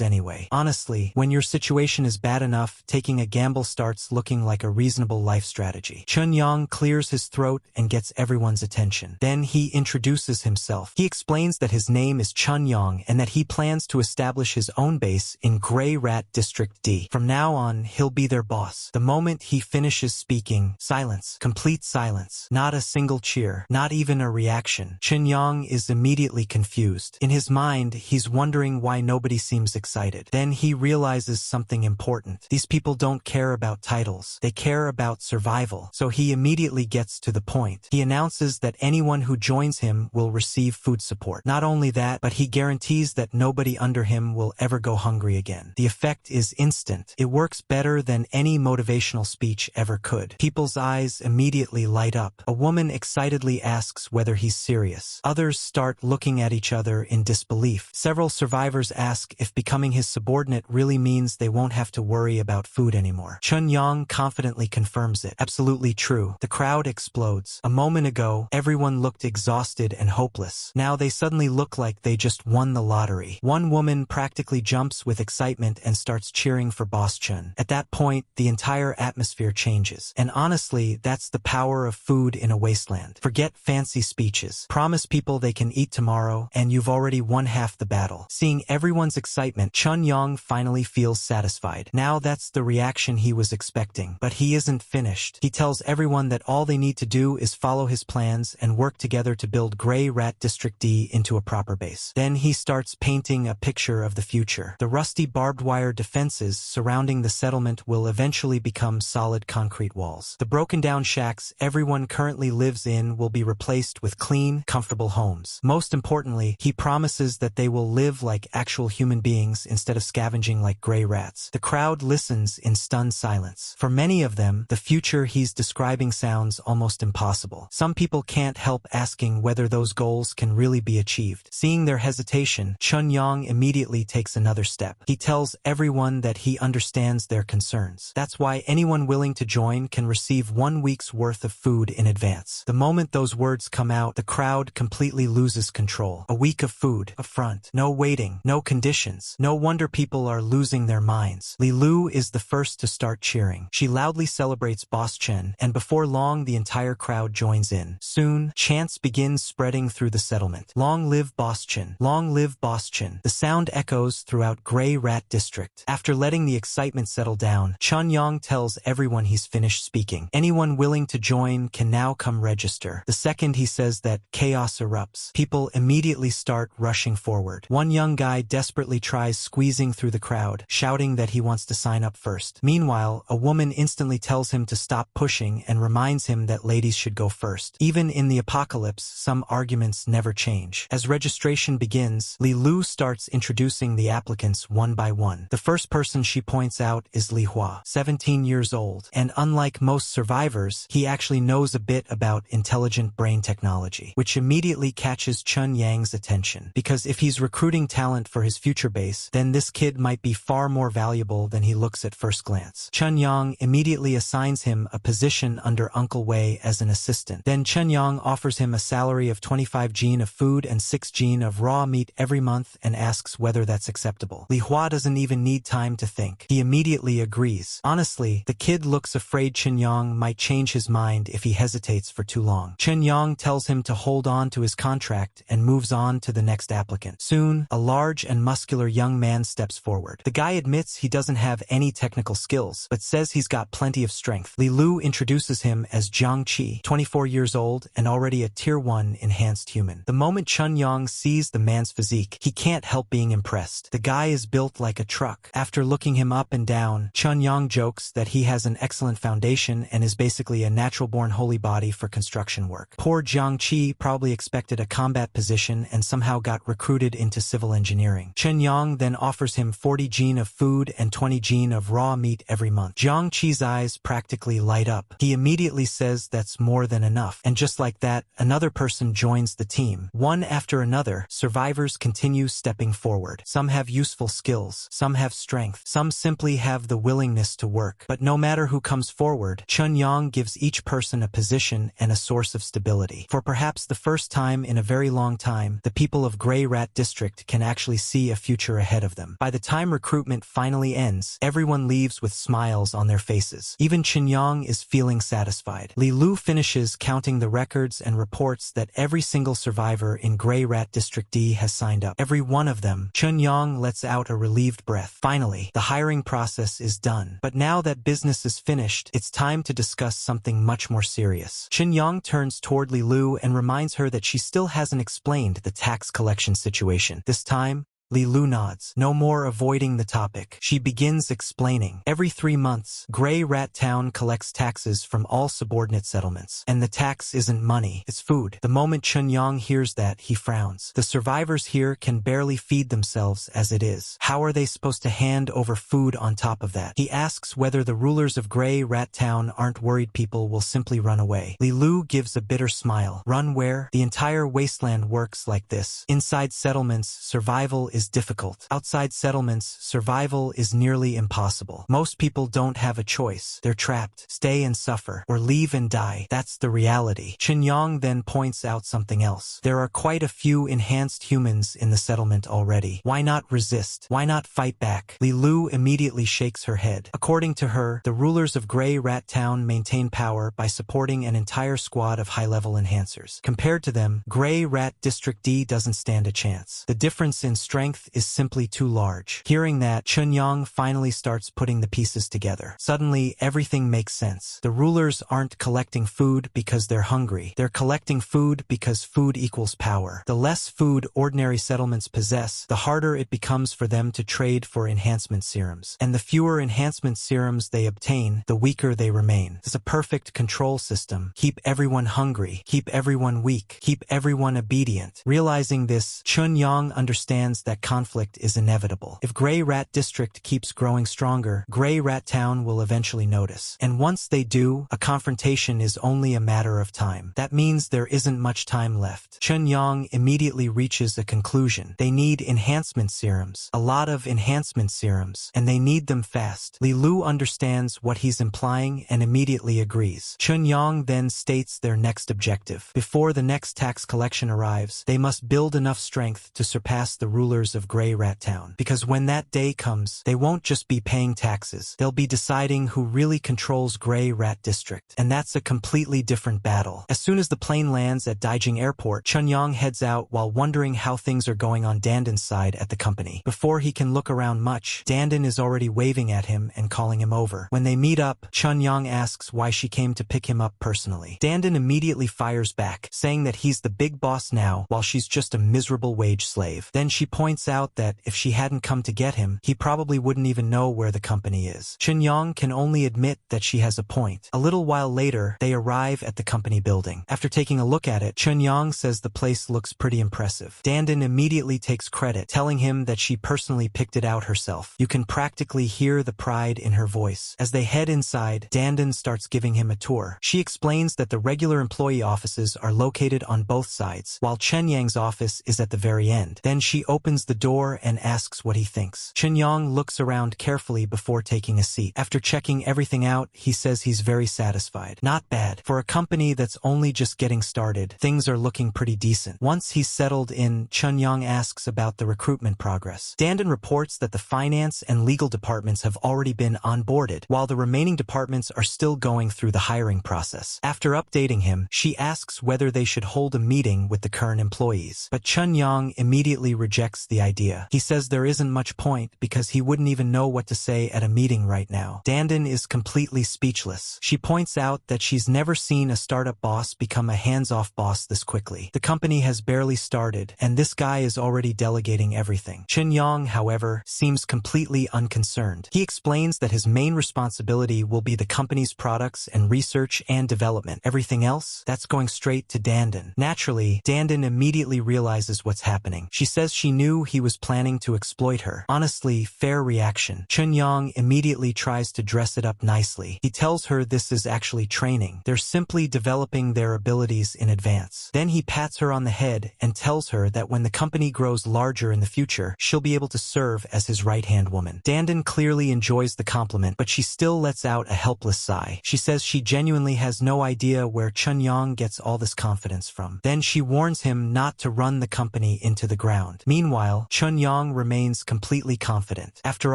anyway. Honestly, when your situation is bad enough, taking a gamble starts looking like a reasonable life strategy. Qinyang clears his throat and gets everyone's attention. Then he introduces himself. He explains that his name is Qinyang and that he plans to establish his own base in Grey Rat District D. From now on, he'll be their boss. The moment he finishes speaking, silence, complete silence, not a single cheer, not even a reaction. Chunyang is immediately confused. In his mind, he's wondering why nobody seems excited. Then he realizes something important. These people don't care about titles. They care about survival. So he immediately gets to the point. He announces that anyone who joins him will receive food support. Not only that, but he guarantees that nobody under him will ever go hungry again. The effect is instant. It works better than any motivational speech ever could. People's eyes immediately light up. A woman excitedly asks whether he's serious. Others start looking at each other in disbelief. Several survivors ask if becoming his subordinate really means they won't have to worry about food anymore. Chunyang confidently confirms it. Absolutely true. The crowd explodes. A moment ago, everyone looked exhausted and hopeless. Now they suddenly look like they just won the lottery. One woman practically jumps with excitement and starts cheering for Boss Chun. At that point, the entire atmosphere changes. And honestly, that's the power of food in a wasteland. Forget fancy speeches. Promise people they can eat tomorrow, and you've already won half the battle. Seeing everyone's excitement, Chunyang finally feels satisfied. Now that's the reaction he was expecting. But he isn't finished. He tells everyone that all they need to do is follow his plans and work together to build Grey Rat District D into a proper base. Then he starts painting a picture of the future. The rusty barbed wire defenses surrounding the settlement will eventually become solid concrete walls. The broken down shacks everyone currently lives in will be replaced with clean, comfortable homes. Most importantly, he promises that they will live like actual human beings instead of scavenging like gray rats. The crowd listens in stunned silence. For many of them, the future he's describing sounds almost impossible. Some people can't help asking whether those goals can really be achieved. Seeing their hesitation, Chunyang immediately takes another step. He tells everyone that he understands their concerns. That's why anyone willing to join can receive 1 week's worth of food in advance. The moment those words come out, the crowd completely loses control. A week of food, up front, no waiting, no conditions. No wonder people are losing their minds. Li Lu is the first to start cheering. She loudly celebrates Boss Chen, and before long the entire crowd joins in. Soon, chants begin spreading through the settlement. Long live Boss Chen! Long live Boss Chen! The sound echoes throughout Grey Rat District. After letting the excitement settle down, Chunyang tells everyone he's finished speaking. Anyone willing to join can now come register. The second he says that, chaos erupts. People immediately start rushing forward. One young guy desperately tries squeezing through the crowd, shouting that he wants to sign up first. Meanwhile, a woman instantly tells him to stop pushing and reminds him that ladies should go first. Even in the apocalypse, some arguments never change. As registration begins, Li Lu starts introducing the applicants one by one. The first person she points out is Li Hua, 17 years old, and unlike most survivors, he actually knows a bit about intelligent brain technology, which immediately catches Chunyang's attention. Because if he's recruiting talent for his future base, then this kid might be far more valuable than he looks at first glance. Chunyang immediately assigns him a position under Uncle Wei as an assistant. Then Chunyang offers him a salary of 25 jin of food and 6 jin of raw meat every month and asks whether that's acceptable. Li Hua doesn't even need time to think. He immediately agrees. Honestly, the kid looks afraid Chunyang might change his mind if he hesitates for too long. Chunyang tells him to hold on to his contract and moves on to the next applicant. Soon, a large and muscular young man steps forward. The guy admits he doesn't have any technical skills, but says he's got plenty of strength. Li Lu introduces him as Jiang Qi, 24 years old and already a Tier 1 enhanced human. The moment Chunyang sees the man's physique, he can't help being impressed. The guy is built like a truck. After looking him up and down, Chunyang jokes that he has an excellent foundation and is basically a natural-born holy body for construction work. Poor Jiang Qi probably expected a combat position and somehow got recruited into civil engineering. Chunyang then offers him 40 jin of food and 20 jin of raw meat every month. Jiang Qi's eyes practically light up. He immediately says that's more than enough. And just like that, another person joins the team. One after another, survivors continue stepping forward. Some have useful skills. Some have strength. Some simply have the willingness to work. But no matter who comes forward, Chunyang gives each person a position and a source of stability. For perhaps the first time in a very long time, the people of Grey Rat District can actually see a future ahead of them. By the time recruitment finally ends, everyone leaves with smiles on their faces. Even Chunyang is feeling satisfied. Li Lu finishes counting the records and reports that every single survivor in Grey Rat District D has signed up. Every one of them. Chunyang lets out a relieved breath. Finally, the hiring process is done. But now that that business is finished, it's time to discuss something much more serious. Chen-yang turns toward Li Lu and reminds her that she still hasn't explained the tax collection situation. This time, Li Lu nods. No more avoiding the topic. She begins explaining. Every 3 months, Grey Rat Town collects taxes from all subordinate settlements. And the tax isn't money, it's food. The moment Chen-yang hears that, he frowns. The survivors here can barely feed themselves as it is. How are they supposed to hand over food on top of that? He asks whether the rulers of Grey Rat Town aren't worried people will simply run away. Li Lu gives a bitter smile. Run where? The entire wasteland works like this. Inside settlements, survival is difficult. Outside settlements, survival is nearly impossible. Most people don't have a choice. They're trapped. Stay and suffer, or leave and die. That's the reality. Chen-yang then points out something else. There are quite a few enhanced humans in the settlement already. Why not resist? Why not fight back? Li Lu immediately shakes her head. According to her, the rulers of Grey Rat Town maintain power by supporting an entire squad of high-level enhancers. Compared to them, Grey Rat District D doesn't stand a chance. The difference in strength is simply too large. Hearing that, Chen-yang finally starts putting the pieces together. Suddenly, everything makes sense. The rulers aren't collecting food because they're hungry. They're collecting food because food equals power. The less food ordinary settlements possess, the harder it becomes for them to trade for enhancement serums. And the fewer enhancement serums they obtain, the weaker they remain. It's a perfect control system. Keep everyone hungry. Keep everyone weak. Keep everyone obedient. Realizing this, Chen-yang understands that conflict is inevitable. If Grey Rat District keeps growing stronger, Grey Rat Town will eventually notice. And once they do, a confrontation is only a matter of time. That means there isn't much time left. Chen-yang immediately reaches a conclusion. They need enhancement serums. A lot of enhancement serums. And they need them fast. Li Lu understands what he's implying and immediately agrees. Chen-yang then states their next objective. Before the next tax collection arrives, they must build enough strength to surpass the rulers of Grey Rat Town. Because when that day comes, they won't just be paying taxes. They'll be deciding who really controls Grey Rat District. And that's a completely different battle. As soon as the plane lands at Daijing Airport, Chen-yang heads out while wondering how things are going on Danden's side at the company. Before he can look around much, Danden is already waving at him and calling him over. When they meet up, Chen-yang asks why she came to pick him up personally. Danden immediately fires back, saying that he's the big boss now while she's just a miserable wage slave. Then she points out that if she hadn't come to get him, he probably wouldn't even know where the company is. Chen-yang can only admit that she has a point. A little while later, they arrive at the company building. After taking a look at it, Chen-yang says the place looks pretty impressive. Danden immediately takes credit, telling him that she personally picked it out herself. You can practically hear the pride in her voice. As they head inside, Danden starts giving him a tour. She explains that the regular employee offices are located on both sides, while Chen-yang's office is at the very end. Then she opens the door and asks what he thinks. Chen-yang looks around carefully before taking a seat. After checking everything out, he says he's very satisfied. Not bad. For a company that's only just getting started, things are looking pretty decent. Once he's settled in, Chen-yang asks about the recruitment progress. Danden reports that the finance and legal departments have already been onboarded, while the remaining departments are still going through the hiring process. After updating him, she asks whether they should hold a meeting with the current employees. But Chen-yang immediately rejects the idea. He says there isn't much point because he wouldn't even know what to say at a meeting right now. Danden is completely speechless. She points out that she's never seen a startup boss become a hands-off boss this quickly. The company has barely started, and this guy is already delegating everything. Chen-yang, however, seems completely unconcerned. He explains that his main responsibility will be the company's products and research and development. Everything else, that's going straight to Danden. Naturally, Danden immediately realizes what's happening. She says she knew he was planning to exploit her. Honestly, fair reaction. Chen-yang immediately tries to dress it up nicely. He tells her this is actually training. They're simply developing their abilities in advance. Then he pats her on the head and tells her that when the company grows larger in the future, she'll be able to serve as his right-hand woman. Danden clearly enjoys the compliment, but she still lets out a helpless sigh. She says she genuinely has no idea where Chen-yang gets all this confidence from. Then she warns him not to run the company into the ground. Meanwhile, Meanwhile, Chun-Yang remains completely confident. After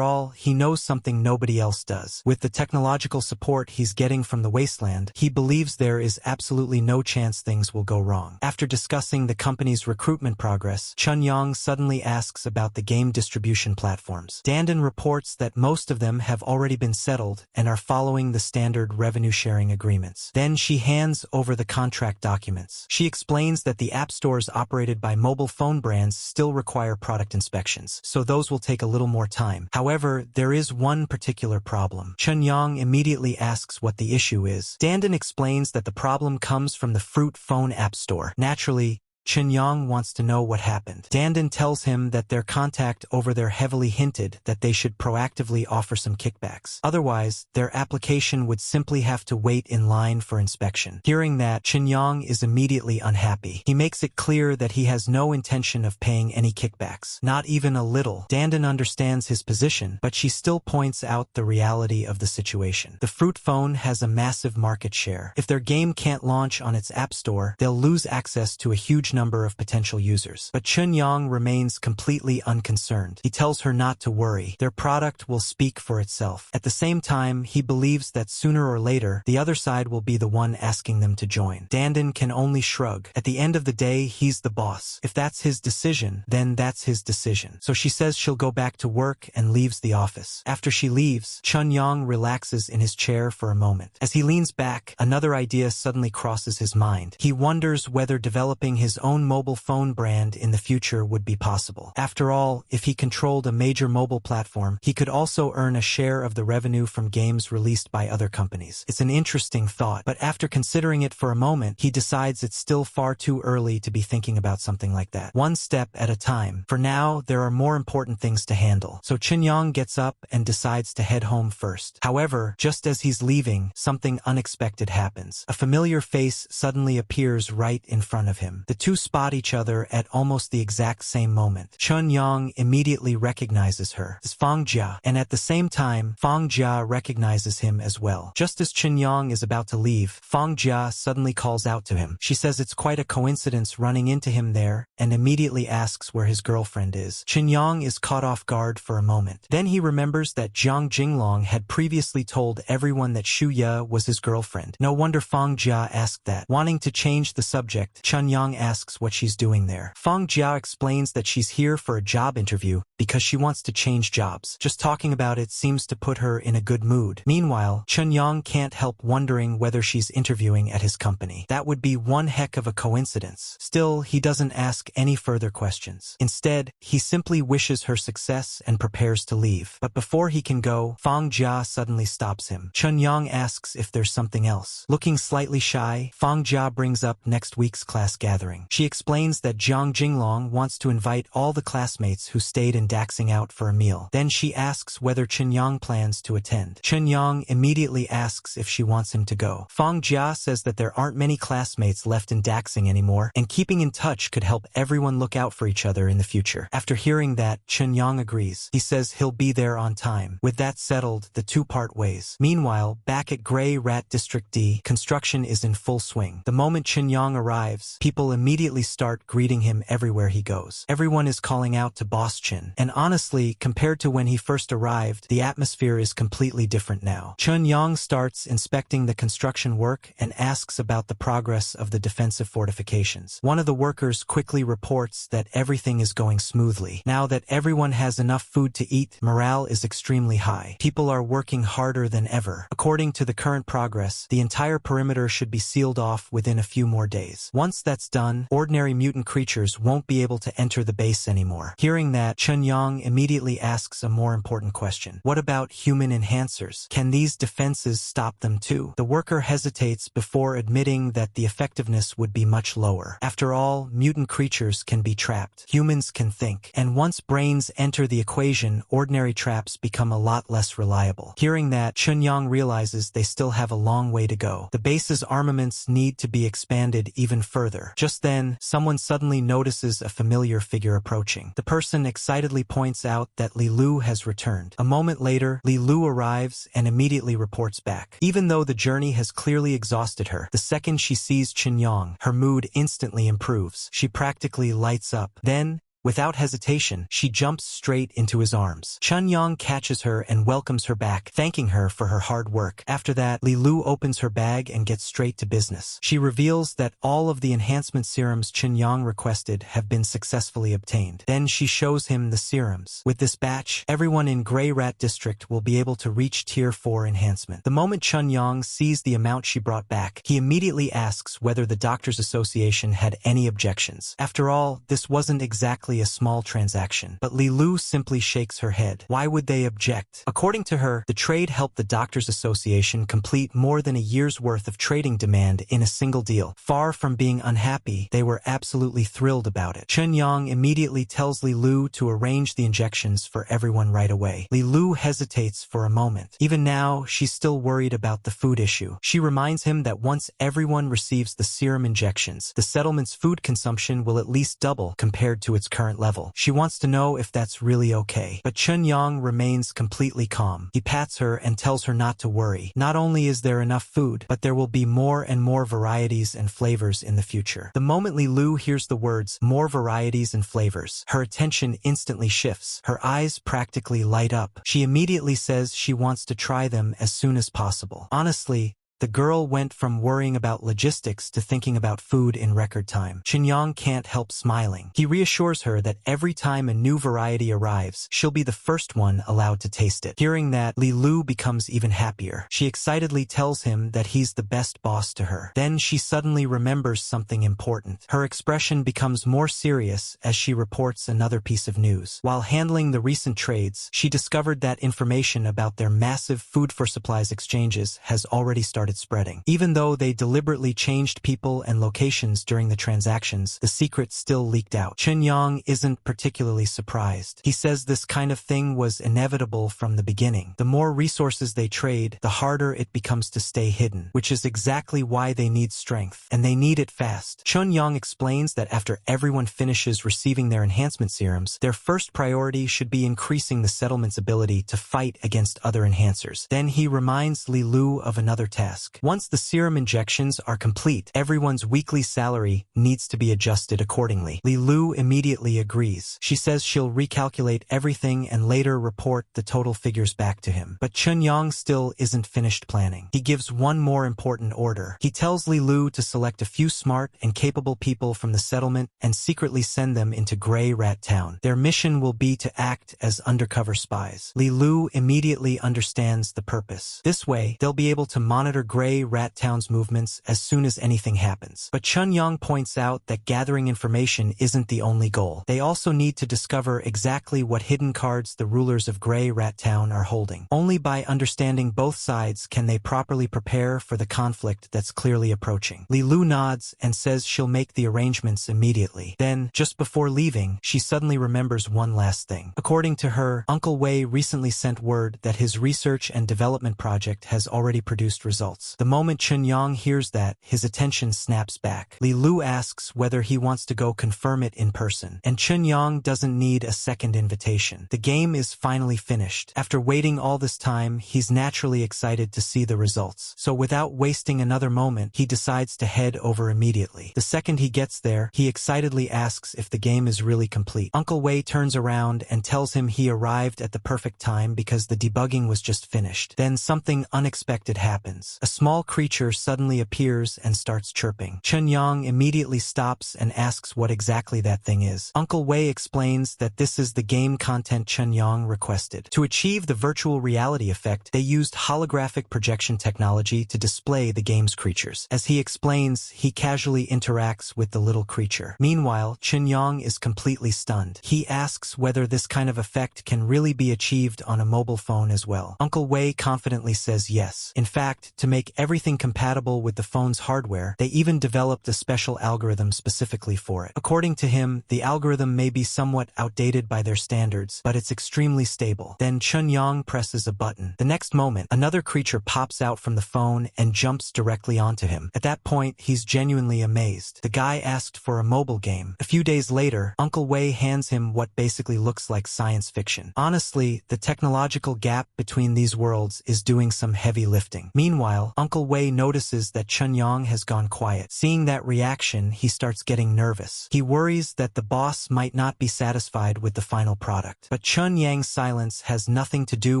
all, he knows something nobody else does. With the technological support he's getting from the wasteland, he believes there is absolutely no chance things will go wrong. After discussing the company's recruitment progress, Chun-Yang suddenly asks about the game distribution platforms. Dandan reports that most of them have already been settled and are following the standard revenue-sharing agreements. Then she hands over the contract documents. She explains that the app stores operated by mobile phone brands still require product inspections, so those will take a little more time. However, there is one particular problem. Chun-Yang immediately asks what the issue is. Dandan explains that the problem comes from the Fruit Phone App Store. Naturally, Chun-Yang wants to know what happened. Dandan tells him that their contact over there heavily hinted that they should proactively offer some kickbacks. Otherwise, their application would simply have to wait in line for inspection. Hearing that, Chun-Yang is immediately unhappy. He makes it clear that he has no intention of paying any kickbacks. Not even a little. Dandan understands his position, but she still points out the reality of the situation. The Fruit Phone has a massive market share. If their game can't launch on its app store, they'll lose access to a huge number of potential users. But Chun-Yang remains completely unconcerned. He tells her not to worry. Their product will speak for itself. At the same time, he believes that sooner or later, the other side will be the one asking them to join. Dandan can only shrug. At the end of the day, he's the boss. If that's his decision, then that's his decision. So she says she'll go back to work and leaves the office. After she leaves, Chun-Yang relaxes in his chair for a moment. As he leans back, another idea suddenly crosses his mind. He wonders whether developing his own mobile phone brand in the future would be possible. After all, if he controlled a major mobile platform, he could also earn a share of the revenue from games released by other companies. It's an interesting thought, but after considering it for a moment, he decides it's still far too early to be thinking about something like that. One step at a time. For now, there are more important things to handle. So Chun-Yang gets up and decides to head home first. However, just as he's leaving, something unexpected happens. A familiar face suddenly appears right in front of him. The two spot each other at almost the exact same moment. Chun-Yang immediately recognizes her as Fang Jia, and at the same time, Fang Jia recognizes him as well. Just as Chun-Yang is about to leave, Fang Jia suddenly calls out to him. She says it's quite a coincidence running into him there, and immediately asks where his girlfriend is. Chun-Yang is caught off guard for a moment. Then he remembers that Jiang Jinglong had previously told everyone that Xu Ye was his girlfriend. No wonder Fang Jia asked that. Wanting to change the subject, Chun-Yang asks what she's doing there. Fang Jia explains that she's here for a job interview because she wants to change jobs. Just talking about it seems to put her in a good mood. Meanwhile, Chun-Yang can't help wondering whether she's interviewing at his company. That would be one heck of a coincidence. Still, he doesn't ask any further questions. Instead, he simply wishes her success and prepares to leave. But before he can go, Fang Jia suddenly stops him. Chun-Yang asks if there's something else. Looking slightly shy, Fang Jia brings up next week's class gathering. She explains that Jiang Jinglong wants to invite all the classmates who stayed in Daxing out for a meal. Then she asks whether Chun-Yang plans to attend. Chun-Yang immediately asks if she wants him to go. Fang Jia says that there aren't many classmates left in Daxing anymore, and keeping in touch could help everyone look out for each other in the future. After hearing that, Chun-Yang agrees. He says he'll be there on time. With that settled, the two part ways. Meanwhile, back at Grey Rat District D, construction is in full swing. The moment Chun-Yang arrives, people immediately start greeting him everywhere he goes. Everyone is calling out to Boss Chin. And honestly, compared to when he first arrived, the atmosphere is completely different now. Chun-Yang starts inspecting the construction work and asks about the progress of the defensive fortifications. One of the workers quickly reports that everything is going smoothly. Now that everyone has enough food to eat, morale is extremely high. People are working harder than ever. According to the current progress, the entire perimeter should be sealed off within a few more days. Once that's done, ordinary mutant creatures won't be able to enter the base anymore. Hearing that, Chun-Yang immediately asks a more important question. What about human enhancers? Can these defenses stop them too? The worker hesitates before admitting that the effectiveness would be much lower. After all, mutant creatures can be trapped. Humans can think. And once brains enter the equation, ordinary traps become a lot less reliable. Hearing that, Chun-Yang realizes they still have a long way to go. The base's armaments need to be expanded even further. Just then, someone suddenly notices a familiar figure approaching. The person excitedly points out that Li Lu has returned. A moment later, Li Lu arrives and immediately reports back. Even though the journey has clearly exhausted her, the second she sees Chun-Yang, her mood instantly improves. She practically lights up. Then, Without hesitation, she jumps straight into his arms. Chun-Yang catches her and welcomes her back, thanking her for her hard work. After that, Li Lu opens her bag and gets straight to business. She reveals that all of the enhancement serums Chun-Yang requested have been successfully obtained. Then she shows him the serums. With this batch, everyone in Grey Rat District will be able to reach Tier 4 enhancement. The moment Chun-Yang sees the amount she brought back, he immediately asks whether the Doctors Association had any objections. After all, this wasn't exactly a small transaction, but Li Lu simply shakes her head. Why would they object? According to her, the trade helped the Doctors Association complete more than a year's worth of trading demand in a single deal. Far from being unhappy, they were absolutely thrilled about it. Chun-Yang immediately tells Li Lu to arrange the injections for everyone right away. Li Lu hesitates for a moment. Even now, she's still worried about the food issue. She reminds him that once everyone receives the serum injections, the settlement's food consumption will at least double compared to its current level. She wants to know if that's really okay. But Chun-Yang remains completely calm. He pats her and tells her not to worry. Not only is there enough food, but there will be more and more varieties and flavors in the future. The moment Li Lu hears the words, more varieties and flavors, her attention instantly shifts. Her eyes practically light up. She immediately says she wants to try them as soon as possible. Honestly, the girl went from worrying about logistics to thinking about food in record time. Chun-Yang can't help smiling. He reassures her that every time a new variety arrives, she'll be the first one allowed to taste it. Hearing that, Li Lu becomes even happier. She excitedly tells him that he's the best boss to her. Then she suddenly remembers something important. Her expression becomes more serious as she reports another piece of news. While handling the recent trades, she discovered that information about their massive food for supplies exchanges has already started spreading. Even though they deliberately changed people and locations during the transactions, the secret still leaked out. Chun-Yang isn't particularly surprised. He says this kind of thing was inevitable from the beginning. The more resources they trade, the harder it becomes to stay hidden, which is exactly why they need strength, and they need it fast. Chun-Yang explains that after everyone finishes receiving their enhancement serums, their first priority should be increasing the settlement's ability to fight against other enhancers. Then he reminds Li Lu of another task. Once the serum injections are complete, everyone's weekly salary needs to be adjusted accordingly. Li Lu immediately agrees. She says she'll recalculate everything and later report the total figures back to him. But Chun-Yang still isn't finished planning. He gives one more important order. He tells Li Lu to select a few smart and capable people from the settlement and secretly send them into Grey Rat Town. Their mission will be to act as undercover spies. Li Lu immediately understands the purpose. This way, they'll be able to monitor Grey Rat Town's movements as soon as anything happens. But Chun-Yang points out that gathering information isn't the only goal. They also need to discover exactly what hidden cards the rulers of Grey Rat Town are holding. Only by understanding both sides can they properly prepare for the conflict that's clearly approaching. Li Lu nods and says she'll make the arrangements immediately. Then, just before leaving, she suddenly remembers one last thing. According to her, Uncle Wei recently sent word that his research and development project has already produced results. The moment Chun-Yang hears that, his attention snaps back. Li Lu asks whether he wants to go confirm it in person, and Chun-Yang doesn't need a second invitation. The game is finally finished. After waiting all this time, he's naturally excited to see the results. So without wasting another moment, he decides to head over immediately. The second he gets there, he excitedly asks if the game is really complete. Uncle Wei turns around and tells him he arrived at the perfect time because the debugging was just finished. Then something unexpected happens. A small creature suddenly appears and starts chirping. Chun-Yang immediately stops and asks what exactly that thing is. Uncle Wei explains that this is the game content Chun-Yang requested. To achieve the virtual reality effect, they used holographic projection technology to display the game's creatures. As he explains, he casually interacts with the little creature. Meanwhile, Chun-Yang is completely stunned. He asks whether this kind of effect can really be achieved on a mobile phone as well. Uncle Wei confidently says yes. In fact, to make everything compatible with the phone's hardware, they even developed a special algorithm specifically for it. According to him, the algorithm may be somewhat outdated by their standards, but it's extremely stable. Then Chun-Yang presses a button. The next moment, another creature pops out from the phone and jumps directly onto him. At that point, he's genuinely amazed. The guy asked for a mobile game. A few days later, Uncle Wei hands him what basically looks like science fiction. Honestly, the technological gap between these worlds is doing some heavy lifting. Meanwhile, Meanwhile, Uncle Wei notices that Chunyang has gone quiet. Seeing that reaction, he starts getting nervous. He worries that the boss might not be satisfied with the final product. But Chunyang's silence has nothing to do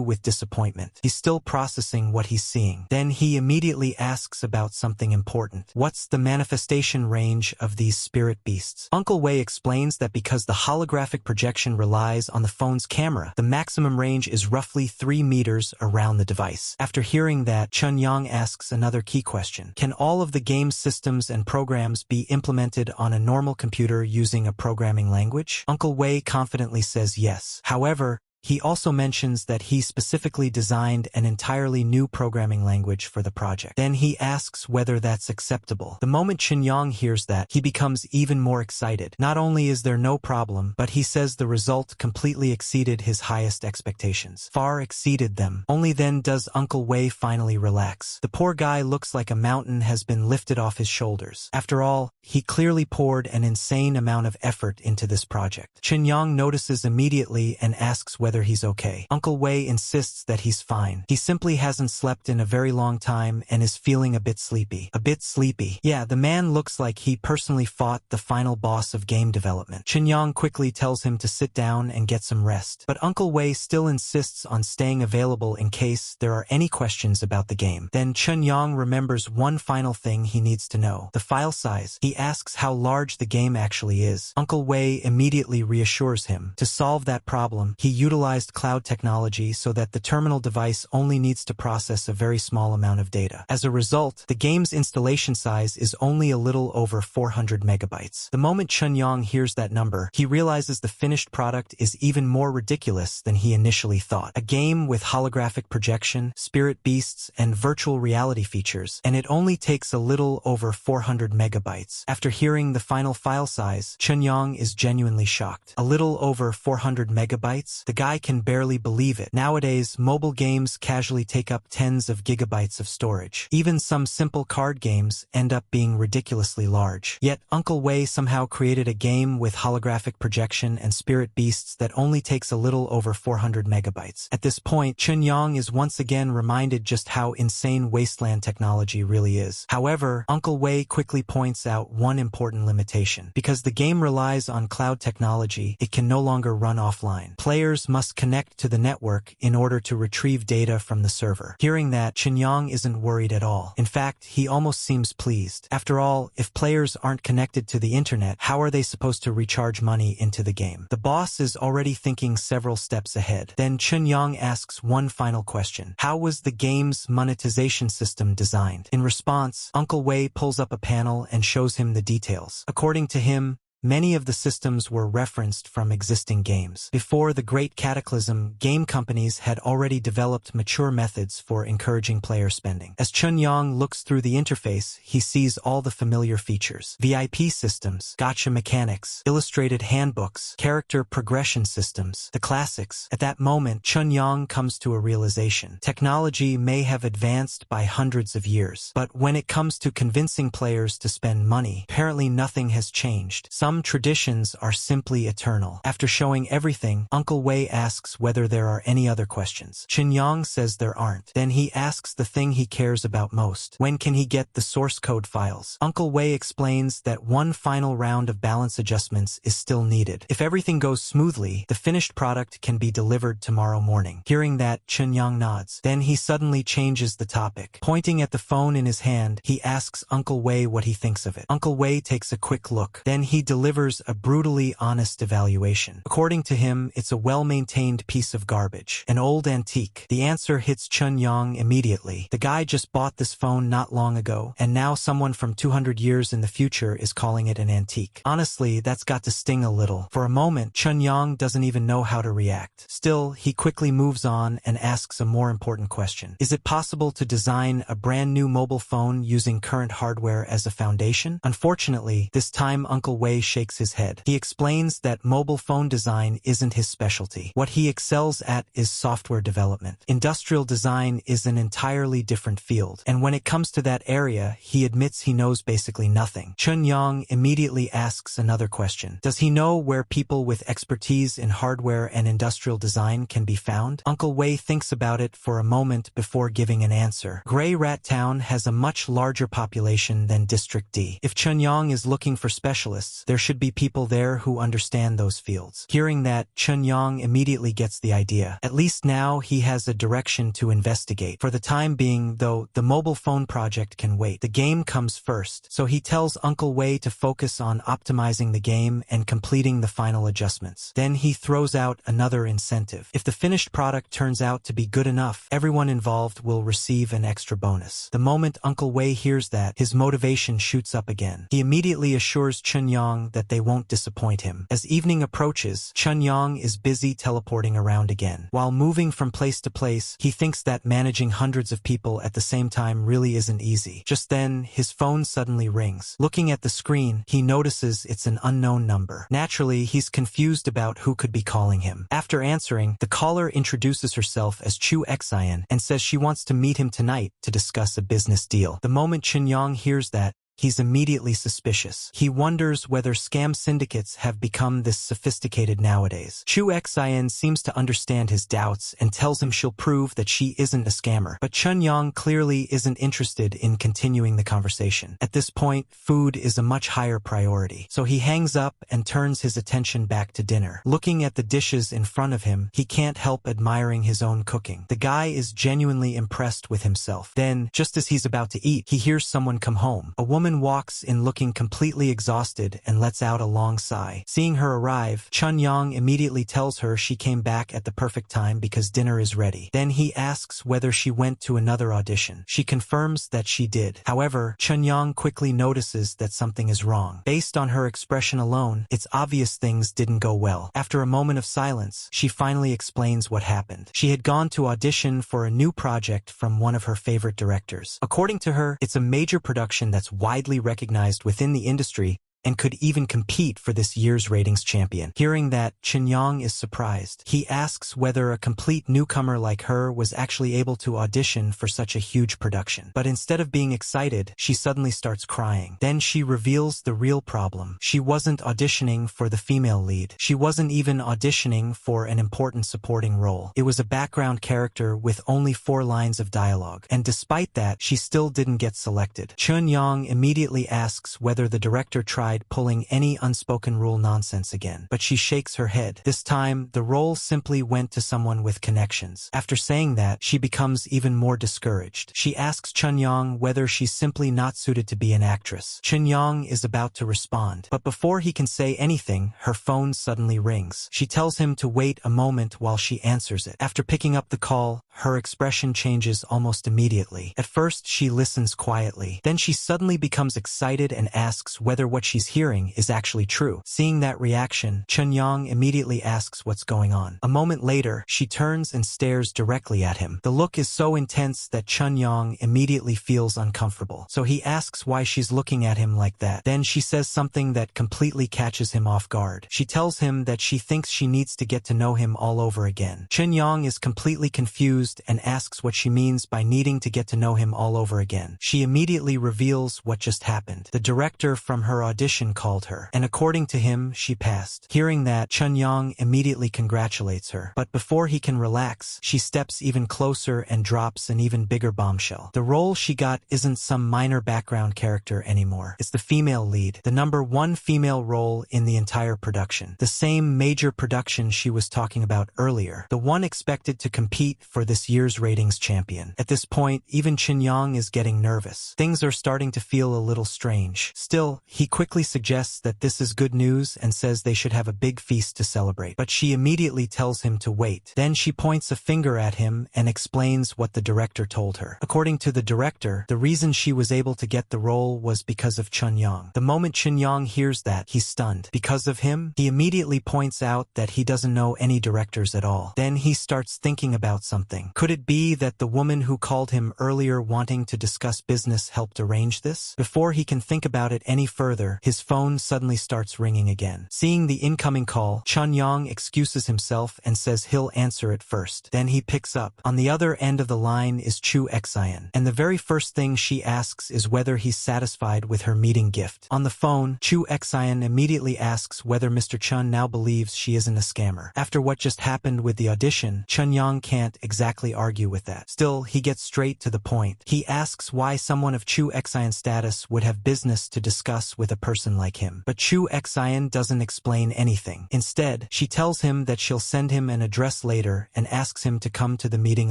with disappointment. He's still processing what he's seeing. Then he immediately asks about something important. What's the manifestation range of these spirit beasts? Uncle Wei explains that because the holographic projection relies on the phone's camera, the maximum range is roughly 3 meters around the device. After hearing that, Chunyang asks another key question. Can all of the game's systems and programs be implemented on a normal computer using a programming language? Uncle Wei confidently says yes. However, he also mentions that he specifically designed an entirely new programming language for the project. Then he asks whether that's acceptable. The moment Chunyang hears that, he becomes even more excited. Not only is there no problem, but he says the result completely exceeded his highest expectations. Far exceeded them. Only then does Uncle Wei finally relax. The poor guy looks like a mountain has been lifted off his shoulders. After all, he clearly poured an insane amount of effort into this project. Chunyang notices immediately and asks whether he's okay. Uncle Wei insists that he's fine. He simply hasn't slept in a very long time and is feeling a bit sleepy. A bit sleepy. Yeah, the man looks like he personally fought the final boss of game development. Chunyang quickly tells him to sit down and get some rest. But Uncle Wei still insists on staying available in case there are any questions about the game. Then Chunyang remembers one final thing he needs to know. The file size. He asks how large the game actually is. Uncle Wei immediately reassures him. To solve that problem, he utilized cloud technology so that the terminal device only needs to process a very small amount of data. As a result, the game's installation size is only a little over 400 megabytes. The moment Chunyang hears that number, he realizes the finished product is even more ridiculous than he initially thought. A game with holographic projection, spirit beasts, and virtual reality features, and it only takes a little over 400 megabytes. After hearing the final file size, Chunyang is genuinely shocked. A little over 400 megabytes? The guy can barely believe it. Nowadays, mobile games casually take up tens of gigabytes of storage. Even some simple card games end up being ridiculously large. Yet, Uncle Wei somehow created a game with holographic projection and spirit beasts that only takes a little over 400 megabytes. At this point, Chunyang is once again reminded just how insane wasteland technology really is. However, Uncle Wei quickly points out one important limitation. Because the game relies on cloud technology, it can no longer run offline. Players must connect to the network in order to retrieve data from the server. Hearing that, Chunyang isn't worried at all. In fact, he almost seems pleased. After all, if players aren't connected to the internet, how are they supposed to recharge money into the game? The boss is already thinking several steps ahead. Then Chunyang asks one final question. How was the game's monetization system designed? In response, Uncle Wei pulls up a panel and shows him the details. According to him, many of the systems were referenced from existing games. Before the Great Cataclysm, game companies had already developed mature methods for encouraging player spending. As Chunyang looks through the interface, he sees all the familiar features. VIP systems, gacha mechanics, illustrated handbooks, character progression systems, the classics. At that moment, Chunyang comes to a realization. Technology may have advanced by hundreds of years, but when it comes to convincing players to spend money, apparently nothing has changed. Some traditions are simply eternal. After showing everything, Uncle Wei asks whether there are any other questions. Chunyang says there aren't. Then he asks the thing he cares about most. When can he get the source code files? Uncle Wei explains that one final round of balance adjustments is still needed. If everything goes smoothly, the finished product can be delivered tomorrow morning. Hearing that, Chunyang nods. Then he suddenly changes the topic. Pointing at the phone in his hand, he asks Uncle Wei what he thinks of it. Uncle Wei takes a quick look. Then he delivers a brutally honest evaluation. According to him, it's a well-maintained piece of garbage. An old antique. The answer hits Chunyang immediately. The guy just bought this phone not long ago, and now someone from 200 years in the future is calling it an antique. Honestly, that's got to sting a little. For a moment, Chunyang doesn't even know how to react. Still, he quickly moves on and asks a more important question. Is it possible to design a brand new mobile phone using current hardware as a foundation? Unfortunately, this time Uncle Wei shakes his head. He explains that mobile phone design isn't his specialty. What he excels at is software development. Industrial design is an entirely different field, and when it comes to that area, he admits he knows basically nothing. Chun-Yang immediately asks another question. Does he know where people with expertise in hardware and industrial design can be found? Uncle Wei thinks about it for a moment before giving an answer. Gray Rat Town has a much larger population than District D. If Chun-Yang is looking for specialists, there should be people there who understand those fields. Hearing that, Chun-Yang immediately gets the idea. At least now he has a direction to investigate. For the time being, though, the mobile phone project can wait. The game comes first, so he tells Uncle Wei to focus on optimizing the game and completing the final adjustments. Then he throws out another incentive. If the finished product turns out to be good enough, everyone involved will receive an extra bonus. The moment Uncle Wei hears that, his motivation shoots up again. He immediately assures Chun-Yang that they won't disappoint him. As evening approaches, Chun-Yang is busy teleporting around again. While moving from place to place, he thinks that managing hundreds of people at the same time really isn't easy. Just then, his phone suddenly rings. Looking at the screen, he notices it's an unknown number. Naturally, he's confused about who could be calling him. After answering, the caller introduces herself as Chu Xian and says she wants to meet him tonight to discuss a business deal. The moment Chun-Yang hears that, he's immediately suspicious. He wonders whether scam syndicates have become this sophisticated nowadays. Chu Xian seems to understand his doubts and tells him she'll prove that she isn't a scammer. But Chun-Yang clearly isn't interested in continuing the conversation. At this point, food is a much higher priority, so he hangs up and turns his attention back to dinner. Looking at the dishes in front of him, he can't help admiring his own cooking. The guy is genuinely impressed with himself. Then, just as he's about to eat, he hears someone come home. A woman walks in looking completely exhausted and lets out a long sigh. Seeing her arrive, Chun-Yang immediately tells her she came back at the perfect time because dinner is ready. Then he asks whether she went to another audition. She confirms that she did. However, Chun-Yang quickly notices that something is wrong. Based on her expression alone, it's obvious things didn't go well. After a moment of silence, she finally explains what happened. She had gone to audition for a new project from one of her favorite directors. According to her, it's a major production that's widely recognized within the industry and could even compete for this year's ratings champion. Hearing that, Chun-Yang is surprised. He asks whether a complete newcomer like her was actually able to audition for such a huge production. But instead of being excited, she suddenly starts crying. Then she reveals the real problem. She wasn't auditioning for the female lead. She wasn't even auditioning for an important supporting role. It was a background character with only 4 lines of dialogue. And despite that, she still didn't get selected. Chun-Yang immediately asks whether the director tried pulling any unspoken rule nonsense again, but she shakes her head. This time, the role simply went to someone with connections. After saying that, she becomes even more discouraged. She asks Chun-Yang whether she's simply not suited to be an actress. Chun-Yang is about to respond, but before he can say anything, her phone suddenly rings. She tells him to wait a moment while she answers it. After picking up the call, her expression changes almost immediately. At first, she listens quietly. Then she suddenly becomes excited and asks whether what she's hearing is actually true. Seeing that reaction, Chun-Yang immediately asks what's going on. A moment later, she turns and stares directly at him. The look is so intense that Chun-Yang immediately feels uncomfortable. So he asks why she's looking at him like that. Then she says something that completely catches him off guard. She tells him that she thinks she needs to get to know him all over again. Chun-Yang is completely confused and asks what she means by needing to get to know him all over again. She immediately reveals what just happened. The director from her audition called her, and according to him, she passed. Hearing that, Chun-Yang immediately congratulates her. But before he can relax, she steps even closer and drops an even bigger bombshell. The role she got isn't some minor background character anymore. It's the female lead, the #1 female role in the entire production. The same major production she was talking about earlier, the one expected to compete for this year's ratings champion. At this point, even Chun-Yang is getting nervous. Things are starting to feel a little strange. Still, he quickly suggests that this is good news and says they should have a big feast to celebrate. But she immediately tells him to wait. Then she points a finger at him and explains what the director told her. According to the director, the reason she was able to get the role was because of Chun-Yang. The moment Chun-Yang hears that, he's stunned. Because of him? He immediately points out that he doesn't know any directors at all. Then he starts thinking about something. something. Could it be that the woman who called him earlier wanting to discuss business helped arrange this? Before he can think about it any further, his phone suddenly starts ringing again. Seeing the incoming call, Chun-Yang excuses himself and says he'll answer it first. Then he picks up. On the other end of the line is Chu Xian, and the very first thing she asks is whether he's satisfied with her meeting gift. On the phone, Chu Xian immediately asks whether Mr. Chun now believes she isn't a scammer. After what just happened with the audition, Chun-Yang can't exactly argue with that. Still, he gets straight to the point. He asks why someone of Chu Xian's status would have business to discuss with a person like him. But Chu Xian doesn't explain anything. Instead, she tells him that she'll send him an address later and asks him to come to the meeting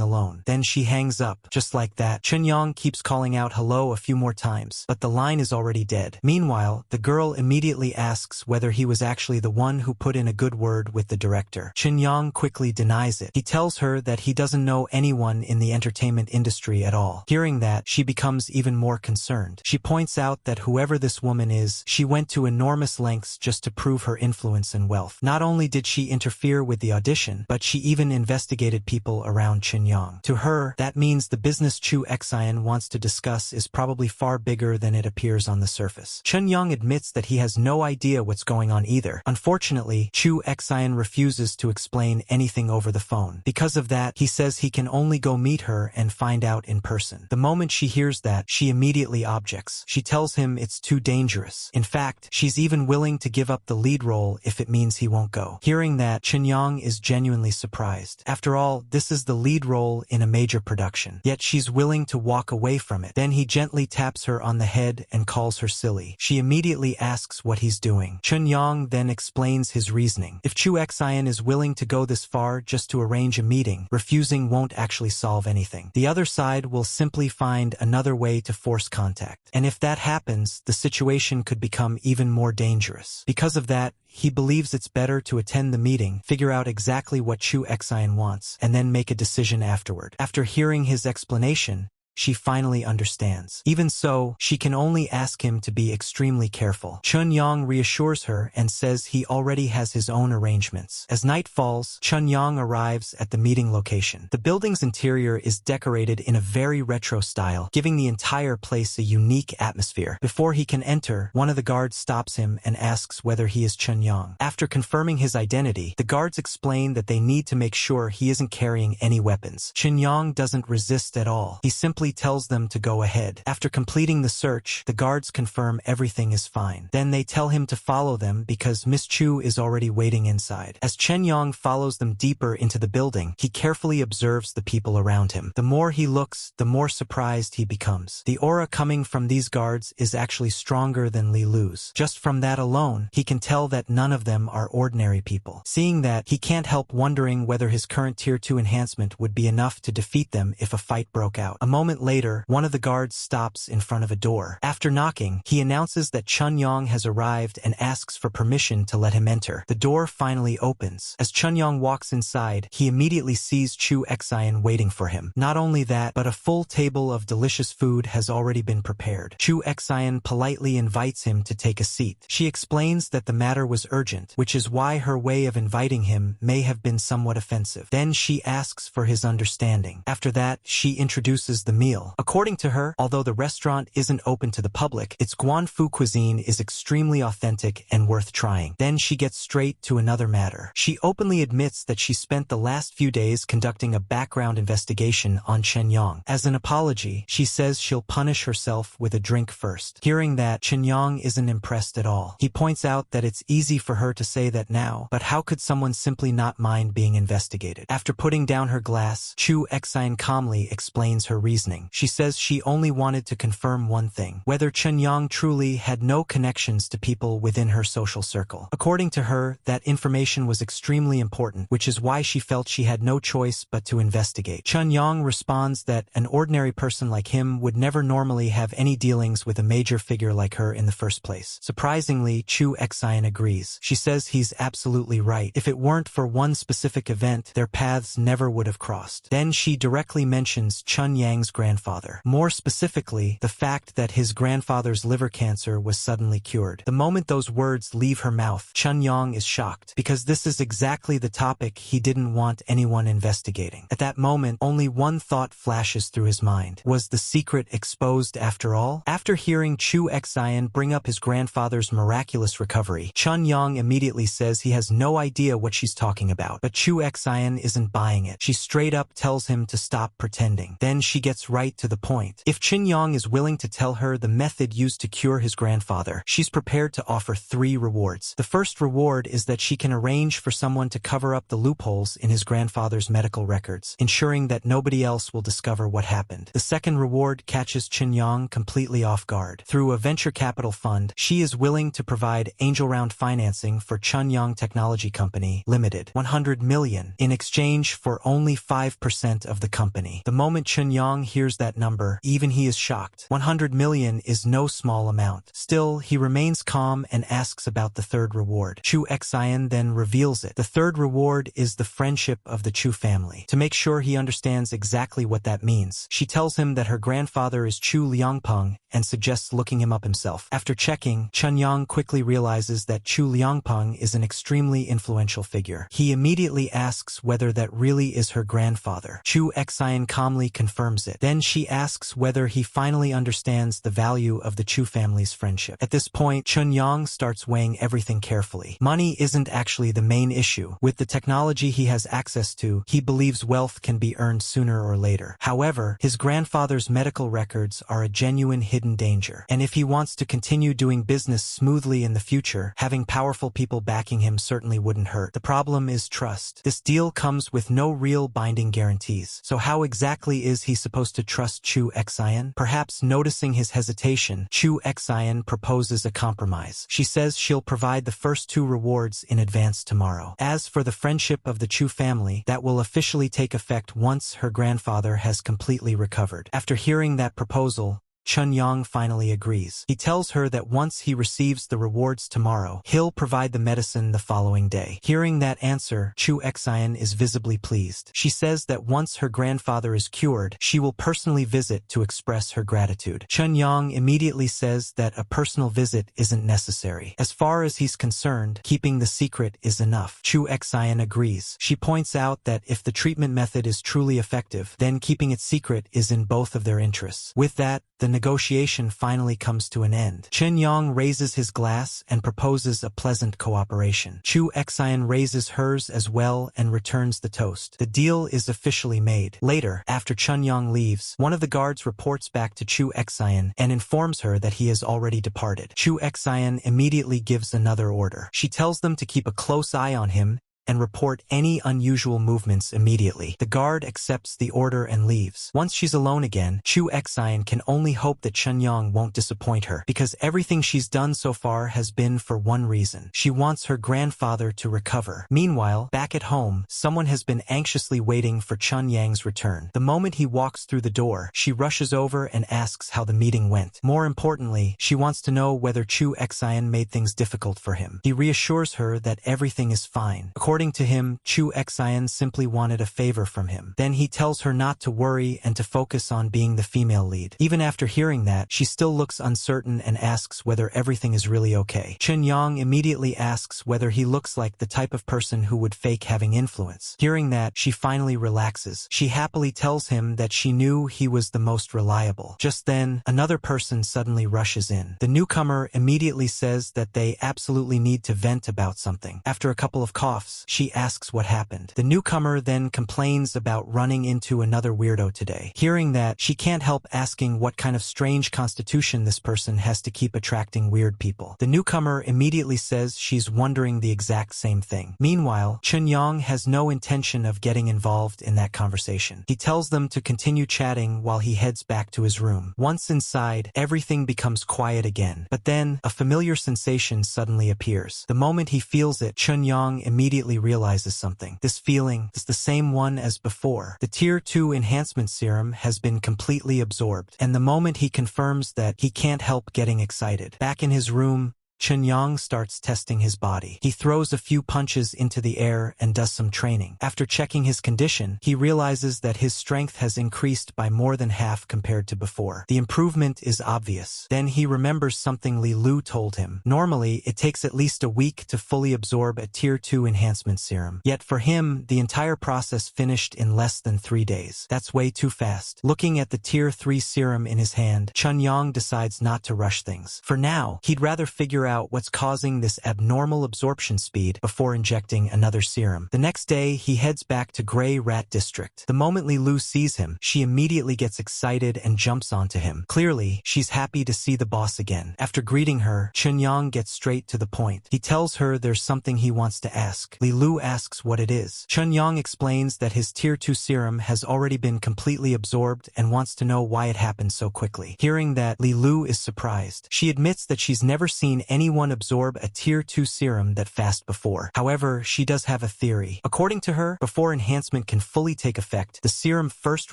alone. Then she hangs up. Just like that, Chun-Yang keeps calling out hello a few more times, but the line is already dead. Meanwhile, the girl immediately asks whether he was actually the one who put in a good word with the director. Chun-Yang quickly denies it. He tells her that he doesn't know anyone in the entertainment industry at all. Hearing that, she becomes even more concerned. She points out that whoever this woman is, she went to enormous lengths just to prove her influence and wealth. Not only did she interfere with the audition, but she even investigated people around Chun-Yang. To her, that means the business Chu Xian wants to discuss is probably far bigger than it appears on the surface. Chun-Yang admits that he has no idea what's going on either. Unfortunately, Chu Xian refuses to explain anything over the phone. Because of that, he says he can only go meet her and find out in person. The moment she hears that, she immediately objects. She tells him it's too dangerous. In fact, she's even willing to give up the lead role if it means he won't go. Hearing that, Chun-Yang is genuinely surprised. After all, this is the lead role in a major production. Yet she's willing to walk away from it. Then he gently taps her on the head and calls her silly. She immediately asks what he's doing. Chun-Yang then explains his reasoning. If Chu Xian is willing to go this far just to arrange a meeting, refusing won't actually solve anything. The other side will simply find another way to force contact. And if that happens, the situation could become even more dangerous. Because of that, he believes it's better to attend the meeting, figure out exactly what Chu Xian wants, and then make a decision afterward. After hearing his explanation, she finally understands. Even so, she can only ask him to be extremely careful. Chun-Yang reassures her and says he already has his own arrangements. As night falls, Chun-Yang arrives at the meeting location. The building's interior is decorated in a very retro style, giving the entire place a unique atmosphere. Before he can enter, one of the guards stops him and asks whether he is Chun-Yang. After confirming his identity, the guards explain that they need to make sure he isn't carrying any weapons. Chun-Yang doesn't resist at all. He simply tells them to go ahead. After completing the search, the guards confirm everything is fine. Then they tell him to follow them because Miss Chu is already waiting inside. As Chun-Yang follows them deeper into the building, he carefully observes the people around him. The more he looks, the more surprised he becomes. The aura coming from these guards is actually stronger than Li Lu's. Just from that alone, he can tell that none of them are ordinary people. Seeing that, he can't help wondering whether his current Tier 2 enhancement would be enough to defeat them if a fight broke out. A moment later, one of the guards stops in front of a door. After knocking, he announces that Chun-Yang has arrived and asks for permission to let him enter. The door finally opens. As Chun-Yang walks inside, he immediately sees Chu Xian waiting for him. Not only that, but a full table of delicious food has already been prepared. Chu Xian politely invites him to take a seat. She explains that the matter was urgent, which is why her way of inviting him may have been somewhat offensive. Then she asks for his understanding. After that, she introduces the meal. According to her, although the restaurant isn't open to the public, its Guanfu cuisine is extremely authentic and worth trying. Then she gets straight to another matter. She openly admits that she spent the last few days conducting a background investigation on Chun-Yang. As an apology, she says she'll punish herself with a drink first. Hearing that, Chun-Yang isn't impressed at all. He points out that it's easy for her to say that now, but how could someone simply not mind being investigated? After putting down her glass, Chu Xian calmly explains her reasoning. She says she only wanted to confirm one thing, whether Chun-Yang truly had no connections to people within her social circle. According to her, that information was extremely important, which is why she felt she had no choice but to investigate. Chun-Yang responds that an ordinary person like him would never normally have any dealings with a major figure like her in the first place. Surprisingly, Chu Xian agrees. She says he's absolutely right. If it weren't for one specific event, their paths never would have crossed. Then she directly mentions Chun-Yang's grandfather. More specifically, the fact that his grandfather's liver cancer was suddenly cured. The moment those words leave her mouth, Chun-Yong is shocked, because this is exactly the topic he didn't want anyone investigating. At that moment, only one thought flashes through his mind. Was the secret exposed after all? After hearing Chu Xian bring up his grandfather's miraculous recovery, Chun-Yong immediately says he has no idea what she's talking about. But Chu Xian isn't buying it. She straight up tells him to stop pretending. Then she gets right to the point. If Chun-Yong is willing to tell her the method used to cure his grandfather, she's prepared to offer 3 rewards. The first reward is that she can arrange for someone to cover up the loopholes in his grandfather's medical records, ensuring that nobody else will discover what happened. The second reward catches Chun-Yong completely off guard. Through a venture capital fund, she is willing to provide angel round financing for Chun-Yong Technology Company Limited, 100 million, in exchange for only 5% of the company. The moment Chun-Yong hears that number, even he is shocked. 100 million is no small amount. Still, he remains calm and asks about the third reward. Chu Xian then reveals it. The third reward is the friendship of the Chu family. To make sure he understands exactly what that means, she tells him that her grandfather is Chu Liangpeng and suggests looking him up himself. After checking, Chun-Yong quickly realizes that Chu Liangpeng is an extremely influential figure. He immediately asks whether that really is her grandfather. Chu Xian calmly confirms it. Then she asks whether he finally understands the value of the Chu family's friendship. At this point, Chun-Yong starts weighing everything carefully. Money isn't actually the main issue. With the technology he has access to, he believes wealth can be earned sooner or later. However, his grandfather's medical records are a genuine hidden danger. And if he wants to continue doing business smoothly in the future, having powerful people backing him certainly wouldn't hurt. The problem is trust. This deal comes with no real binding guarantees. So how exactly is he supposed to trust Chu Xian? Perhaps noticing his hesitation, Chu Xian proposes a compromise. She says she'll provide the first 2 rewards in advance tomorrow. As for the friendship of the Chu family, that will officially take effect once her grandfather has completely recovered. After hearing that proposal, Chun-Yong finally agrees. He tells her that once he receives the rewards tomorrow, he'll provide the medicine the following day. Hearing that answer, Chu Xian is visibly pleased. She says that once her grandfather is cured, she will personally visit to express her gratitude. Chun-Yong immediately says that a personal visit isn't necessary. As far as he's concerned, keeping the secret is enough. Chu Xian agrees. She points out that if the treatment method is truly effective, then keeping it secret is in both of their interests. With that, the negotiation finally comes to an end. Chun-Yong raises his glass and proposes a pleasant cooperation. Chu Xian raises hers as well and returns the toast. The deal is officially made. Later, after Chun-Yong leaves, one of the guards reports back to Chu Xian and informs her that he has already departed. Chu Xian immediately gives another order. She tells them to keep a close eye on him and report any unusual movements immediately. The guard accepts the order and leaves. Once she's alone again, Chu Xian can only hope that Chun-Yong won't disappoint her, because everything she's done so far has been for one reason. She wants her grandfather to recover. Meanwhile, back at home, someone has been anxiously waiting for Chun-Yang's return. The moment he walks through the door, she rushes over and asks how the meeting went. More importantly, she wants to know whether Chu Xian made things difficult for him. He reassures her that everything is fine. According to him, Chu Xian simply wanted a favor from him. Then he tells her not to worry and to focus on being the female lead. Even after hearing that, she still looks uncertain and asks whether everything is really okay. Chun-Yong immediately asks whether he looks like the type of person who would fake having influence. Hearing that, she finally relaxes. She happily tells him that she knew he was the most reliable. Just then, another person suddenly rushes in. The newcomer immediately says that they absolutely need to vent about something. After a couple of coughs, she asks what happened. The newcomer then complains about running into another weirdo today. Hearing that, she can't help asking what kind of strange constitution this person has to keep attracting weird people. The newcomer immediately says she's wondering the exact same thing. Meanwhile, Chun-Yong has no intention of getting involved in that conversation. He tells them to continue chatting while he heads back to his room. Once inside, everything becomes quiet again. But then, a familiar sensation suddenly appears. The moment he feels it, Chun-Yong immediately realizes something. This feeling is the same one as before. The Tier 2 enhancement serum has been completely absorbed, and the moment he confirms that, he can't help getting excited. Back in his room, Chunyang starts testing his body. He throws a few punches into the air and does some training. After checking his condition, he realizes that his strength has increased by more than half compared to before. The improvement is obvious. Then he remembers something Li Lu told him. Normally, it takes at least a week to fully absorb a Tier 2 enhancement serum. Yet for him, the entire process finished in less than 3 days. That's way too fast. Looking at the Tier 3 serum in his hand, Chunyang decides not to rush things. For now, he'd rather figure out what's causing this abnormal absorption speed before injecting another serum. The next day, he heads back to Grey Rat District. The moment Li Lu sees him, she immediately gets excited and jumps onto him. Clearly, she's happy to see the boss again. After greeting her, Chunyang gets straight to the point. He tells her there's something he wants to ask. Li Lu asks what it is. Chunyang explains that his Tier 2 serum has already been completely absorbed and wants to know why it happened so quickly. Hearing that, Li Lu is surprised. She admits that she's never seen anyone absorb a Tier 2 serum that fast before. However, she does have a theory. According to her, before enhancement can fully take effect, the serum first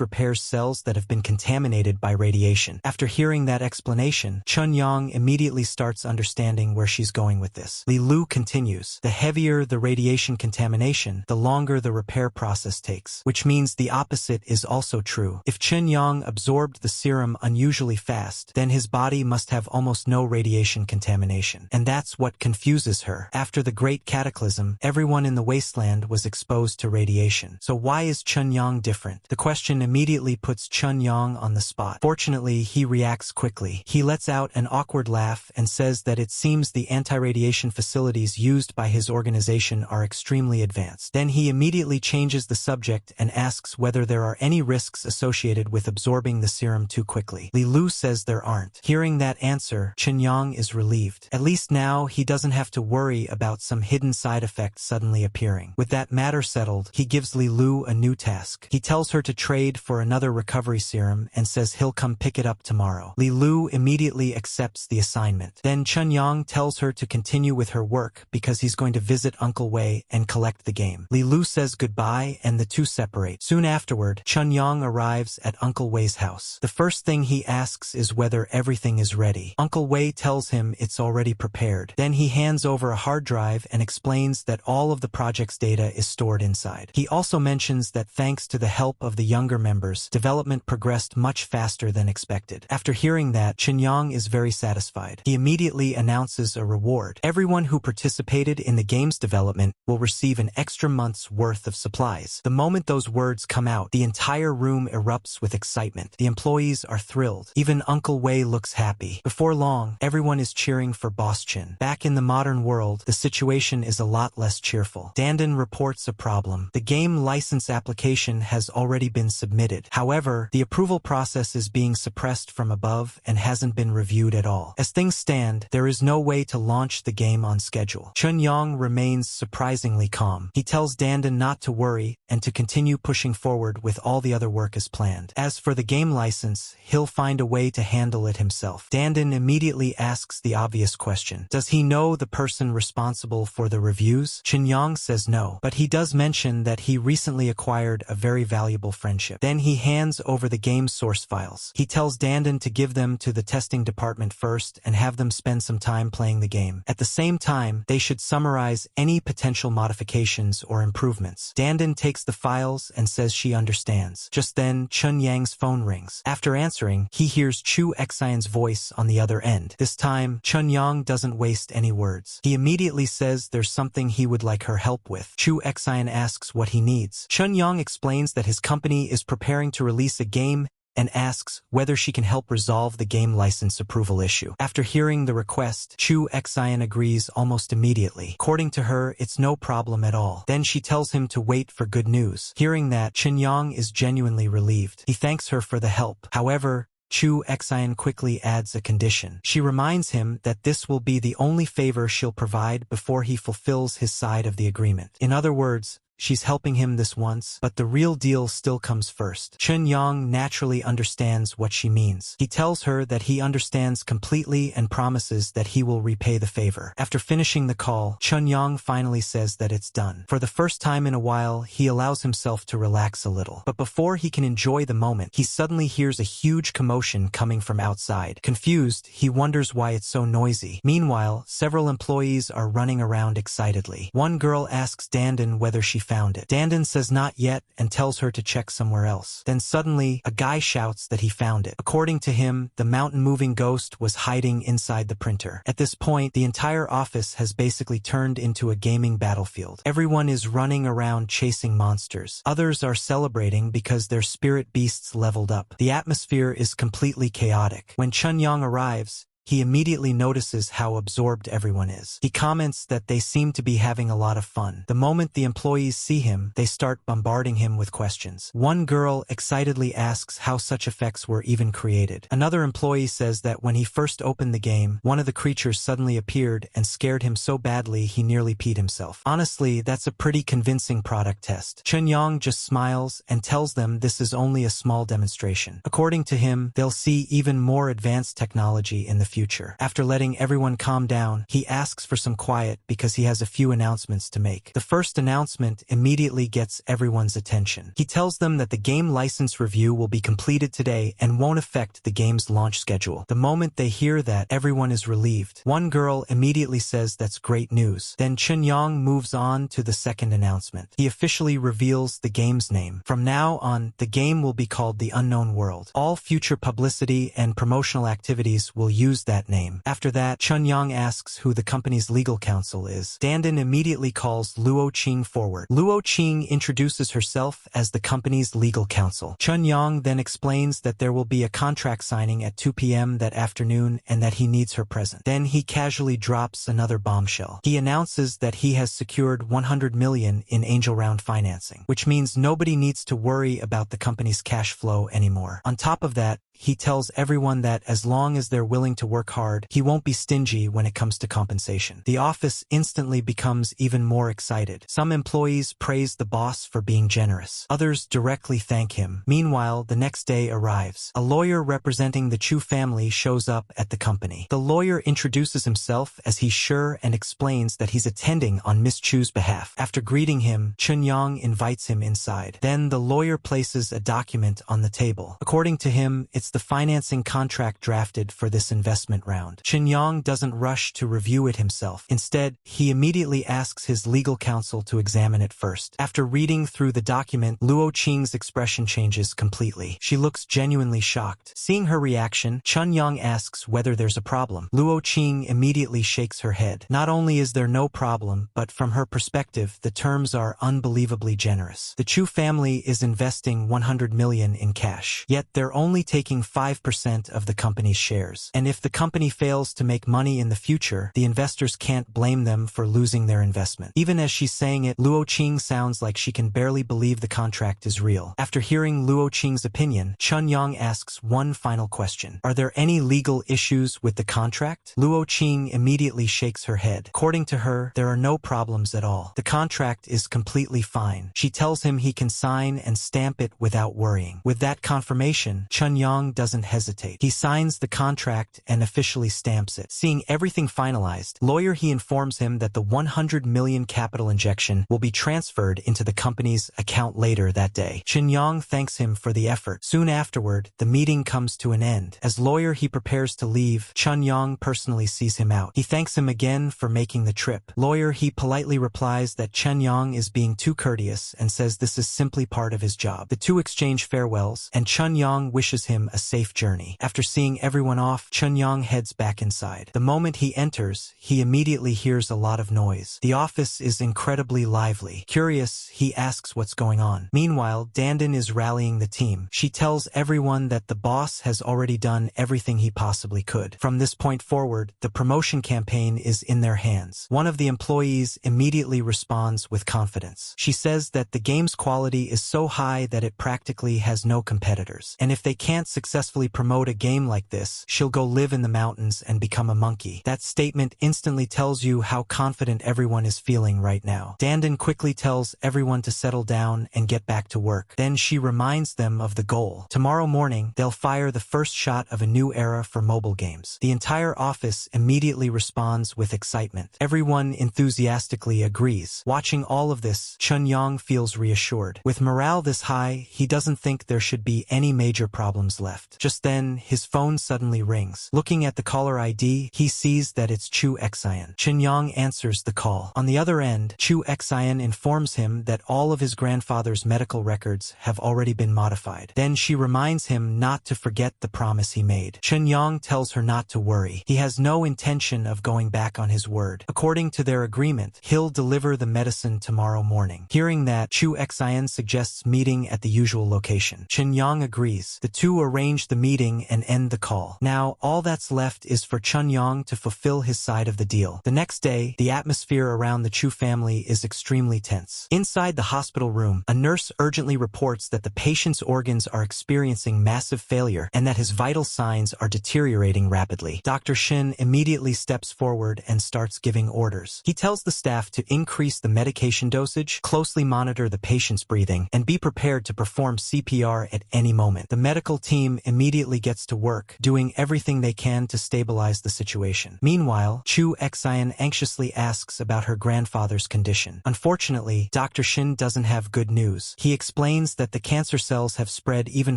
repairs cells that have been contaminated by radiation. After hearing that explanation, Chunyang immediately starts understanding where she's going with this. Li Lu continues, the heavier the radiation contamination, the longer the repair process takes, which means the opposite is also true. If Chunyang absorbed the serum unusually fast, then his body must have almost no radiation contamination. And that's what confuses her. After the Great Cataclysm, everyone in the wasteland was exposed to radiation. So why is Chunyang different? The question immediately puts Chunyang on the spot. Fortunately, he reacts quickly. He lets out an awkward laugh and says that it seems the anti-radiation facilities used by his organization are extremely advanced. Then he immediately changes the subject and asks whether there are any risks associated with absorbing the serum too quickly. Li Lu says there aren't. Hearing that answer, Chunyang is relieved. At least now he doesn't have to worry about some hidden side effect suddenly appearing. With that matter settled, he gives Li Lu a new task. He tells her to trade for another recovery serum and says he'll come pick it up tomorrow. Li Lu immediately accepts the assignment. Then Chunyang tells her to continue with her work because he's going to visit Uncle Wei and collect the game. Li Lu says goodbye and the two separate. Soon afterward, Chunyang arrives at Uncle Wei's house. The first thing he asks is whether everything is ready. Uncle Wei tells him it's already prepared. Then he hands over a hard drive and explains that all of the project's data is stored inside. He also mentions that thanks to the help of the younger members, development progressed much faster than expected. After hearing that, Chunyang is very satisfied. He immediately announces a reward. Everyone who participated in the game's development will receive an extra month's worth of supplies. The moment those words come out, the entire room erupts with excitement. The employees are thrilled. Even Uncle Wei looks happy. Before long, everyone is cheering for Boss Chin. Back in the modern world, the situation is a lot less cheerful. Dandan reports a problem. The game license application has already been submitted. However, the approval process is being suppressed from above and hasn't been reviewed at all. As things stand, there is no way to launch the game on schedule. Chunyang remains surprisingly calm. He tells Dandan not to worry and to continue pushing forward with all the other work as planned. As for the game license, he'll find a way to handle it himself. Dandan immediately asks the obvious question. Does he know the person responsible for the reviews? Chunyang says no, but he does mention that he recently acquired a very valuable friendship. Then he hands over the game's source files. He tells Dandan to give them to the testing department first and have them spend some time playing the game. At the same time, they should summarize any potential modifications or improvements. Dandan takes the files and says she understands. Just then, Chunyang's phone rings. After answering, he hears Chu Xian's voice on the other end. This time, Chunyang doesn't waste any words. He immediately says there's something he would like her help with. Chu Xian asks what he needs. Chunyang explains that his company is preparing to release a game and asks whether she can help resolve the game license approval issue. After hearing the request, Chu Xian agrees almost immediately. According to her, it's no problem at all. Then she tells him to wait for good news. Hearing that, Chunyang is genuinely relieved. He thanks her for the help. However, Chu Xian quickly adds a condition. She reminds him that this will be the only favor she'll provide before he fulfills his side of the agreement. In other words, she's helping him this once, but the real deal still comes first. Chun-Yang naturally understands what she means. He tells her that he understands completely and promises that he will repay the favor. After finishing the call, Chun-Yang finally says that it's done. For the first time in a while, he allows himself to relax a little. But before he can enjoy the moment, he suddenly hears a huge commotion coming from outside. Confused, he wonders why it's so noisy. Meanwhile, several employees are running around excitedly. One girl asks Dandan whether she found it. Dandan says not yet and tells her to check somewhere else. Then suddenly, a guy shouts that he found it. According to him, the mountain-moving ghost was hiding inside the printer. At this point, the entire office has basically turned into a gaming battlefield. Everyone is running around chasing monsters. Others are celebrating because their spirit beasts leveled up. The atmosphere is completely chaotic. When Chun-Yang arrives, he immediately notices how absorbed everyone is. He comments that they seem to be having a lot of fun. The moment the employees see him, they start bombarding him with questions. One girl excitedly asks how such effects were even created. Another employee says that when he first opened the game, one of the creatures suddenly appeared and scared him so badly he nearly peed himself. Honestly, that's a pretty convincing product test. Chun-Yang just smiles and tells them this is only a small demonstration. According to him, they'll see even more advanced technology in the future. After letting everyone calm down, he asks for some quiet because he has a few announcements to make. The first announcement immediately gets everyone's attention. He tells them that the game license review will be completed today and won't affect the game's launch schedule. The moment they hear that, everyone is relieved. One girl immediately says that's great news. Then Chun-Yang moves on to the second announcement. He officially reveals the game's name. From now on, the game will be called The Unknown World. All future publicity and promotional activities will use that name. After that, Chun-Yang asks who the company's legal counsel is. Dandan immediately calls Luo Qing forward. Luo Qing introduces herself as the company's legal counsel. Chun-Yang then explains that there will be a contract signing at 2 p.m. that afternoon and that he needs her present. Then he casually drops another bombshell. He announces that he has secured 100 million in angel round financing, which means nobody needs to worry about the company's cash flow anymore. On top of that, he tells everyone that as long as they're willing to work hard, he won't be stingy when it comes to compensation. The office instantly becomes even more excited. Some employees praise the boss for being generous. Others directly thank him. Meanwhile, the next day arrives. A lawyer representing the Chu family shows up at the company. The lawyer introduces himself as he's sure and explains that he's attending on Miss Chu's behalf. After greeting him, Chun-Yang invites him inside. Then the lawyer places a document on the table. According to him, it's the financing contract drafted for this investment round. Chun-Yang doesn't rush to review it himself. Instead, he immediately asks his legal counsel to examine it first. After reading through the document, Luo Qing's expression changes completely. She looks genuinely shocked. Seeing her reaction, Chun-Yang asks whether there's a problem. Luo Qing immediately shakes her head. Not only is there no problem, but from her perspective, the terms are unbelievably generous. The Chu family is investing 100 million in cash, yet they're only taking 5% of the company's shares. And if the company fails to make money in the future, the investors can't blame them for losing their investment. Even as she's saying it, Luo Qing sounds like she can barely believe the contract is real. After hearing Luo Qing's opinion, Chun-Yang asks one final question. Are there any legal issues with the contract? Luo Qing immediately shakes her head. According to her, there are no problems at all. The contract is completely fine. She tells him he can sign and stamp it without worrying. With that confirmation, Chun-Yang doesn't hesitate. He signs the contract and officially stamps it. Seeing everything finalized, he informs him that the 100 million capital injection will be transferred into the company's account later that day. Chun-Yang thanks him for the effort. Soon afterward, the meeting comes to an end. As he prepares to leave, Chun-Yang personally sees him out. He thanks him again for making the trip. He politely replies that Chun-Yang is being too courteous and says this is simply part of his job. The two exchange farewells, and Chun-Yang wishes him a safe journey. After seeing everyone off, Chun-Yang heads back inside. The moment he enters, he immediately hears a lot of noise. The office is incredibly lively. Curious, he asks what's going on. Meanwhile, Dandan is rallying the team. She tells everyone that the boss has already done everything he possibly could. From this point forward, the promotion campaign is in their hands. One of the employees immediately responds with confidence. She says that the game's quality is so high that it practically has no competitors. And if they can't successfully promote a game like this, she'll go live in the mountains and become a monkey. That statement instantly tells you how confident everyone is feeling right now. Dandan quickly tells everyone to settle down and get back to work. Then she reminds them of the goal. Tomorrow morning, they'll fire the first shot of a new era for mobile games. The entire office immediately responds with excitement. Everyone enthusiastically agrees. Watching all of this, Chun-Yong feels reassured. With morale this high, he doesn't think there should be any major problems left. Just then, his phone suddenly rings. Looking at the caller ID, he sees that it's Chu Xian. Chun-Yong answers the call. On the other end, Chu Xian informs him that all of his grandfather's medical records have already been modified. Then she reminds him not to forget the promise he made. Chun-Yong tells her not to worry. He has no intention of going back on his word. According to their agreement, he'll deliver the medicine tomorrow morning. Hearing that, Chu Xian suggests meeting at the usual location. Chun-Yong agrees. The two arrange the meeting and end the call. Now, all that's left is for Chun-Yong to fulfill his side of the deal. The next day, the atmosphere around the Chu family is extremely tense. Inside the hospital room, a nurse urgently reports that the patient's organs are experiencing massive failure and that his vital signs are deteriorating rapidly. Dr. Shin immediately steps forward and starts giving orders. He tells the staff to increase the medication dosage, closely monitor the patient's breathing, and be prepared to perform CPR at any moment. The medical team immediately gets to work, doing everything they can to stabilize the situation. Meanwhile, Chu Xian anxiously asks about her grandfather's condition. Unfortunately, Dr. Shin doesn't have good news. He explains that the cancer cells have spread even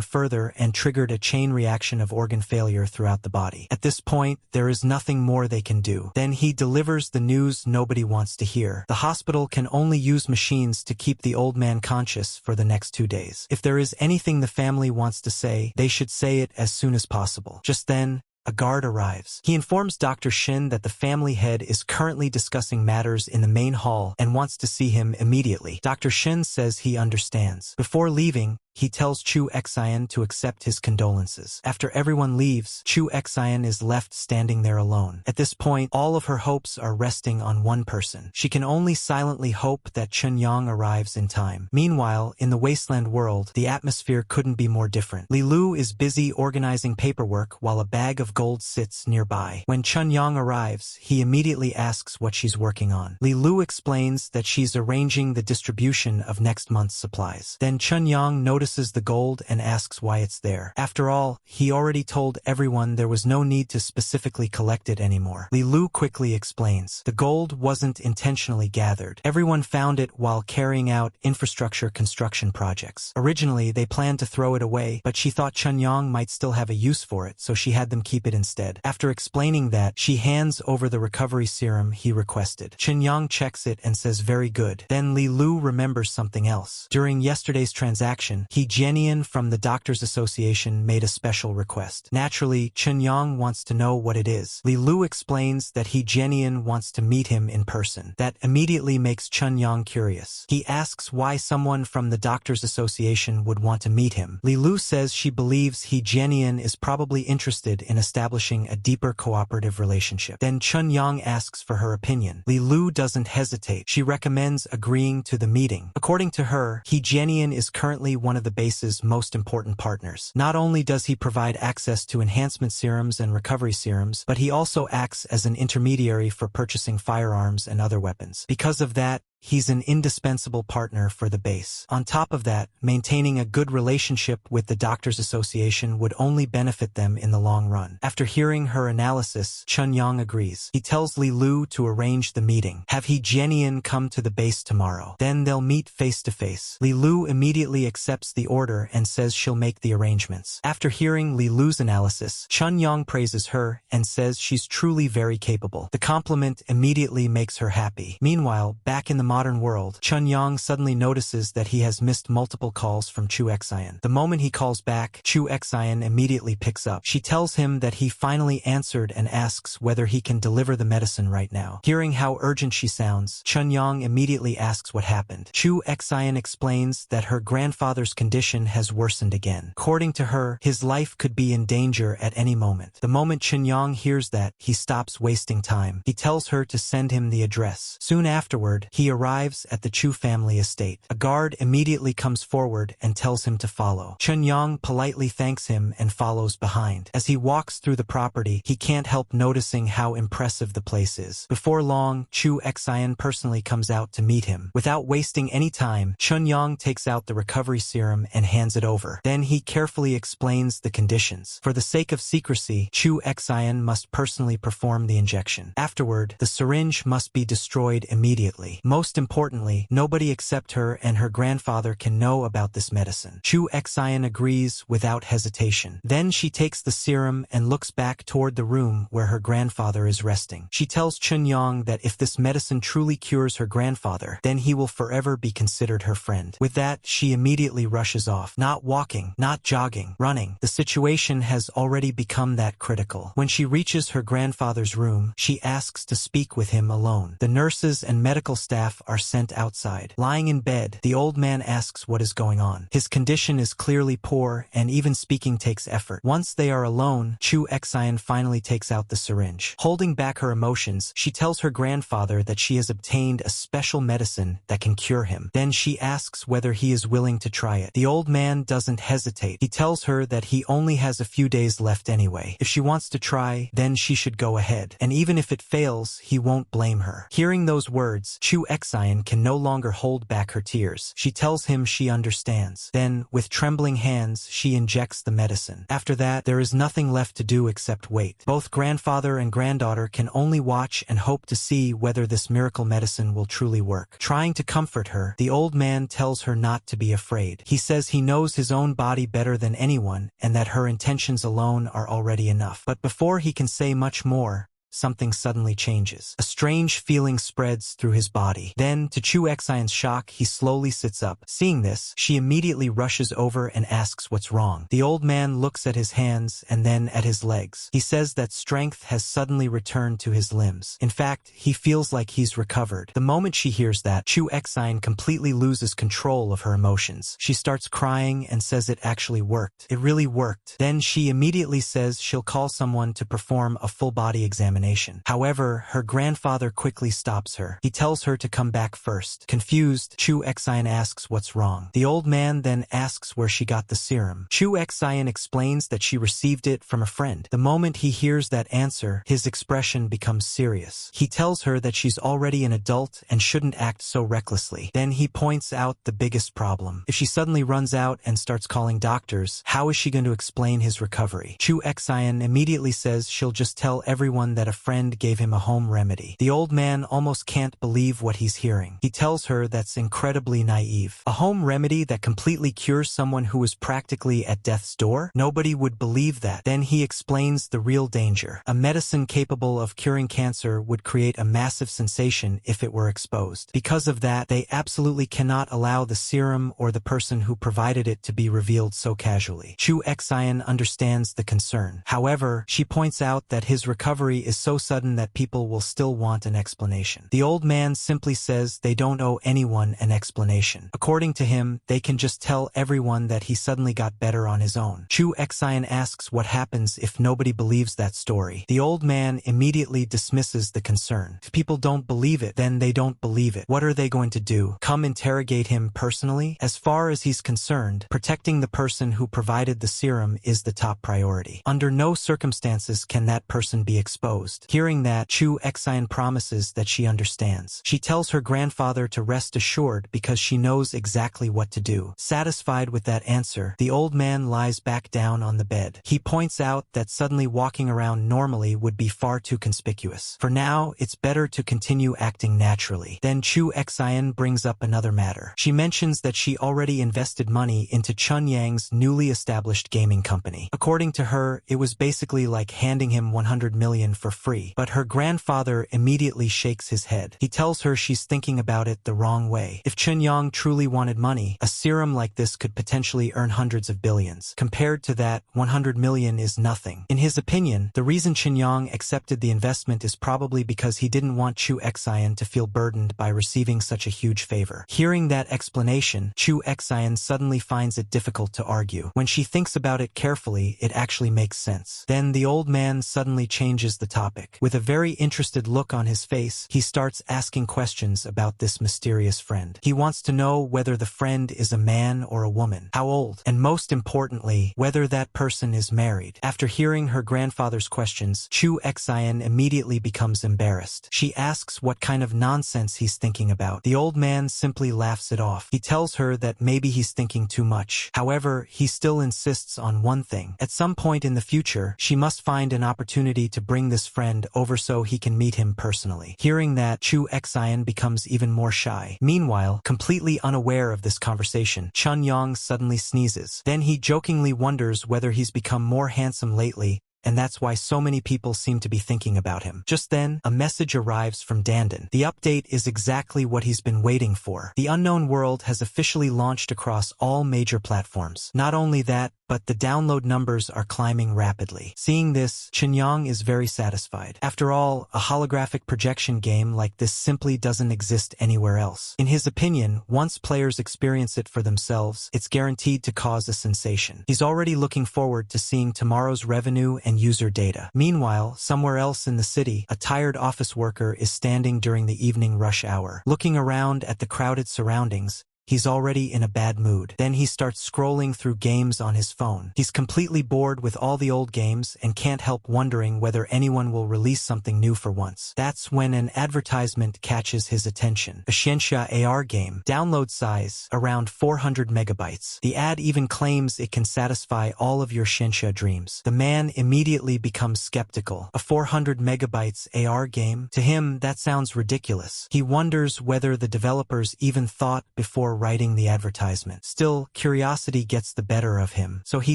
further and triggered a chain reaction of organ failure throughout the body. At this point, there is nothing more they can do. Then he delivers the news nobody wants to hear. The hospital can only use machines to keep the old man conscious for the next 2 days. If there is anything the family wants to say, they should say it as soon as possible. Just then, a guard arrives. He informs Dr. Shin that the family head is currently discussing matters in the main hall and wants to see him immediately. Dr. Shin says he understands. Before leaving, he tells Chu Xian to accept his condolences. After everyone leaves, Chu Xian is left standing there alone. At this point, all of her hopes are resting on one person. She can only silently hope that Chun-Yong arrives in time. Meanwhile, in the wasteland world, the atmosphere couldn't be more different. Li Lu is busy organizing paperwork while a bag of gold sits nearby. When Chun-Yong arrives, he immediately asks what she's working on. Li Lu explains that she's arranging the distribution of next month's supplies. Then Chun-Yong notices the gold and asks why it's there. After all, he already told everyone there was no need to specifically collect it anymore. Li Lu quickly explains. The gold wasn't intentionally gathered. Everyone found it while carrying out infrastructure construction projects. Originally, they planned to throw it away, but she thought Chun-Yong might still have a use for it, so she had them keep it instead. After explaining that, she hands over the recovery serum he requested. Chun-Yong checks it and says very good. Then Li Lu remembers something else. During yesterday's transaction, He Jianian from the Doctors Association made a special request. Naturally, Chun-Yong wants to know what it is. Li Lu explains that He Jianian wants to meet him in person. That immediately makes Chun-Yong curious. He asks why someone from the Doctors Association would want to meet him. Li Lu says she believes He Jianian is probably interested in establishing a deeper cooperative relationship. Then Chun-Yong asks for her opinion. Li Lu doesn't hesitate. She recommends agreeing to the meeting. According to her, He Jianian is currently one of the base's most important partners. Not only does he provide access to enhancement serums and recovery serums, but he also acts as an intermediary for purchasing firearms and other weapons. Because of that, he's an indispensable partner for the base. On top of that, maintaining a good relationship with the Doctors Association would only benefit them in the long run. After hearing her analysis, Chun-Yong agrees. He tells Li Lu to arrange the meeting. Have He Jianian come to the base tomorrow. Then they'll meet face to face. Li Lu immediately accepts the order and says she'll make the arrangements. After hearing Li Lu's analysis, Chun-Yong praises her and says she's truly very capable. The compliment immediately makes her happy. Meanwhile, back in the modern world, Chun-Yong suddenly notices that he has missed multiple calls from Chu Xian. The moment he calls back, Chu Xian immediately picks up. She tells him that he finally answered and asks whether he can deliver the medicine right now. Hearing how urgent she sounds, Chun-Yong immediately asks what happened. Chu Xian explains that her grandfather's condition has worsened again. According to her, his life could be in danger at any moment. The moment Chun-Yong hears that, he stops wasting time. He tells her to send him the address. Soon afterward, he arrives arrives at the Chu family estate. A guard immediately comes forward and tells him to follow. Chunyang politely thanks him and follows behind. As he walks through the property, he can't help noticing how impressive the place is. Before long, Chu Xian personally comes out to meet him. Without wasting any time, Chunyang takes out the recovery serum and hands it over. Then he carefully explains the conditions. For the sake of secrecy, Chu Xian must personally perform the injection. Afterward, the syringe must be destroyed immediately. Most importantly, nobody except her and her grandfather can know about this medicine. Chu Xian agrees without hesitation. Then she takes the serum and looks back toward the room where her grandfather is resting. She tells Chunyang that if this medicine truly cures her grandfather, then he will forever be considered her friend. With that, she immediately rushes off. Not walking, not jogging, running. The situation has already become that critical. When she reaches her grandfather's room, she asks to speak with him alone. The nurses and medical staff are sent outside. Lying in bed, the old man asks what is going on. His condition is clearly poor, and even speaking takes effort. Once they are alone, Chu Xian finally takes out the syringe. Holding back her emotions, she tells her grandfather that she has obtained a special medicine that can cure him. Then she asks whether he is willing to try it. The old man doesn't hesitate. He tells her that he only has a few days left anyway. If she wants to try, then she should go ahead. And even if it fails, he won't blame her. Hearing those words, Chu Xian can no longer hold back her tears. She tells him she understands. Then, with trembling hands, she injects the medicine. After that, there is nothing left to do except wait. Both grandfather and granddaughter can only watch and hope to see whether this miracle medicine will truly work. Trying to comfort her, the old man tells her not to be afraid. He says he knows his own body better than anyone and that her intentions alone are already enough. But before he can say much more, something suddenly changes. A strange feeling spreads through his body. Then, to Chu Xian's shock, he slowly sits up. Seeing this, she immediately rushes over and asks what's wrong. The old man looks at his hands and then at his legs. He says that strength has suddenly returned to his limbs. In fact, he feels like he's recovered. The moment she hears that, Chu Xian completely loses control of her emotions. She starts crying and says it actually worked. It really worked. Then she immediately says she'll call someone to perform a full-body examination. However, her grandfather quickly stops her. He tells her to come back first. Confused, Chu Xian asks what's wrong. The old man then asks where she got the serum. Chu Xian explains that she received it from a friend. The moment he hears that answer, his expression becomes serious. He tells her that she's already an adult and shouldn't act so recklessly. Then he points out the biggest problem. If she suddenly runs out and starts calling doctors, how is she going to explain his recovery? Chu Xian immediately says she'll just tell everyone that a friend gave him a home remedy. The old man almost can't believe what he's hearing. He tells her that's incredibly naive. A home remedy that completely cures someone who is practically at death's door? Nobody would believe that. Then he explains the real danger. A medicine capable of curing cancer would create a massive sensation if it were exposed. Because of that, they absolutely cannot allow the serum or the person who provided it to be revealed so casually. Chu Xian understands the concern. However, she points out that his recovery is so sudden that people will still want an explanation. The old man simply says they don't owe anyone an explanation. According to him, they can just tell everyone that he suddenly got better on his own. Chu Xian asks what happens if nobody believes that story. The old man immediately dismisses the concern. If people don't believe it, then they don't believe it. What are they going to do? Come interrogate him personally? As far as he's concerned, protecting the person who provided the serum is the top priority. Under no circumstances can that person be exposed. Hearing that, Chu Xian promises that she understands. She tells her grandfather to rest assured because she knows exactly what to do. Satisfied with that answer, the old man lies back down on the bed. He points out that suddenly walking around normally would be far too conspicuous. For now, it's better to continue acting naturally. Then Chu Xian brings up another matter. She mentions that she already invested money into Chun Yang's newly established gaming company. According to her, it was basically like handing him 100 million for free. But her grandfather immediately shakes his head. He tells her she's thinking about it the wrong way. If Chunyang truly wanted money, a serum like this could potentially earn hundreds of billions. Compared to that, 100 million is nothing. In his opinion, the reason Chunyang accepted the investment is probably because he didn't want Chu Xian to feel burdened by receiving such a huge favor. Hearing that explanation, Chu Xian suddenly finds it difficult to argue. When she thinks about it carefully, it actually makes sense. Then the old man suddenly changes the topic. topic. With a very interested look on his face, he starts asking questions about this mysterious friend. He wants to know whether the friend is a man or a woman, how old, and most importantly, whether that person is married. After hearing her grandfather's questions, Chu Xian immediately becomes embarrassed. She asks what kind of nonsense he's thinking about. The old man simply laughs it off. He tells her that maybe he's thinking too much. However, he still insists on one thing. At some point in the future, she must find an opportunity to bring this friend over so he can meet him personally. Hearing that, Chu Xian becomes even more shy. Meanwhile, completely unaware of this conversation, Chun Yang suddenly sneezes. Then he jokingly wonders whether he's become more handsome lately, and that's why so many people seem to be thinking about him. Just then, a message arrives from Dandan. The update is exactly what he's been waiting for. The Unknown World has officially launched across all major platforms. Not only that, but the download numbers are climbing rapidly. Seeing this, Chinyang is very satisfied. After all, a holographic projection game like this simply doesn't exist anywhere else. In his opinion, once players experience it for themselves, it's guaranteed to cause a sensation. He's already looking forward to seeing tomorrow's revenue and user data. Meanwhile, somewhere else in the city, a tired office worker is standing during the evening rush hour. Looking around at the crowded surroundings, he's already in a bad mood. Then he starts scrolling through games on his phone. He's completely bored with all the old games and can't help wondering whether anyone will release something new for once. That's when an advertisement catches his attention. A Xianxia AR game. Download size, around 400 megabytes. The ad even claims it can satisfy all of your Xianxia dreams. The man immediately becomes skeptical. A 400 megabytes AR game? To him, that sounds ridiculous. He wonders whether the developers even thought before writing the advertisement. Still, curiosity gets the better of him, so he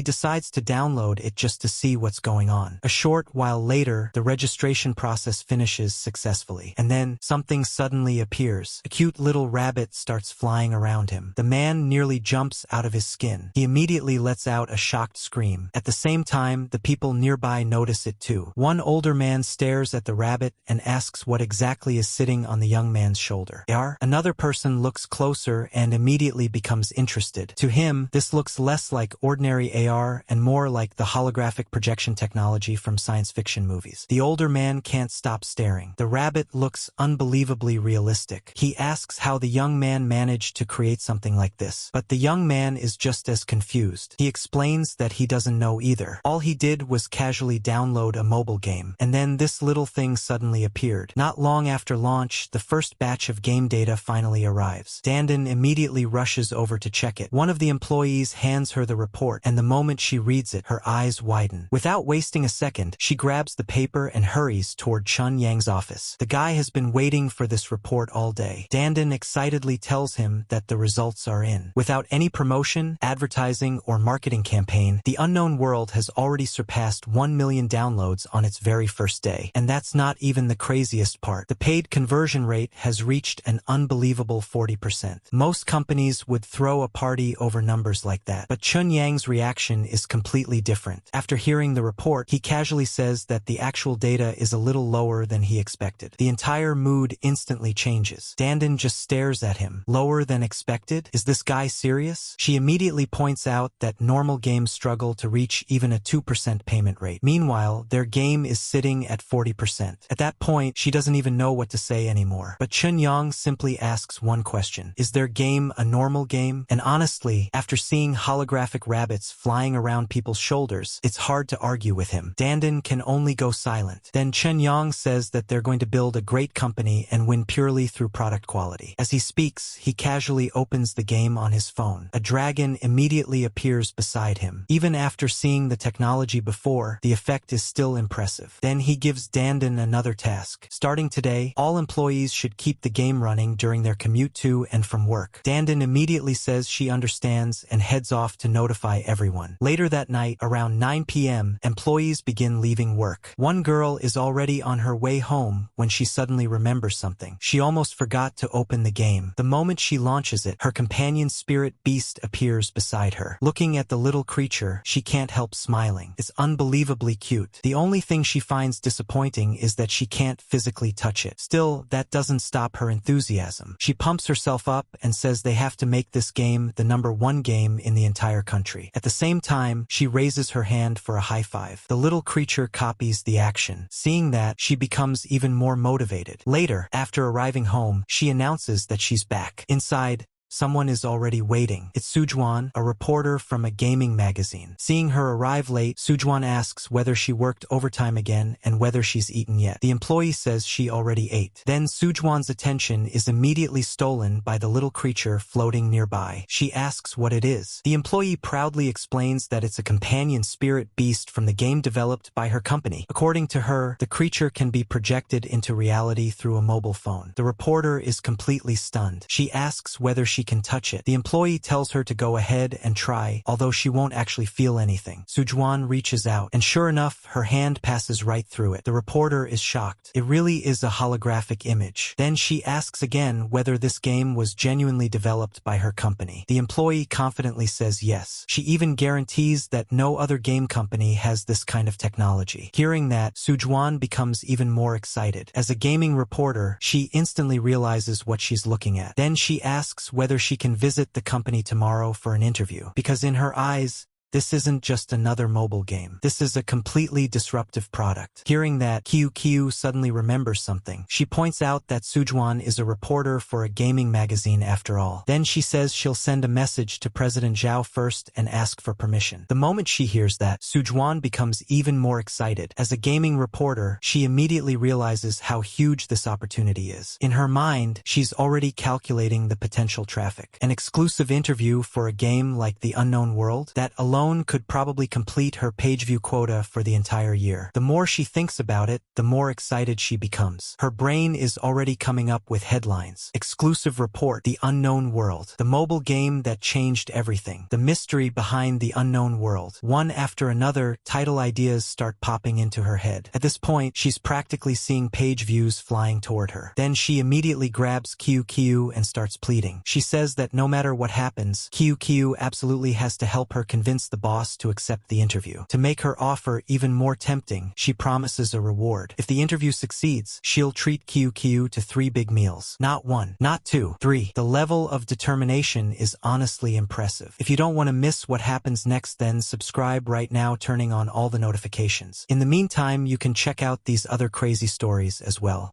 decides to download it just to see what's going on. A short while later, the registration process finishes successfully, and then something suddenly appears. A cute little rabbit starts flying around him. The man nearly jumps out of his skin. He immediately lets out a shocked scream. At the same time, the people nearby notice it too. One older man stares at the rabbit and asks what exactly is sitting on the young man's shoulder. Another person looks closer and immediately becomes interested. To him, this looks less like ordinary AR and more like the holographic projection technology from science fiction movies. The older man can't stop staring. The rabbit looks unbelievably realistic. He asks how the young man managed to create something like this, but the young man is just as confused. He explains that he doesn't know either. All he did was casually download a mobile game, and then this little thing suddenly appeared. Not long after launch, the first batch of game data finally arrives. Dandan immediately rushes over to check it. One of the employees hands her the report, and the moment she reads it, her eyes widen. Without wasting a second, she grabs the paper and hurries toward Chun Yang's office. The guy has been waiting for this report all day. Dandan excitedly tells him that the results are in. Without any promotion, advertising, or marketing campaign, the Unknown World has already surpassed 1 million downloads on its very first day. And that's not even the craziest part. The paid conversion rate has reached an unbelievable 40%. Most companies would throw a party over numbers like that, but Chun Yang's reaction is completely different. After hearing the report, he casually says that the actual data is a little lower than he expected. The entire mood instantly changes. Dandan just stares at him. Lower than expected? Is this guy serious? She immediately points out that normal games struggle to reach even a 2% payment rate. Meanwhile, their game is sitting at 40%. At that point, she doesn't even know what to say anymore. But Chun Yang simply asks one question. Is their game a normal game? And honestly, after seeing holographic rabbits flying around people's shoulders, it's hard to argue with him. Dandan can only go silent. Then Chen Yang says that they're going to build a great company and win purely through product quality. As he speaks, he casually opens the game on his phone. A dragon immediately appears beside him. Even after seeing the technology before, the effect is still impressive. Then he gives Dandan another task. Starting today, all employees should keep the game running during their commute to and from work. Dandan immediately says she understands and heads off to notify everyone. Later that night, around 9 p.m., employees begin leaving work. One girl is already on her way home when she suddenly remembers something. She almost forgot to open the game. The moment she launches it, her companion spirit beast appears beside her. Looking at the little creature, she can't help smiling. It's unbelievably cute. The only thing she finds disappointing is that she can't physically touch it. Still, that doesn't stop her enthusiasm. She pumps herself up and says because they have to make this game the #1 game in the entire country. At the same time, she raises her hand for a high five. The little creature copies the action. Seeing that, she becomes even more motivated. Later, after arriving home, she announces that she's back. Inside, someone is already waiting. It's Sujuan, a reporter from a gaming magazine. Seeing her arrive late, Sujuan asks whether she worked overtime again and whether she's eaten yet. The employee says she already ate. Then Sujuan's attention is immediately stolen by the little creature floating nearby. She asks what it is. The employee proudly explains that it's a companion spirit beast from the game developed by her company. According to her, the creature can be projected into reality through a mobile phone. The reporter is completely stunned. She asks whether she can touch it. The employee tells her to go ahead and try, although she won't actually feel anything. Sujuan reaches out, and sure enough, her hand passes right through it. The reporter is shocked. It really is a holographic image. Then she asks again whether this game was genuinely developed by her company. The employee confidently says yes. She even guarantees that no other game company has this kind of technology. Hearing that, Sujuan becomes even more excited. As a gaming reporter, she instantly realizes what she's looking at. Then she asks whether she can visit the company tomorrow for an interview, because in her eyes, this isn't just another mobile game. This is a completely disruptive product. Hearing that, QQ suddenly remembers something. She points out that Sujuan is a reporter for a gaming magazine after all. Then she says she'll send a message to President Zhao first and ask for permission. The moment she hears that, Sujuan becomes even more excited. As a gaming reporter, she immediately realizes how huge this opportunity is. In her mind, she's already calculating the potential traffic. An exclusive interview for a game like The Unknown World, that alone could probably complete her page view quota for the entire year. The more she thinks about it, the more excited she becomes. Her brain is already coming up with headlines. Exclusive report, The Unknown World. The mobile game that changed everything. The mystery behind The Unknown World. One after another, title ideas start popping into her head. At this point, she's practically seeing page views flying toward her. Then she immediately grabs QQ and starts pleading. She says that no matter what happens, QQ absolutely has to help her convince the boss to accept the interview. To make her offer even more tempting, she promises a reward. If the interview succeeds, she'll treat QQ to 3 big meals. Not 1, not 2, 3. The level of determination is honestly impressive. If you don't want to miss what happens next, then subscribe right now, turning on all the notifications. In the meantime, you can check out these other crazy stories as well.